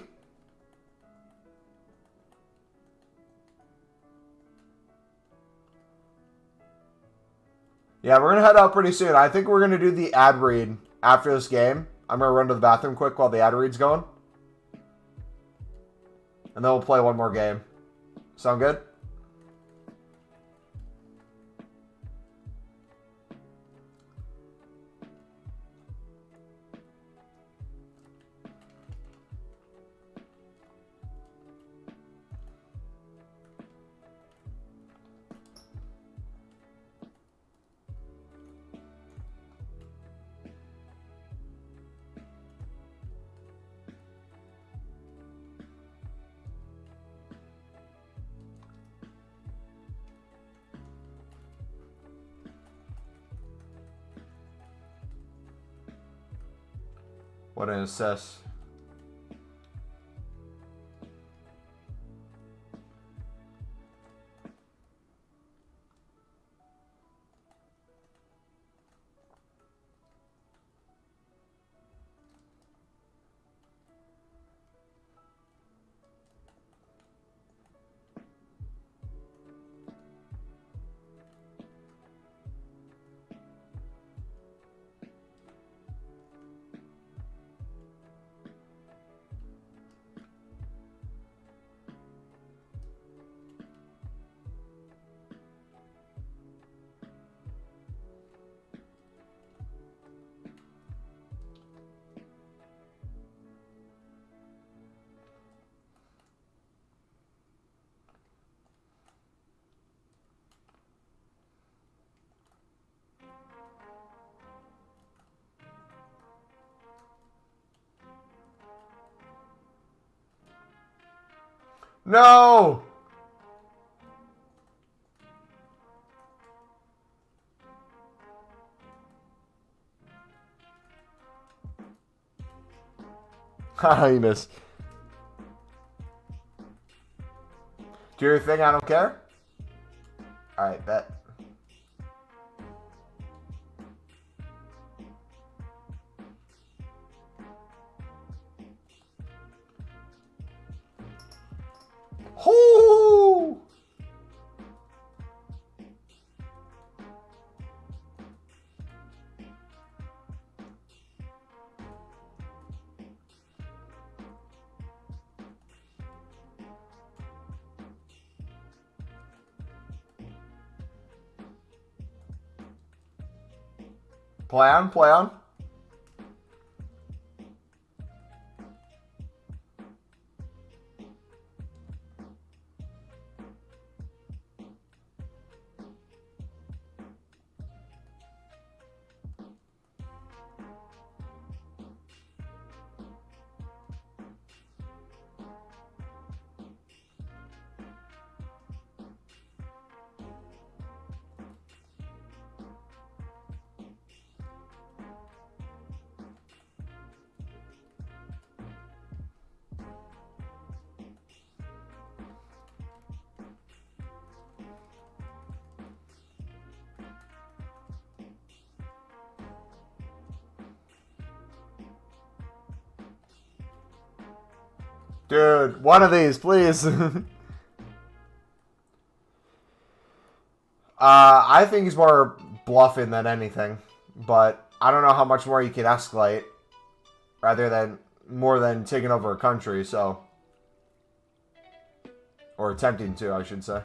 Yeah, we're going to head out pretty soon. I think we're going to do the ad read after this game. I'm going to run to the bathroom quick while the ad read's going. And then we'll play one more game. Sound good? What an assess. No! Haha, you missed. Do your thing, I don't care. Alright, bet. Hoo! Play on, play on. Dude, one of these, please. I think he's more bluffing than anything, but I don't know how much more you can escalate rather than more than taking over a country, so. Or attempting to, I should say.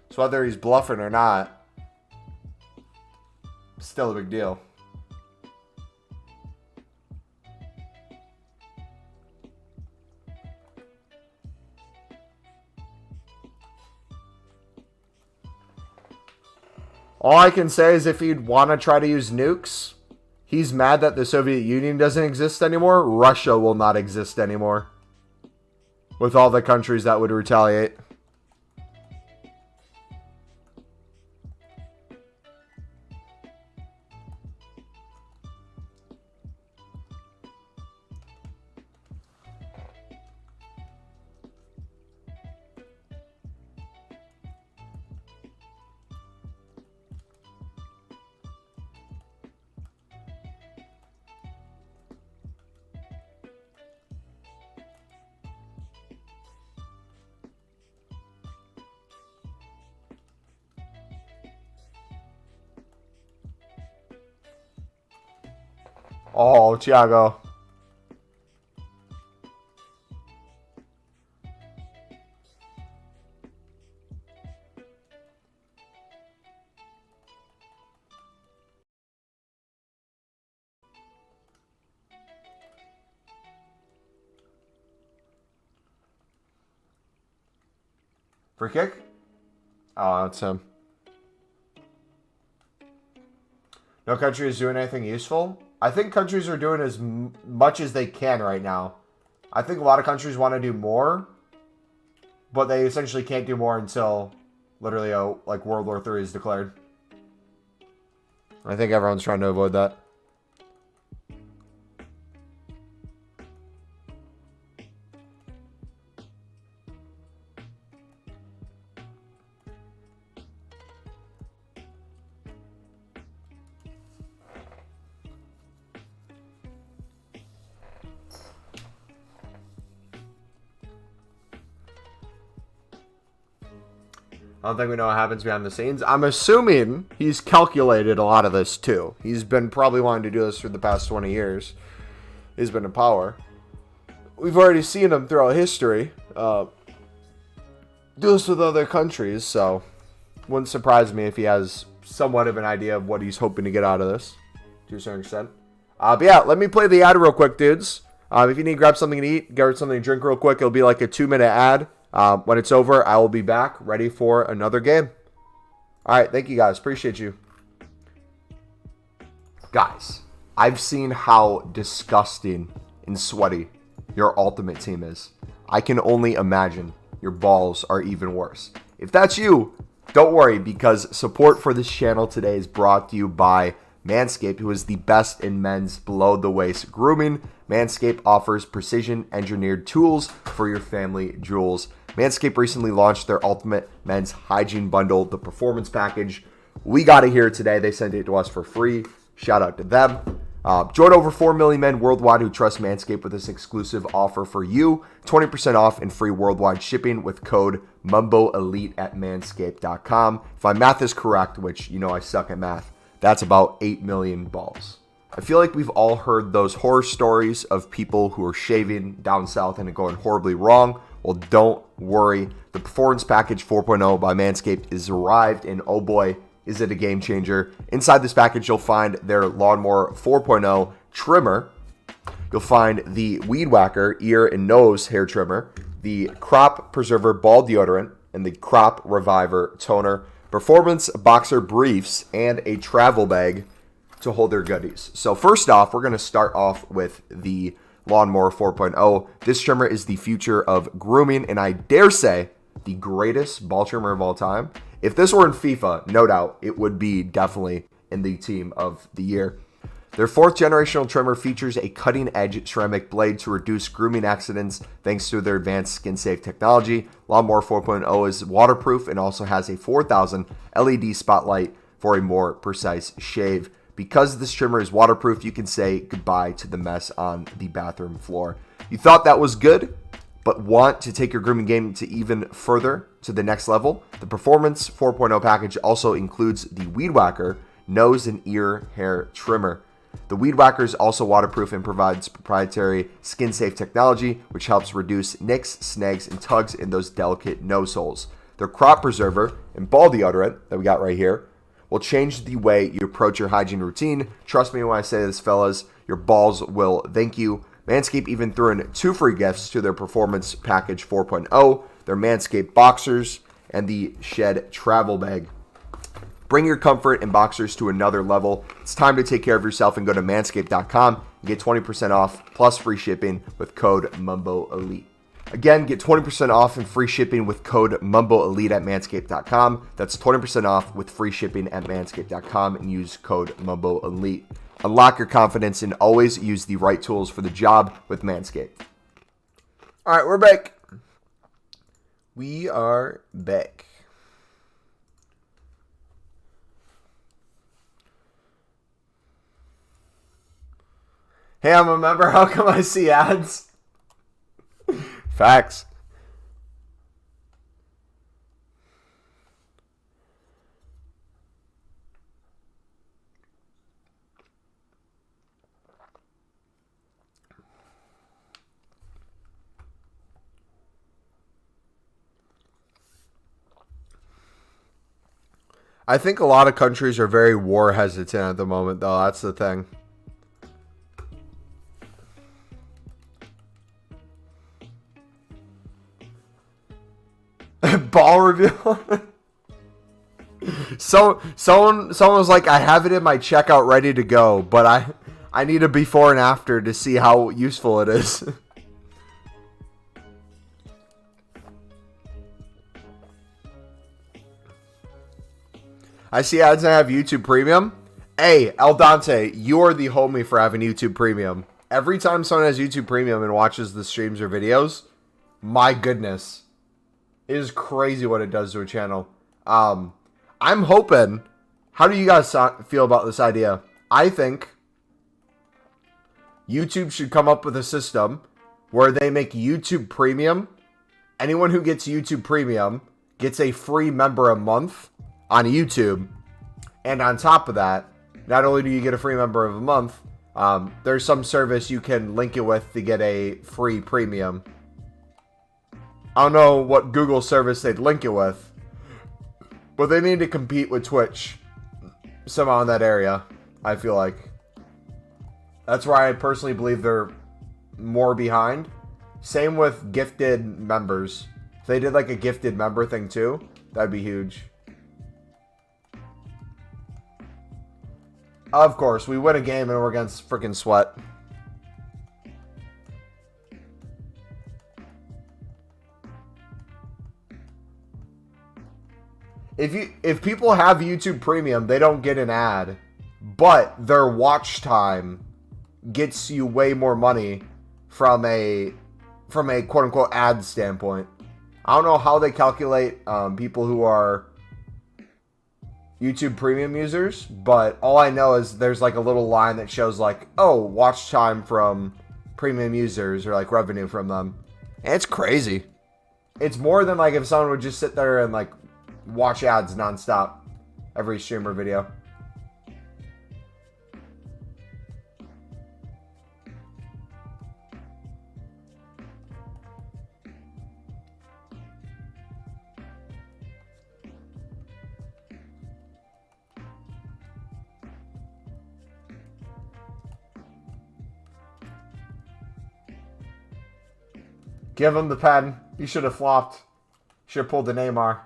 So whether he's bluffing or not, still a big deal. All I can say is if he'd want to try to use nukes, he's mad that the Soviet Union doesn't exist anymore. Russia will not exist anymore. With all the countries that would retaliate. Oh, Thiago. Free kick? Oh, that's him. No country is doing anything useful. I think countries are doing as much as they can right now. I think a lot of countries want to do more, but they essentially can't do more until literally like World War III is declared. I think everyone's trying to avoid that. I don't think we know what happens behind the scenes. I'm assuming he's calculated a lot of this too. He's been probably wanting to do this for the past 20 years. He's been in power. We've already seen him throughout history do this with other countries, so wouldn't surprise me if he has somewhat of an idea of what he's hoping to get out of this to a certain extent. But yeah, let me play the ad real quick, dudes. If you need to grab something to eat, grab something to drink real quick, it'll be like a 2-minute ad. When it's over, I will be back ready for another game. All right, thank you guys. Appreciate you. Guys, I've seen how disgusting and sweaty your ultimate team is. I can only imagine your balls are even worse. If that's you, don't worry, because support for this channel today is brought to you by Manscaped, who is the best in men's below-the-waist grooming. Manscaped offers precision-engineered tools for your family jewels. Manscaped recently launched their ultimate men's hygiene bundle, the Performance Package. We got it here today. They sent it to us for free. Shout out to them. Join over 4 million men worldwide who trust Manscaped with this exclusive offer for you. 20% off and free worldwide shipping with code MumboElite at manscaped.com. If my math is correct, which you know I suck at math, that's about 8 million balls. I feel like we've all heard those horror stories of people who are shaving down south and it going horribly wrong. Well, don't worry. The Performance Package 4.0 by Manscaped is arrived, and oh boy, is it a game changer. Inside this package, you'll find their Lawnmower 4.0 trimmer. You'll find the Weed Whacker ear and nose hair trimmer, the Crop Preserver ball deodorant, and the Crop Reviver toner, Performance Boxer briefs, and a travel bag to hold their goodies. So first off, we're going to start off with the Lawnmower 4.0. This trimmer is the future of grooming, and I dare say the greatest ball trimmer of all time. If this were in FIFA, no doubt it would be definitely in the team of the year. Their 4th generational trimmer features a cutting-edge ceramic blade to reduce grooming accidents thanks to their advanced skin-safe technology. Lawnmower 4.0 is waterproof and also has a 4,000 LED spotlight for a more precise shave. Because this trimmer is waterproof, you can say goodbye to the mess on the bathroom floor. You thought that was good, but want to take your grooming game to even further to the next level? The Performance 4.0 package also includes the Weed Whacker nose and ear hair trimmer. The Weed Whacker is also waterproof and provides proprietary skin-safe technology, which helps reduce nicks, snags, and tugs in those delicate nose holes. Their Crop Preserver and ball deodorant that we got right here will change the way you approach your hygiene routine. Trust me when I say this, fellas, your balls will thank you. Manscaped even threw in 2 free gifts to their Performance Package 4.0, their Manscaped Boxers, and the Shed Travel Bag. Bring your comfort and boxers to another level. It's time to take care of yourself and go to manscaped.com and get 20% off plus free shipping with code MumboElite. Again, get 20% off and free shipping with code MumboElite at manscaped.com. That's 20% off with free shipping at manscaped.com and use code MumboElite. Unlock your confidence and always use the right tools for the job with Manscaped. All right, we're back. We are back. Hey, I'm a member. How come I see ads? Facts. I think a lot of countries are very war hesitant at the moment, though. That's the thing. Ball reveal. Someone was like, I have it in my checkout ready to go, but I need a before and after to see how useful it is. I see ads and I have YouTube Premium. Hey, El Dante, you are the homie for having YouTube Premium. Every time someone has YouTube Premium and watches the streams or videos, my goodness. It is crazy what it does to a channel. I'm hoping... How do you guys feel about this idea? I think YouTube should come up with a system where they make YouTube Premium. Anyone who gets YouTube Premium gets a free member a month on YouTube. And on top of that, not only do you get a free member of a month, there's some service you can link it with to get a free premium. I don't know what Google service they'd link it with, but they need to compete with Twitch somehow in that area, I feel like. That's where I personally believe they're more behind. Same with gifted members. If they did like a gifted member thing too, that'd be huge. Of course, we win a game and we're against freaking Sweat. If people have YouTube Premium, they don't get an ad, but their watch time gets you way more money from a quote unquote ad standpoint. I don't know how they calculate people who are YouTube Premium users, but all I know is there's like a little line that shows like, oh, watch time from premium users or like revenue from them. And it's crazy. It's more than like if someone would just sit there and like watch ads nonstop every stream or video. Give him the pen. He should have flopped. Should have pulled the Neymar.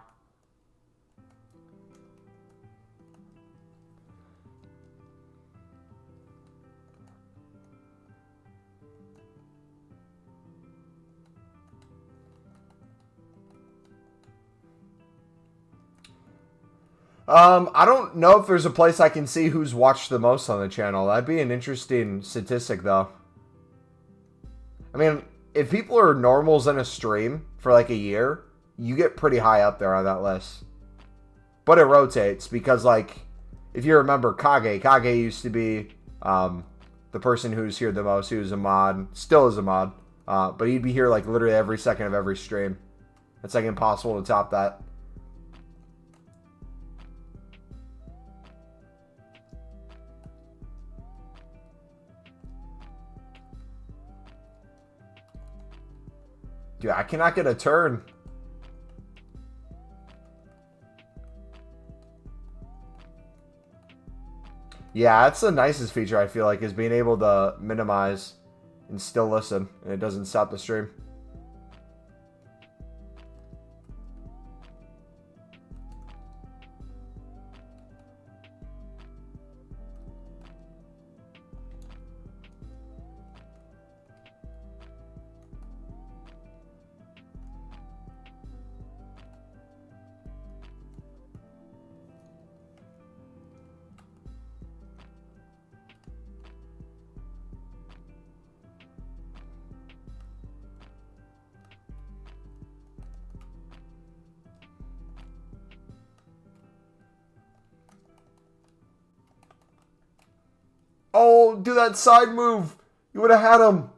I don't know if there's a place I can see who's watched the most on the channel. That'd be an interesting statistic, though. I mean, if people are normals in a stream for like a year, you get pretty high up there on that list. But it rotates because, like, if you remember Kage used to be the person who's here the most. He was a mod. Still is a mod. But he'd be here, like, literally every second of every stream. It's, like, impossible to top that. Dude, I cannot get a turn. Yeah, that's the nicest feature, I feel like, is being able to minimize and still listen, and it doesn't stop the stream. Oh, do that side move. You would have had him.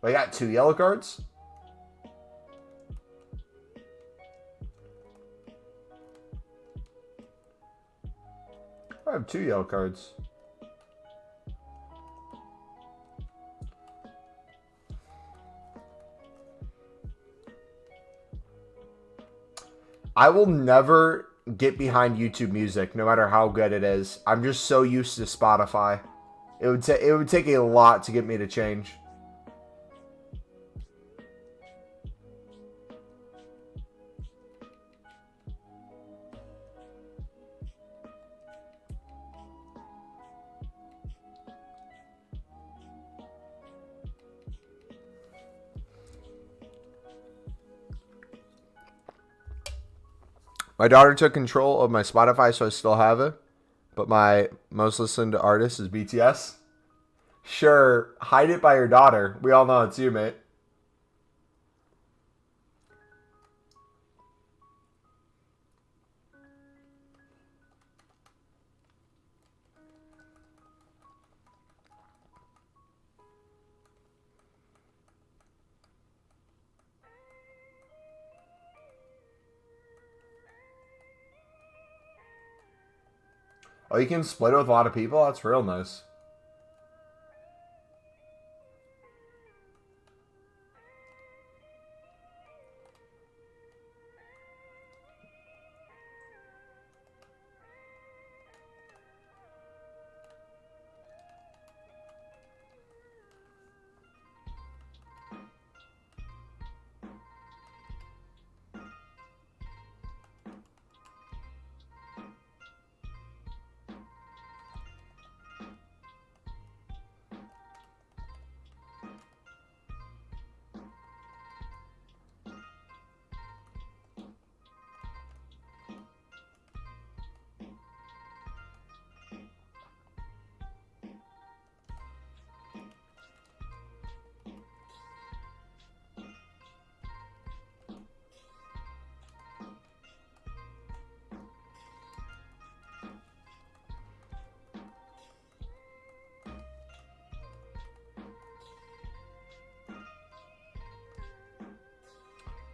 I got 2 yellow cards. I have 2 yellow cards. I will never get behind YouTube Music, no matter how good it is. I'm just so used to Spotify. It would take a lot to get me to change. My daughter took control of my Spotify, so I still have it. But my most listened to artist is BTS. Sure, hide it by your daughter. We all know it's you, mate. Oh, you can split it with a lot of people? That's real nice.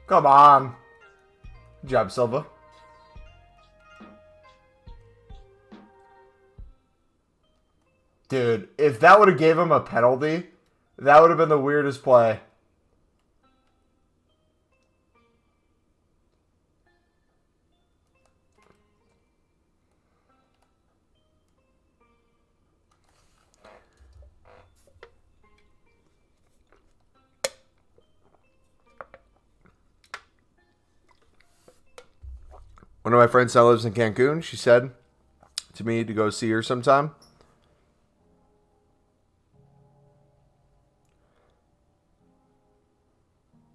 Come on. Good job, Silva. Dude, if that would have gave him a penalty, that would have been the weirdest play. One of my friends that lives in Cancun, she said to me to go see her sometime.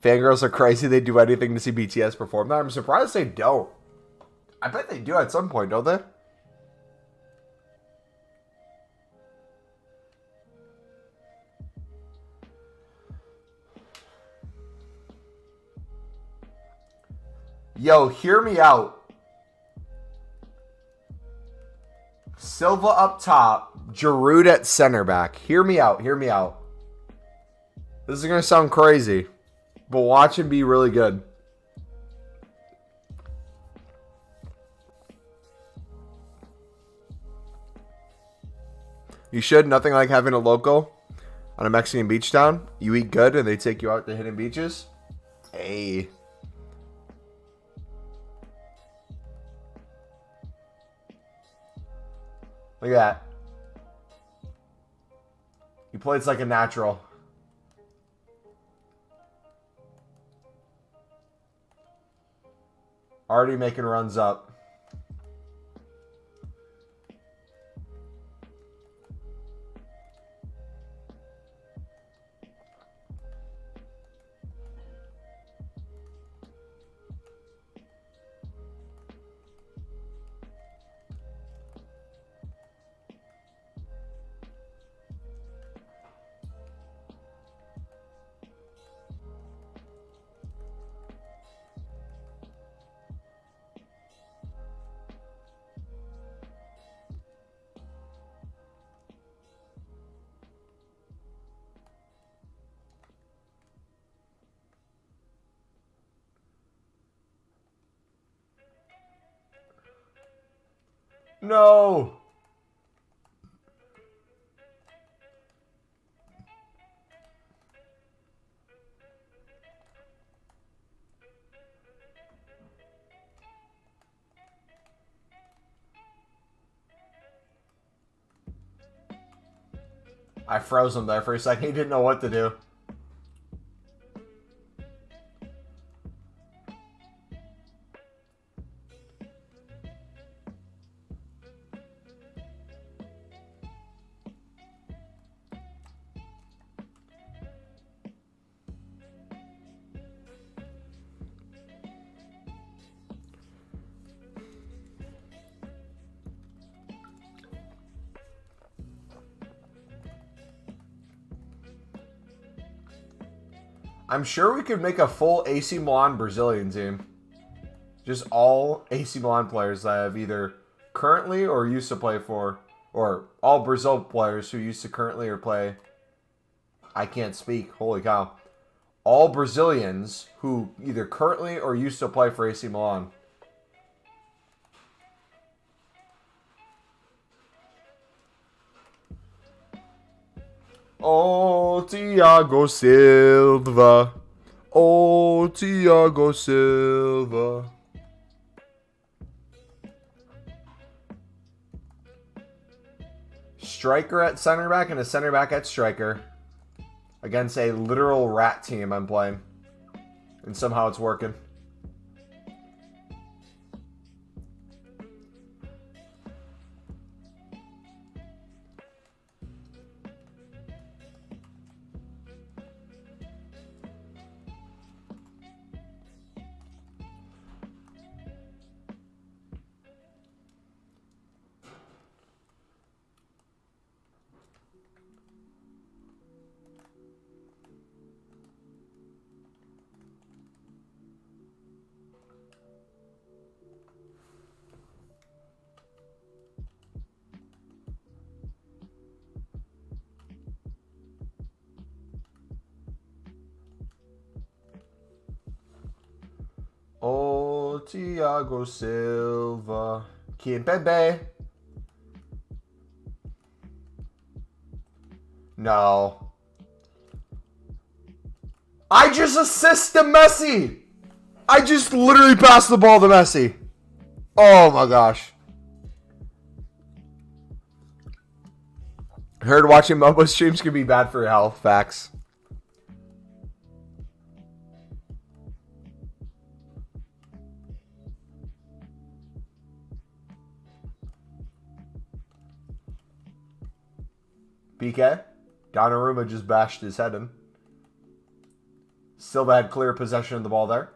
Fangirls are crazy. They do anything to see BTS perform. I'm surprised they don't. I bet they do at some point, don't they? Yo, hear me out. Silva up top, Giroud at center back. Hear me out. Hear me out. This is going to sound crazy, but watch him be really good. You should. Nothing like having a local on a Mexican beach town. You eat good and they take you out to hidden beaches. Hey. Look at that. He plays like a natural. Already making runs up. No. I froze him there for a second. He didn't know what to do. I'm sure we could make a full AC Milan Brazilian team. Just all AC Milan players that have either currently or used to play for, or all Brazil players who used to currently or play. I can't speak. Holy cow. All Brazilians who either currently or used to play for AC Milan. Oh, Thiago Silva. Oh, Thiago Silva. Striker at center back and a center back at striker. Against a literal rat team I'm playing. And somehow it's working. Thiago Silva. Kimpembe. No. I just assist to Messi. I just literally passed the ball to Messi. Oh my gosh. Heard watching Mumbo streams can be bad for your health. Facts. PK. Donnarumma just bashed his head in. Silva had clear possession of the ball there.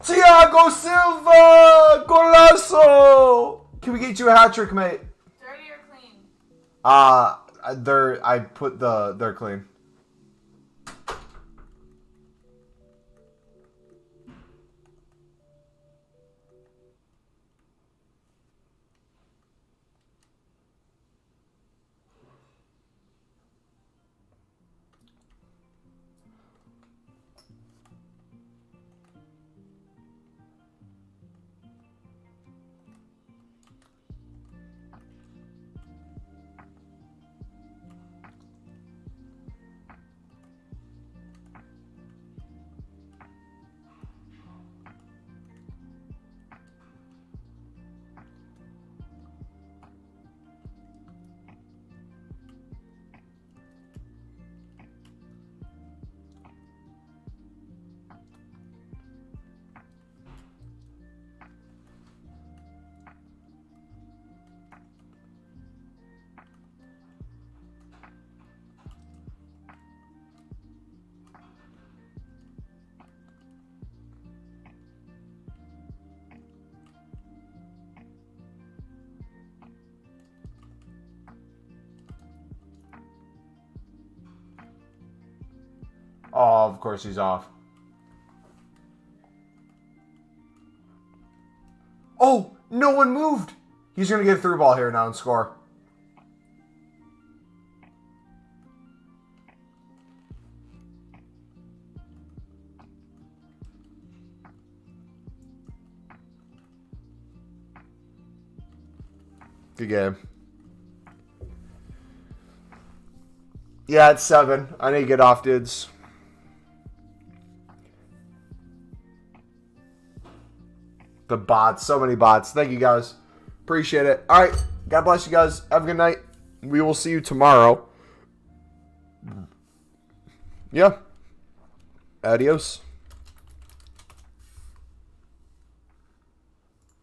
Thiago Silva! Golazo! Can we get you a hat trick, mate? Dirty or clean? They're clean. Oh, of course he's off. Oh, no one moved. He's going to get a through ball here now and score. Good game. Yeah, it's 7. I need to get off, dudes. The bots. So many bots. Thank you, guys. Appreciate it. All right. God bless you guys. Have a good night. We will see you tomorrow. Yeah. Adios.